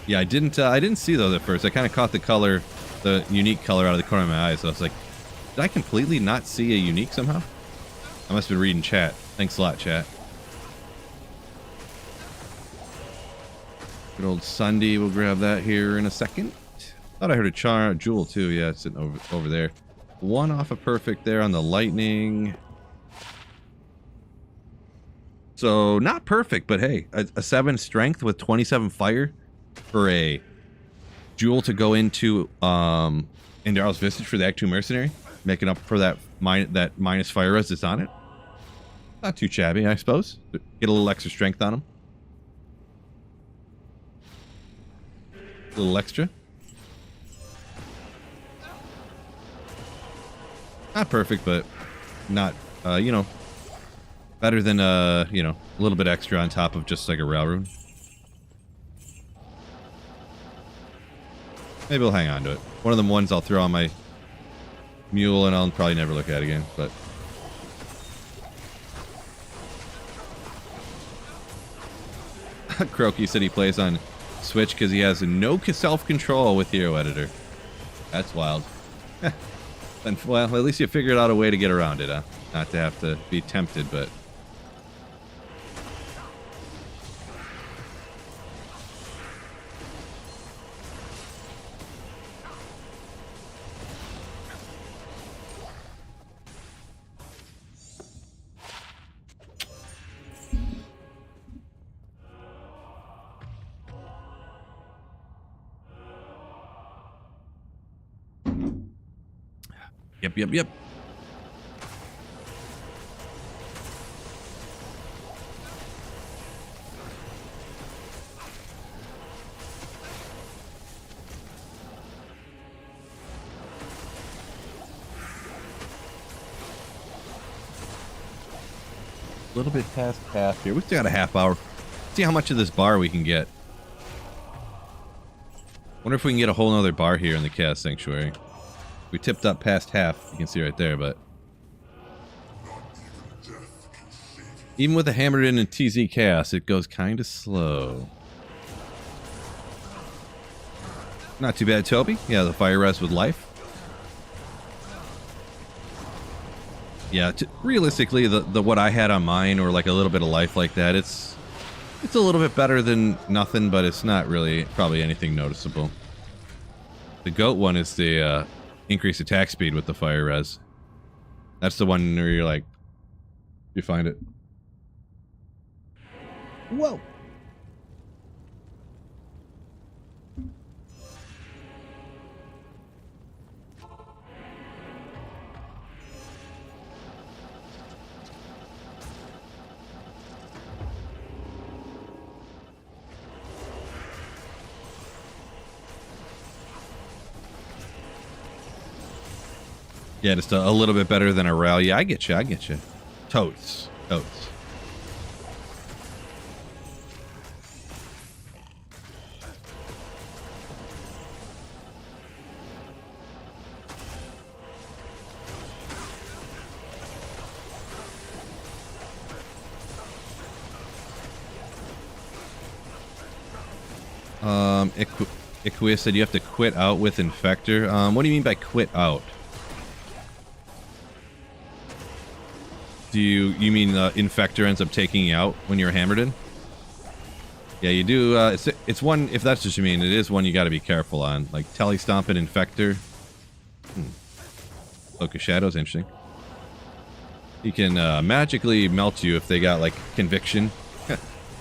Yeah, I didn't see those at first. I kind of caught the color, the unique color out of the corner of my eye. So I was like, did I completely not see a unique somehow? I must have been reading chat. Thanks a lot, chat. Good old Sunday. We'll grab that here in a second. Thought I heard a jewel too. Yeah, it's sitting over there. One off a perfect there on the lightning. So not perfect, but hey, a 7 strength with 27 fire for a jewel to go into Daryl's Visage for the Act 2 Mercenary, making up for that minus fire res that's on it. Not too shabby, I suppose. Get a little extra strength on him. A little extra. Not perfect, but not, you know, better than, you know, a little bit extra on top of just like a rail rune. Maybe I'll hang on to it. One of them ones I'll throw on my mule and I'll probably never look at again, but. Croaky said he plays on Switch because he has no self-control with Hero Editor. That's wild. And, well, at least you figured out a way to get around it, huh? Not to have to be tempted, but... Yep. A little bit past half here. We still got a half hour. See how much of this bar we can get. Wonder if we can get a whole nother bar here in the Chaos Sanctuary. We tipped up past half, you can see right there, but even with a hammered in and TZ Chaos, it goes kind of slow. Not too bad, Toby. Yeah, the fire res with life. Yeah, realistically, the what I had on mine, or like a little bit of life like that, it's a little bit better than nothing, but it's not really probably anything noticeable. The goat one is the increased attack speed with the fire res. That's the one where you're like, you find it. Whoa. Yeah, just a little bit better than a rail. Yeah, I get you. Totes. Iquia said you have to quit out with Infector. What do you mean by quit out? Do you mean Infector ends up taking you out when you're hammered in? Yeah, you do. It's one, if that's what you mean, it is one you got to be careful on. Like Telly Stomp and Infector. Cloak of Shadows, interesting. He can magically melt you if they got like Conviction.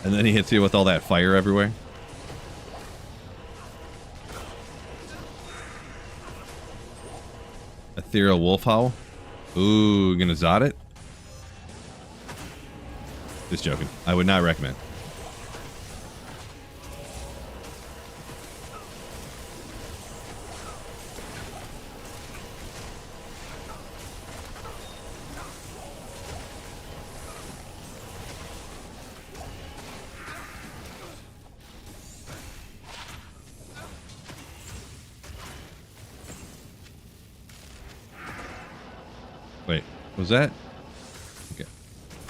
And then he hits you with all that fire everywhere. Ethereal Wolf Howl. Ooh, gonna Zod it? Just joking. I would not recommend. Wait, was that? Okay.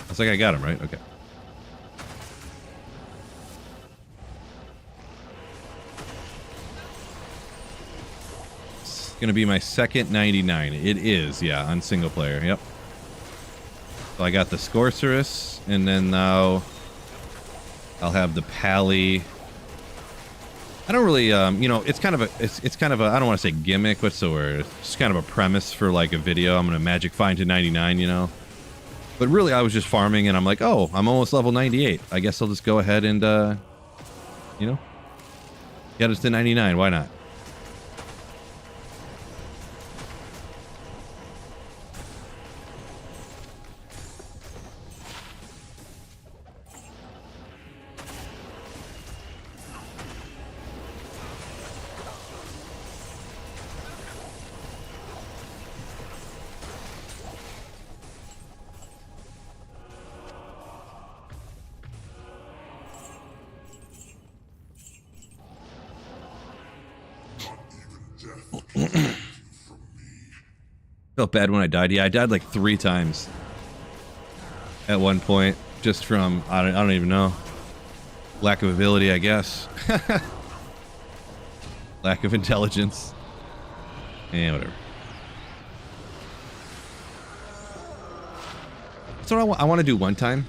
Looks like I got him, right? Okay. It's gonna be my second 99. It is, yeah, on single player. Yep. So I got the Scorcerus, and then now I'll have the Pally. I don't really, you know, it's kind of a, it's kind of a, I don't want to say gimmick. What's the word? It's kind of a premise for like a video. I'm gonna magic find to 99, you know. But really, I was just farming, and I'm like, oh, I'm almost level 98. I guess I'll just go ahead and, you know, get us to 99. Why not? Felt bad when I died. Yeah, I died like 3 times at one point, just from I don't even know, lack of ability, I guess. Lack of intelligence. And whatever. That's what I want to do one time.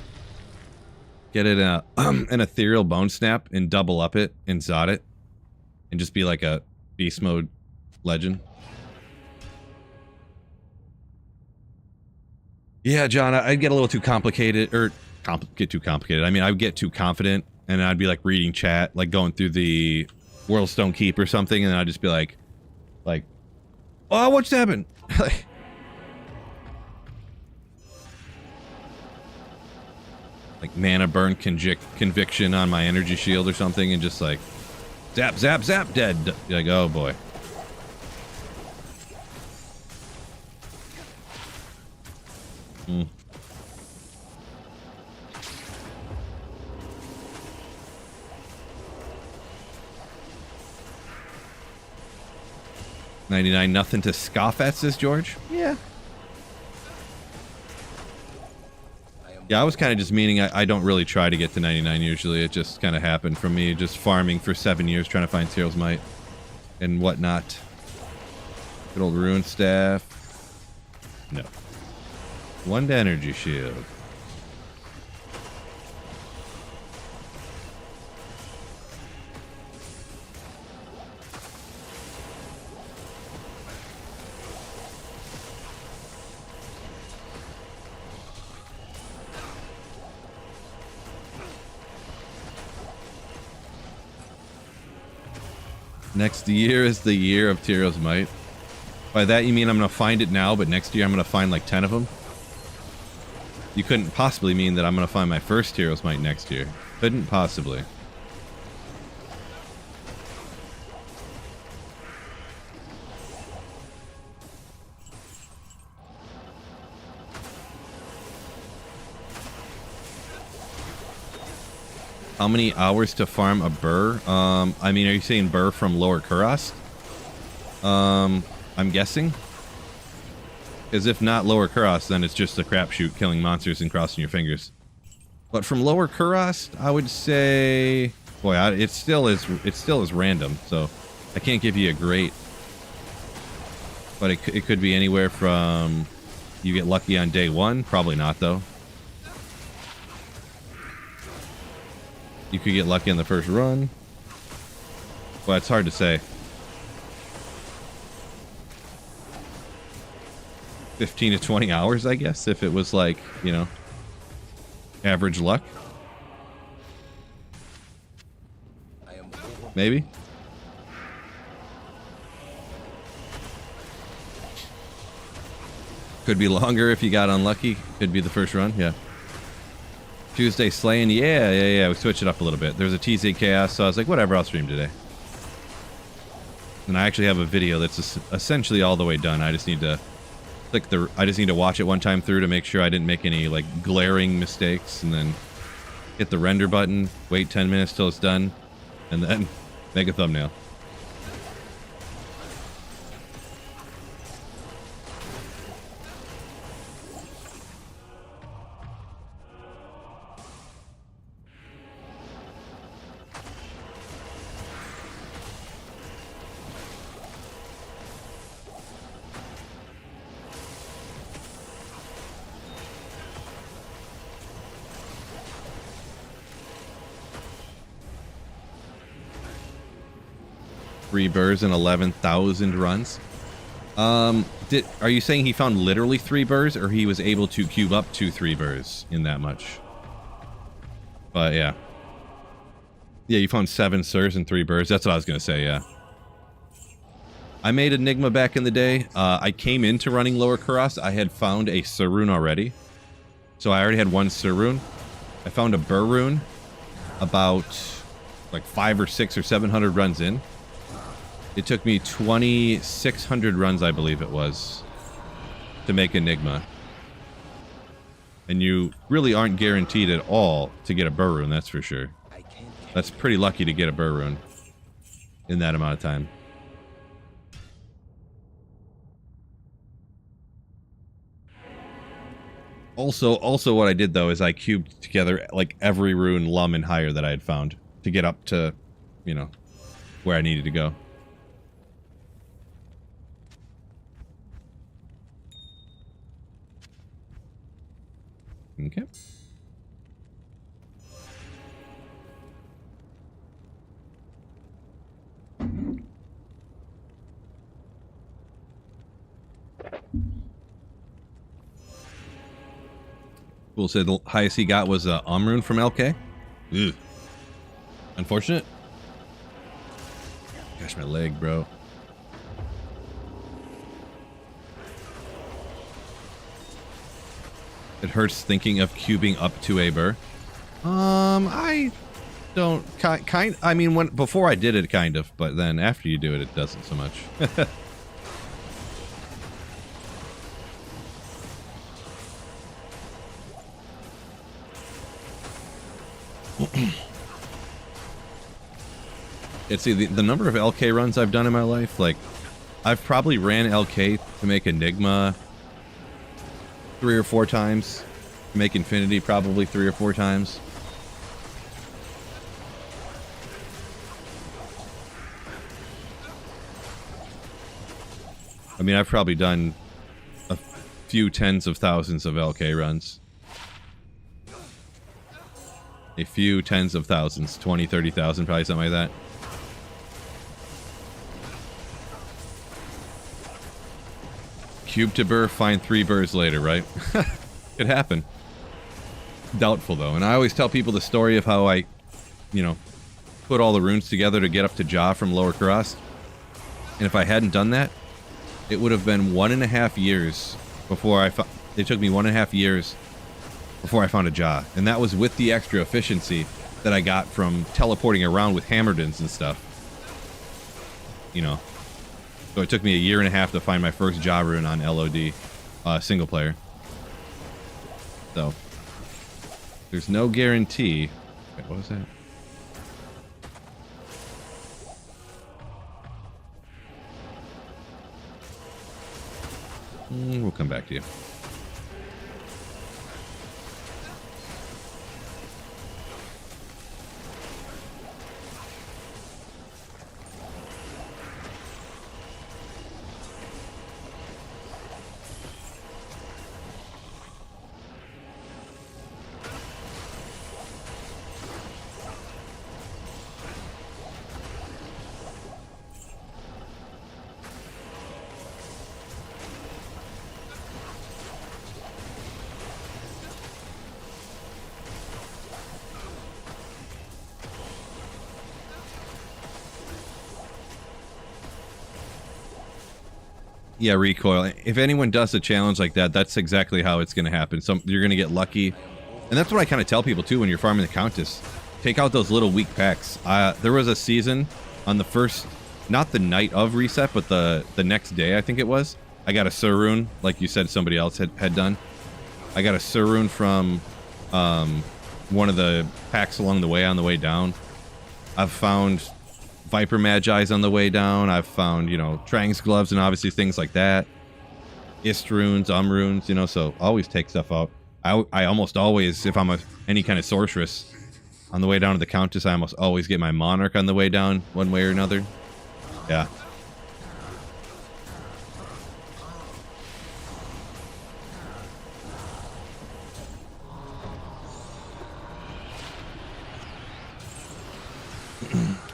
Get it an ethereal bone snap and double up it and Zod it, and just be like a beast mode legend. Yeah, John, I'd get a little too complicated, or get too complicated. I mean, I would get too confident, and I'd be like reading chat, like going through the Worldstone Keep or something, and I'd just be like, oh, what's happened? Like mana burn conviction on my energy shield or something, and just like zap, zap, zap, dead. You're like, oh boy. Hmm. $99, nothing to scoff at, says George. Yeah. Yeah, I was kind of just meaning I don't really try to get to 99 usually. It just kind of happened from me just farming for 7 years trying to find Cyril's Might and whatnot. Good old Rune Staff. No. One to energy shield. Next year is the year of Cyril's Might. By that you mean I'm going to find it now, but next year I'm going to find like 10 of them? You couldn't possibly mean that I'm going to find my first Cyril's Might next year. Couldn't possibly. How many hours to farm a burr? I mean, are you saying burr from Lower Kurast? I'm guessing. Because if not Lower Kurast, then it's just a crapshoot killing monsters and crossing your fingers. But from Lower Kurast, I would say Boy, it still is random, so I can't give you a great. But it could be anywhere from you get lucky on day 1, probably not though. You could get lucky on the first run. Well, it's hard to say. 15 to 20 hours, I guess, if it was like, you know, average luck. Maybe. Could be longer if you got unlucky. Could be the first run, yeah. Tuesday slaying, yeah. We switched it up a little bit. There's a TZ Chaos, so I was like, whatever, I'll stream today. And I actually have a video that's essentially all the way done. I just need to I just need to watch it one time through to make sure I didn't make any like glaring mistakes, and then hit the render button, wait 10 minutes till it's done, and then make a thumbnail. Three burrs and 11,000 runs. Are you saying he found literally 3 burrs, or he was able to cube up to 3 burrs in that much? But yeah. Yeah, you found 7 sirs and 3 burrs. That's what I was gonna say, yeah. I made Enigma back in the day. I came into running Lower Karas. I had found a Sir rune already. So I already had 1 Sir rune. I found a Burr rune about like 500 or 600 or 700 runs in. It took me 2,600 runs, I believe it was, to make Enigma. And you really aren't guaranteed at all to get a Burr rune, that's for sure. That's pretty lucky to get a Burr rune in that amount of time. Also what I did though is I cubed together like every rune Lum and higher that I had found to get up to, you know, where I needed to go. Okay. Cool. So the highest he got was a rune from LK. Ugh. Unfortunate. Gosh, my leg, bro. It hurts thinking of cubing up to a burr. I don't I mean, before I did it, kind of, but then after you do it, it doesn't so much. See, the number of LK runs I've done in my life, like, I've probably ran LK to make Enigma 3 or 4 times. Make Infinity probably 3 or 4 times. I mean, I've probably done a few tens of thousands of LK runs. A few tens of thousands, 20, 30,000, probably something like that. Cube to burr, find 3 burrs later, right? Could happen. Doubtful, though. And I always tell people the story of how I, you know, put all the runes together to get up to Ja from Lower Karas. And if I hadn't done that, it would have been 1.5 years before it took me 1.5 years before I found a Ja. And that was with the extra efficiency that I got from teleporting around with Hammerdens and stuff. You know. So it took me 1.5 years to find my first Ja rune on LOD, single player. So, there's no guarantee. Wait, what was that? We'll come back to you. Yeah, recoil. If anyone does a challenge like that, that's exactly how it's going to happen. You're going to get lucky. And that's what I kind of tell people, too, when you're farming the Countess. Take out those little weak packs. There was a season on the first, not the night of reset, but the next day, I think it was. I got a Sur Rune, like you said somebody else had done. I got a Sur Rune from one of the packs along the way on the way down. I've found Viper Magi's on the way down. I've found, you know, Trang's gloves and obviously things like that. Ist runes, runes, you know, so always take stuff out. I almost always, if I'm any kind of sorceress, on the way down to the Countess, I almost always get my Monarch on the way down, one way or another. Yeah.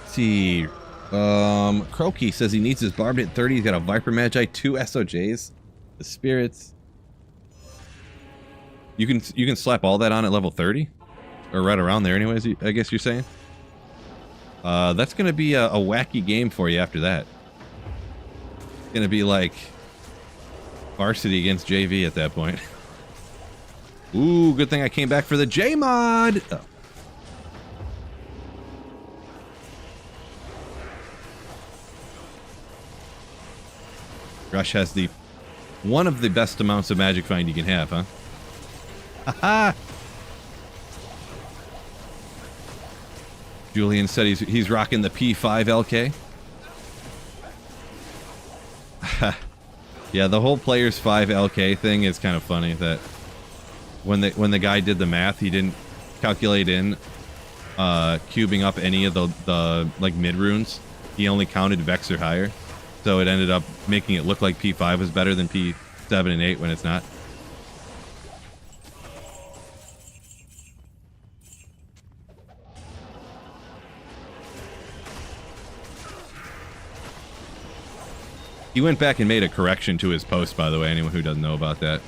See, Croaky says he needs his barbed at 30. He's got a Viper Magi, 2 SOJs, the spirits. You can slap all that on at level 30, or right around there. Anyways, I guess you're saying. That's gonna be a wacky game for you after that. It's gonna be like varsity against JV at that point. Ooh, good thing I came back for the J mod. Oh. Rush has one of the best amounts of magic find you can have, huh? Haha! Julian said he's rocking the P5 LK. Yeah, the whole player's 5 LK thing is kind of funny. That when the guy did the math, he didn't calculate in cubing up any of the like mid runes. He only counted Vex or higher. So it ended up making it look like P5 was better than P7 and 8 when it's not. He went back and made a correction to his post, by the way, anyone who doesn't know about that.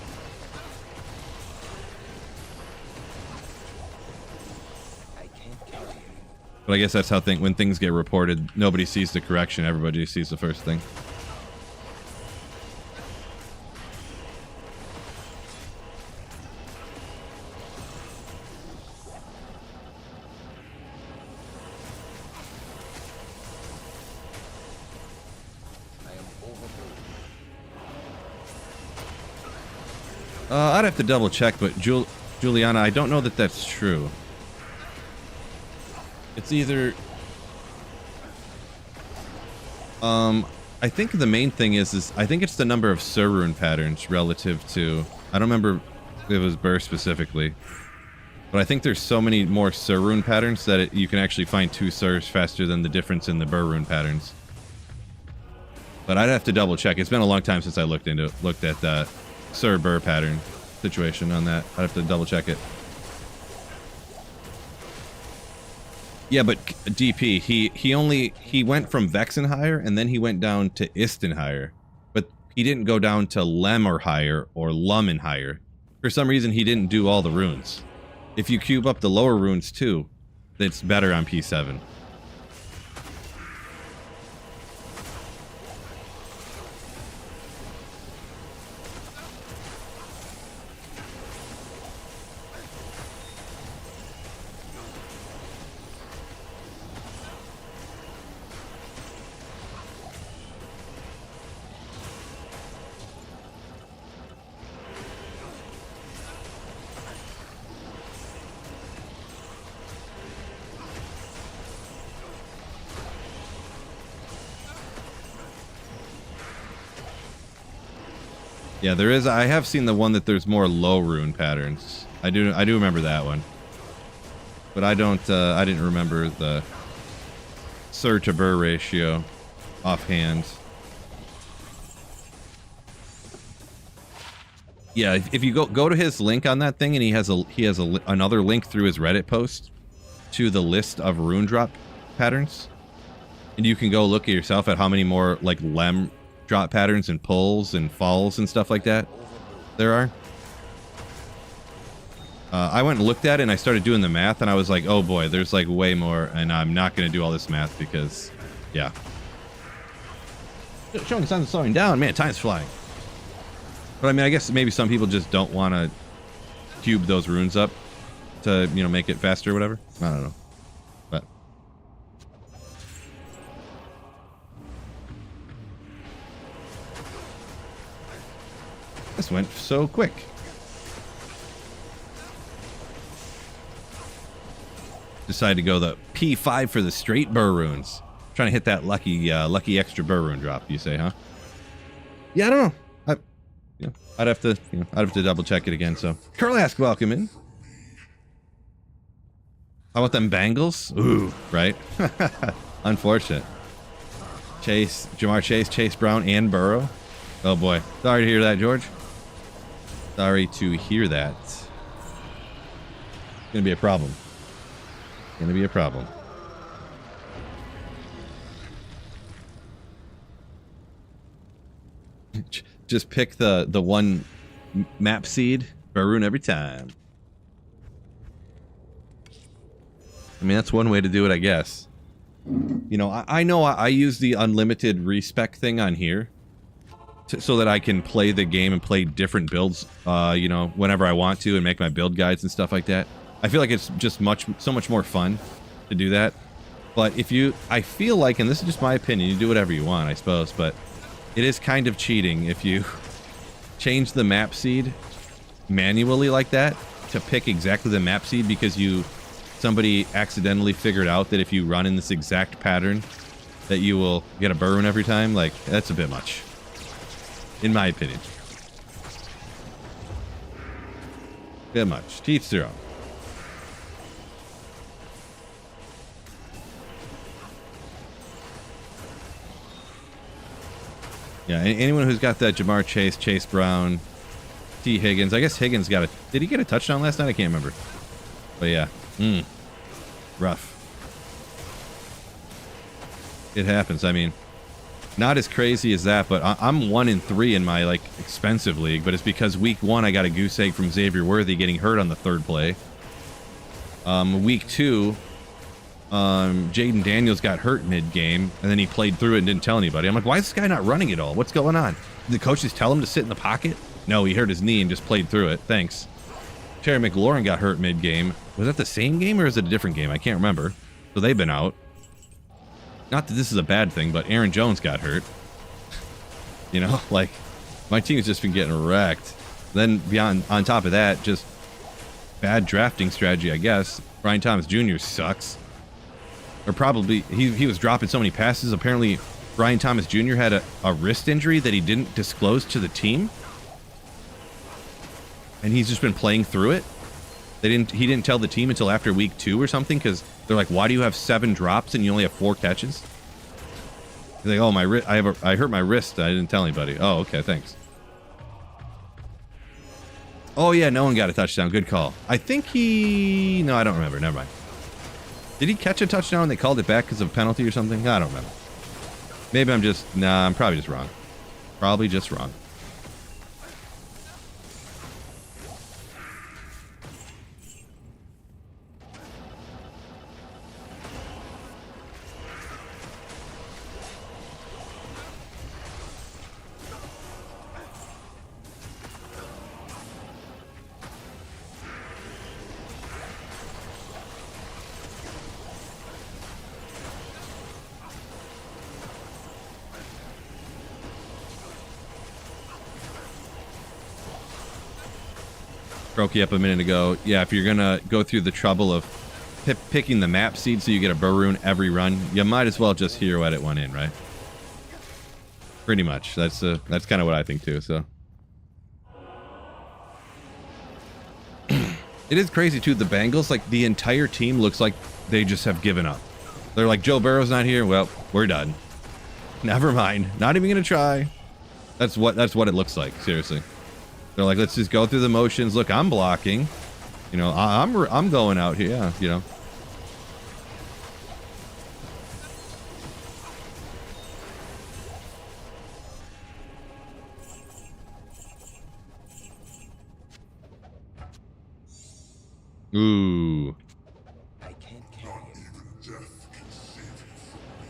But I guess that's how when things get reported, nobody sees the correction, everybody sees the first thing. I'd have to double check, but Juliana, I don't know that that's true. It's either... I think the main thing is I think it's the number of Sur Rune patterns relative to... I don't remember if it was Burr specifically. But I think there's so many more Sur Rune patterns that you can actually find 2 Surs faster than the difference in the Burr Rune patterns. But I'd have to double check. It's been a long time since I looked at the Sur Burr pattern situation on that. I'd have to double check it. Yeah, but DP, he went from Vex and higher, and then he went down to Ist and higher. But he didn't go down to Lem or higher, or Lum and higher. For some reason, he didn't do all the runes. If you cube up the lower runes too, it's better on P7. Yeah, there is. I have seen the one that there's more low rune patterns. I do remember that one. But I didn't remember the Sur to Burr ratio offhand. Yeah, if you go to his link on that thing, and he has another link through his Reddit post to the list of rune drop patterns, and you can go look at yourself at how many more like Lem drop patterns and pulls and falls and stuff like that there are. I went and looked at it and I started doing the math and I was like, oh boy, there's like way more, and I'm not going to do all this math because, yeah. Showing signs of slowing down. Man, time's flying. But I mean, I guess maybe some people just don't want to cube those runes up to, you know, make it faster or whatever. I don't know. But this went so quick. Decided to go the P5 for the straight burr runes. Trying to hit that lucky extra burr rune drop, you say, huh? Yeah, I don't know. I'd have to double check it again. So, Curlask, welcome in. How about them bangles? Ooh, right? Unfortunate. Chase, Jamar Chase, Chase Brown, and Burrow. Oh boy. Sorry to hear that, George. Sorry to hear that. It's gonna be a problem. Gonna be a problem. Just pick the one map seed, Barun every time. I mean, that's one way to do it, I guess. You know, I know I use the unlimited respec thing on here so that I can play the game and play different builds, you know, whenever I want to and make my build guides and stuff like that. I feel like it's just so much more fun to do that. But if you, I feel like, and this is just my opinion, you do whatever you want, I suppose, but it is kind of cheating if you change the map seed manually like that to pick exactly the map seed because somebody accidentally figured out that if you run in this exact pattern that you will get a burr rune every time. Like, that's a bit much, in my opinion. Bit much. To each their own. Yeah, anyone who's got that Jamar Chase, Chase Brown, T. Higgins. I guess Higgins got a... Did he get a touchdown last night? I can't remember. But yeah. Rough. It happens. I mean, not as crazy as that, but I'm 1-3 in my, like, expensive league. But it's because week 1 I got a goose egg from Xavier Worthy getting hurt on the 3rd play. Week 2... Jaden Daniels got hurt mid-game, and then he played through it and didn't tell anybody. I'm like, why is this guy not running at all? What's going on? Did the coaches tell him to sit in the pocket? No, he hurt his knee and just played through it. Thanks. Terry McLaurin got hurt mid-game. Was that the same game or is it a different game? I can't remember. So they've been out. Not that this is a bad thing, but Aaron Jones got hurt. You know, like, my team's just been getting wrecked. Then on top of that, just bad drafting strategy, I guess. Brian Thomas Jr. sucks. Or probably, he was dropping so many passes. Apparently, Brian Thomas Jr. had a wrist injury that he didn't disclose to the team. And he's just been playing through it. He didn't tell the team until after week 2 or something, because they're like, why do you have 7 drops and you only have 4 catches? He's like, oh, my wrist, I hurt my wrist. I didn't tell anybody. Oh, okay, thanks. Oh, yeah, no one got a touchdown. Good call. I think no, I don't remember. Never mind. Did he catch a touchdown and they called it back because of a penalty or something? I don't remember. Maybe I'm probably just wrong. Probably just wrong. Broke you up a minute ago. Yeah, if you're gonna go through the trouble of picking the map seed so you get a burr rune every run, you might as well just hero edit one in, right? Pretty much. That's kind of what I think too. So it is crazy too. The Bengals, like the entire team, looks like they just have given up. They're like, Joe Burrow's not here. Well, we're done. Never mind. Not even gonna try. That's what it looks like. Seriously. They're like, let's just go through the motions. Look, I'm blocking. You know, I'm going out here. Yeah, you know. Ooh. I can't carry Not even death can save you from me.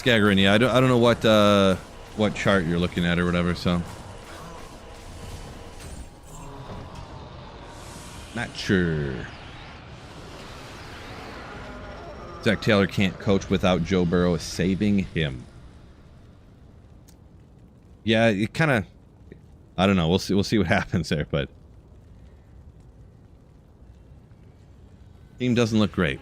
Skagarin, yeah. I don't know what chart you're looking at or whatever, so. Not sure. Zach Taylor can't coach without Joe Burrow saving him. Yeah, it kind of, I don't know. We'll see what happens there, but team doesn't look great.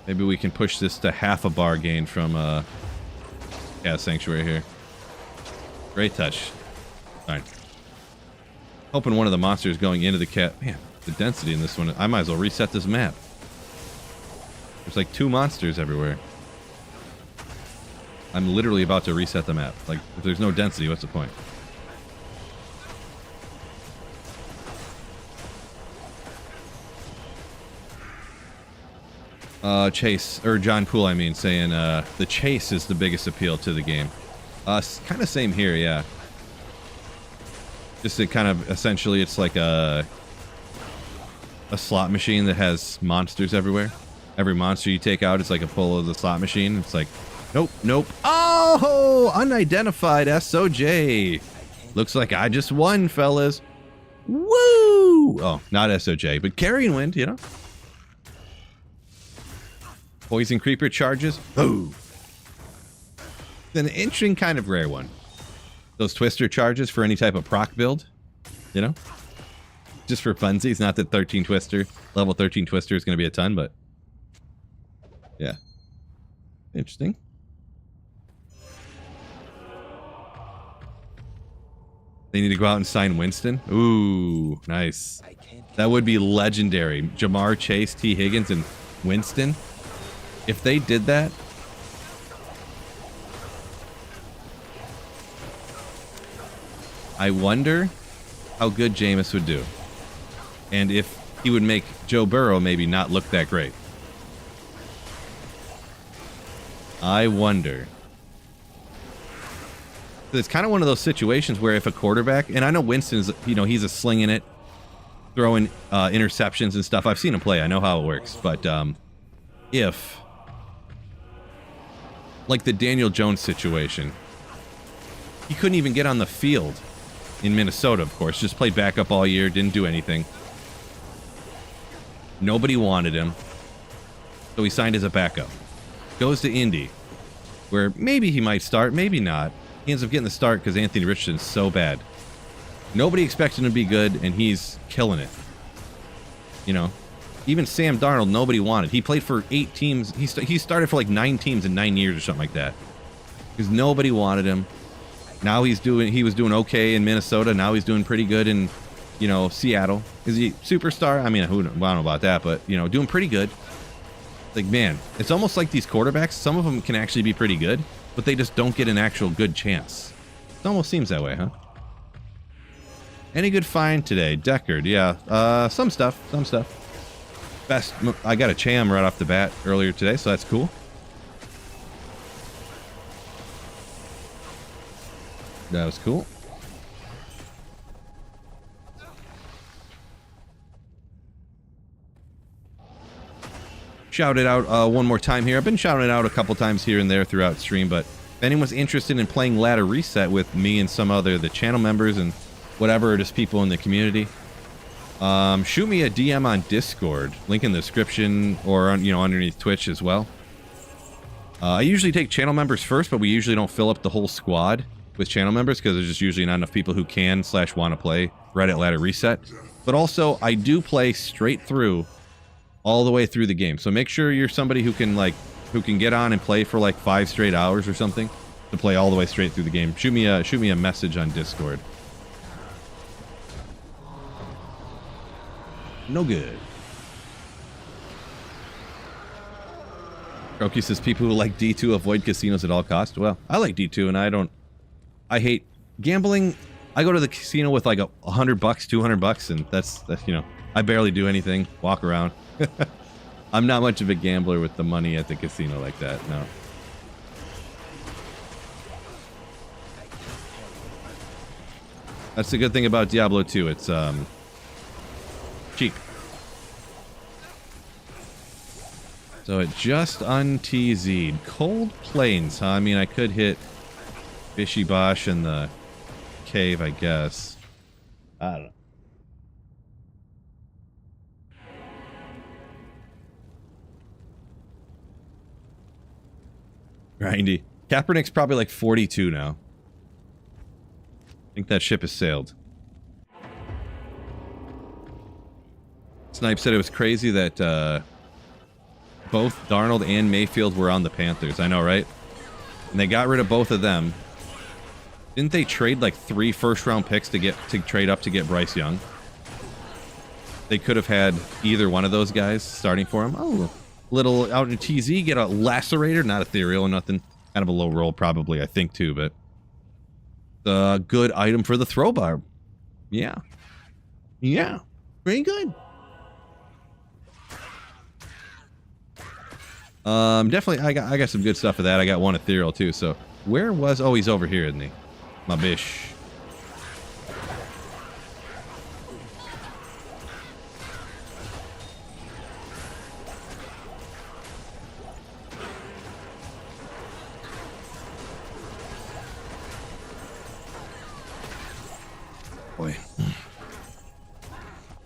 Maybe we can push this to half a bar gain from Chaos Sanctuary here. Great touch. All right. Hoping one of the monsters going into the cat. Man, the density in this one. I might as well reset this map. There's like 2 monsters everywhere. I'm literally about to reset the map. Like, if there's no density, what's the point? Chase, or John Poole, I mean, saying the chase is the biggest appeal to the game. Kind of same here, yeah. Just it kind of, essentially, it's like a slot machine that has monsters everywhere. Every monster you take out is like a pull of the slot machine. It's like, nope, nope. Oh, unidentified SOJ. Looks like I just won, fellas. Woo! Oh, not SOJ, but carrying wind, you know? Poison creeper charges. Oh. An interesting kind of rare one. Those twister charges for any type of proc build, you know? Just for funsies. Not that 13 twister, level 13 twister is going to be a ton, but yeah. Interesting. They need to go out and sign Winston. Ooh, nice. That would be legendary. Jamar Chase, T. Higgins, and Winston. If they did that, I wonder how good Jameis would do. And if he would make Joe Burrow maybe not look that great. I wonder. It's kind of one of those situations where if a quarterback, and I know Winston's, you know, he's a slinging it, throwing interceptions and stuff. I've seen him play. I know how it works. But if, like the Daniel Jones situation, he couldn't even get on the field in Minnesota, of course. Just played backup all year, didn't do anything. Nobody wanted him. So he signed as a backup. Goes to Indy, where maybe he might start, maybe not. He ends up getting the start because Anthony Richardson's so bad. Nobody expected him to be good, and he's killing it. You know? Even Sam Darnold, nobody wanted. He played for 8 teams. He started for like 9 teams in 9 years or something like that. Because nobody wanted him. Now he was doing okay in Minnesota. Now he's doing pretty good in, you know, Seattle. Is he superstar? I mean, I don't know about that, but, you know, doing pretty good. Like, man, it's almost like these quarterbacks, some of them can actually be pretty good, but they just don't get an actual good chance. It almost seems that way, huh? Any good find today? Deckard, yeah. Some stuff. Best, I got a Cham right off the bat earlier today, so that's cool. That was cool. Shout it out one more time here. I've been shouting it out a couple times here and there throughout stream, but if anyone's interested in playing Ladder Reset with me and some other the channel members and whatever, just people in the community, shoot me a DM on Discord. Link in the description or on, you know, underneath Twitch as well. I usually take channel members first, but we usually don't fill up the whole squad with channel members because there's just usually not enough people who can / want to play right at Ladder Reset. But also, I do play straight through, all the way through the game. So make sure you're somebody who can get on and play for like 5 straight hours or something to play all the way straight through the game. Shoot me a message on Discord. No good. Croaky says people who like D2 avoid casinos at all costs. Well, I like D2 and I hate gambling. I go to the casino with like $100, $200, and that's you know, I barely do anything. Walk around. I'm not much of a gambler with the money at the casino like that. No. That's the good thing about Diablo 2. It's cheap. So it just un-TZ'd. Cold Plains, huh? I mean, I could hit Bishy Bosh in the cave, I guess. I don't know. Grindy. Kaepernick's probably like 42 now. I think that ship has sailed. Snipe said it was crazy that both Darnold and Mayfield were on the Panthers. I know, right? And they got rid of both of them. Didn't they trade like 3 first-round picks to trade up to get Bryce Young? They could have had either one of those guys starting for him. Oh, little out in TZ, get a lacerator, not ethereal, nothing. Kind of a low roll, probably, I think, too, but a good item for the throw bar. Yeah. Yeah. Very good. Definitely, I got some good stuff for that. I got one ethereal, too, so where was... Oh, he's over here, isn't he? My bish. Boy.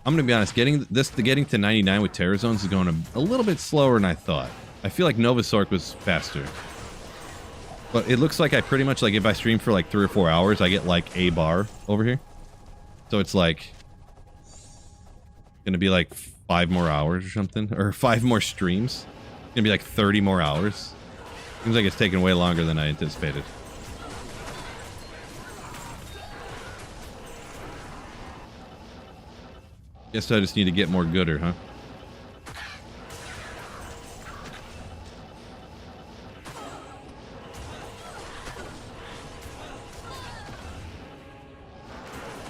I'm gonna be honest, getting to 99 with Terror Zones is going a little bit slower than I thought. I feel like Novasork was faster. But it looks like I pretty much, like, if I stream for like 3 or 4 hours, I get like a bar over here. So it's like gonna be like 5 more hours or something, or 5 more streams. It's gonna be like 30 more hours. Seems like it's taking way longer than I anticipated. Guess I just need to get more gooder, huh?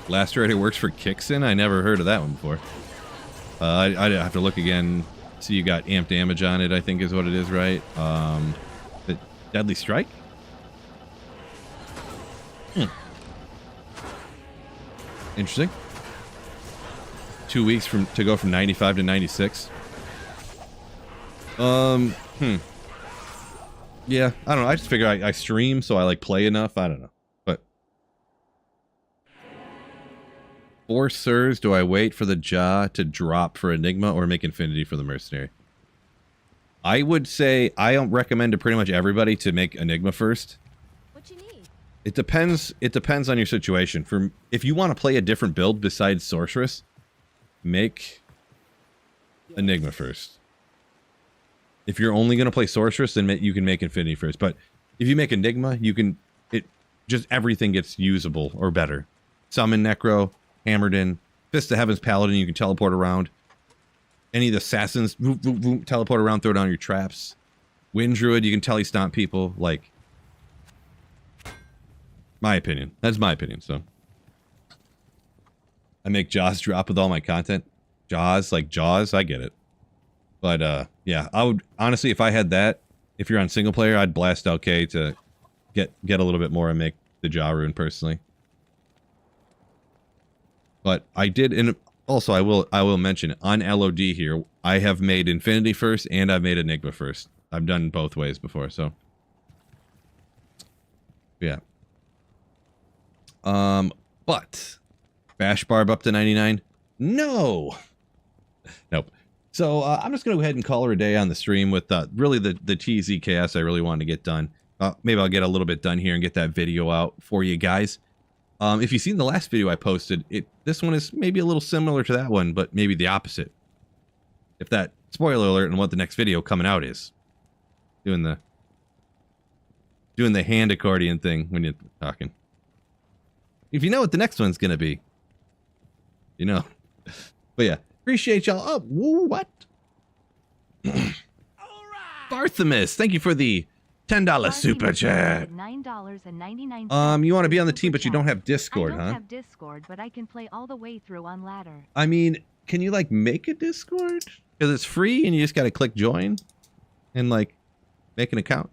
Lacerator works for Kixin? I never heard of that one before. I'd have to look again. See, you got amp damage on it, I think is what it is, right? The Deadly Strike? Interesting. 2 weeks to go from 95 to 96. Yeah, I don't know. I just figure I stream, so I like play enough. I don't know. But 4 Sirs, do I wait for the Jaw to drop for Enigma or make Infinity for the Mercenary? I would say I don't recommend to pretty much everybody to make Enigma first. What you need? It depends on your situation. If you want to play a different build besides Sorceress, make Enigma first. If you're only going to play Sorceress, then you can make Infinity first. But if you make Enigma, just everything gets usable or better. Summon Necro, Hammered in, Fist of Heaven's Paladin, you can teleport around. Any of the Assassins, teleport around, throw down your traps. Wind Druid, you can tele-stomp people. Like, my opinion. That's my opinion, so. I make Jaws drop with all my content. Jaws, like Jaws, I get it. But, yeah, I would, honestly, if I had that, if you're on single player, I'd blast LK to get a little bit more and make the Jaw rune, personally. But I did, and also I will mention, on LOD here, I have made Infinity first, and I've made Enigma first. I've done both ways before, so. Yeah. But... Bash Barb up to 99? No! Nope. So, I'm just going to go ahead and call her a day on the stream with, really, the TZ chaos I really wanted to get done. Maybe I'll get a little bit done here and get that video out for you guys. If you've seen the last video I posted, this one is maybe a little similar to that one, but maybe the opposite. If that, spoiler alert, and what the next video coming out is. Doing the hand accordion thing when you're talking. If you know what the next one's going to be. You know. But yeah, appreciate y'all. Oh, what? Barthamus, thank you for the $10 super chat. $9.99. You want to be on the team, but you don't have Discord, huh? I don't have Discord, but I can play all the way through on ladder. I mean, can you like make a Discord? Because it's free and you just got to click join and like make an account.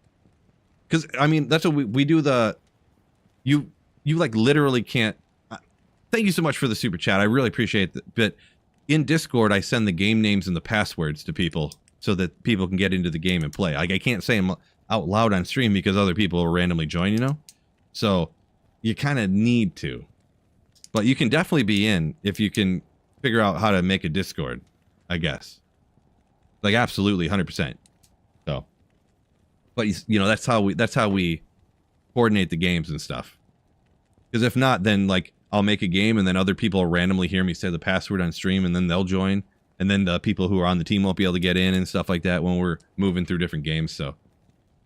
Because I mean, that's what we do. You like literally can't. Thank you so much for the super chat. I really appreciate that. But in Discord, I send the game names and the passwords to people so that people can get into the game and play. Like, I can't say them out loud on stream because other people will randomly join, you know? So you kind of need to. But you can definitely be in if you can figure out how to make a Discord, I guess. Like, absolutely, 100%. So, but you know, that's how we coordinate the games and stuff. Because if not, then like I'll make a game and then other people will randomly hear me say the password on stream and then they'll join. And then the people who are on the team won't be able to get in and stuff like that when we're moving through different games. So,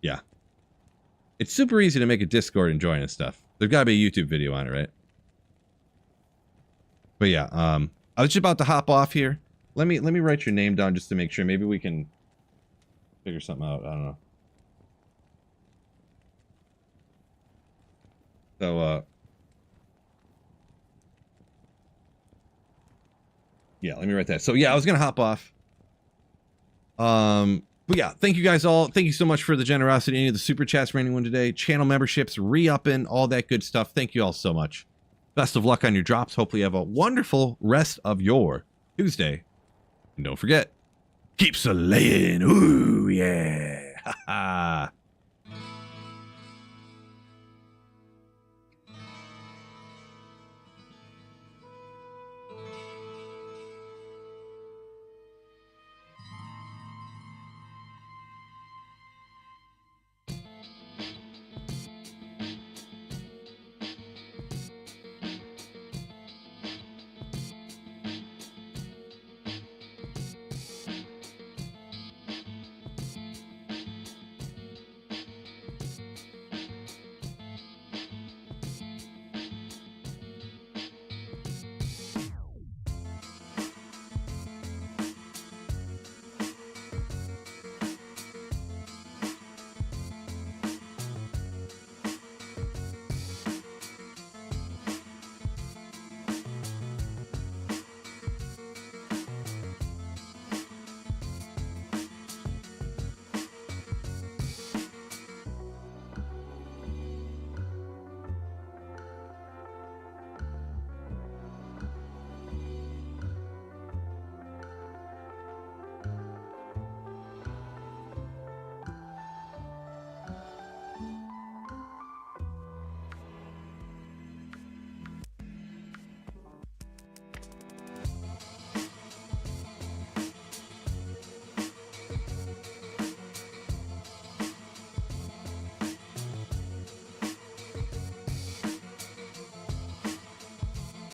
yeah. It's super easy to make a Discord and join and stuff. There's got to be a YouTube video on it, right? But yeah, I was just about to hop off here. Let me write your name down just to make sure. Maybe we can figure something out. I don't know. So, yeah, let me write that. So yeah, I was gonna hop off. But yeah, thank you guys all. Thank you so much for the generosity. Any of the super chats for anyone today, channel memberships, re-upping, all that good stuff. Thank you all so much. Best of luck on your drops. Hopefully you have a wonderful rest of your Tuesday. And don't forget, keep slaying. Ooh, yeah. Ha ha.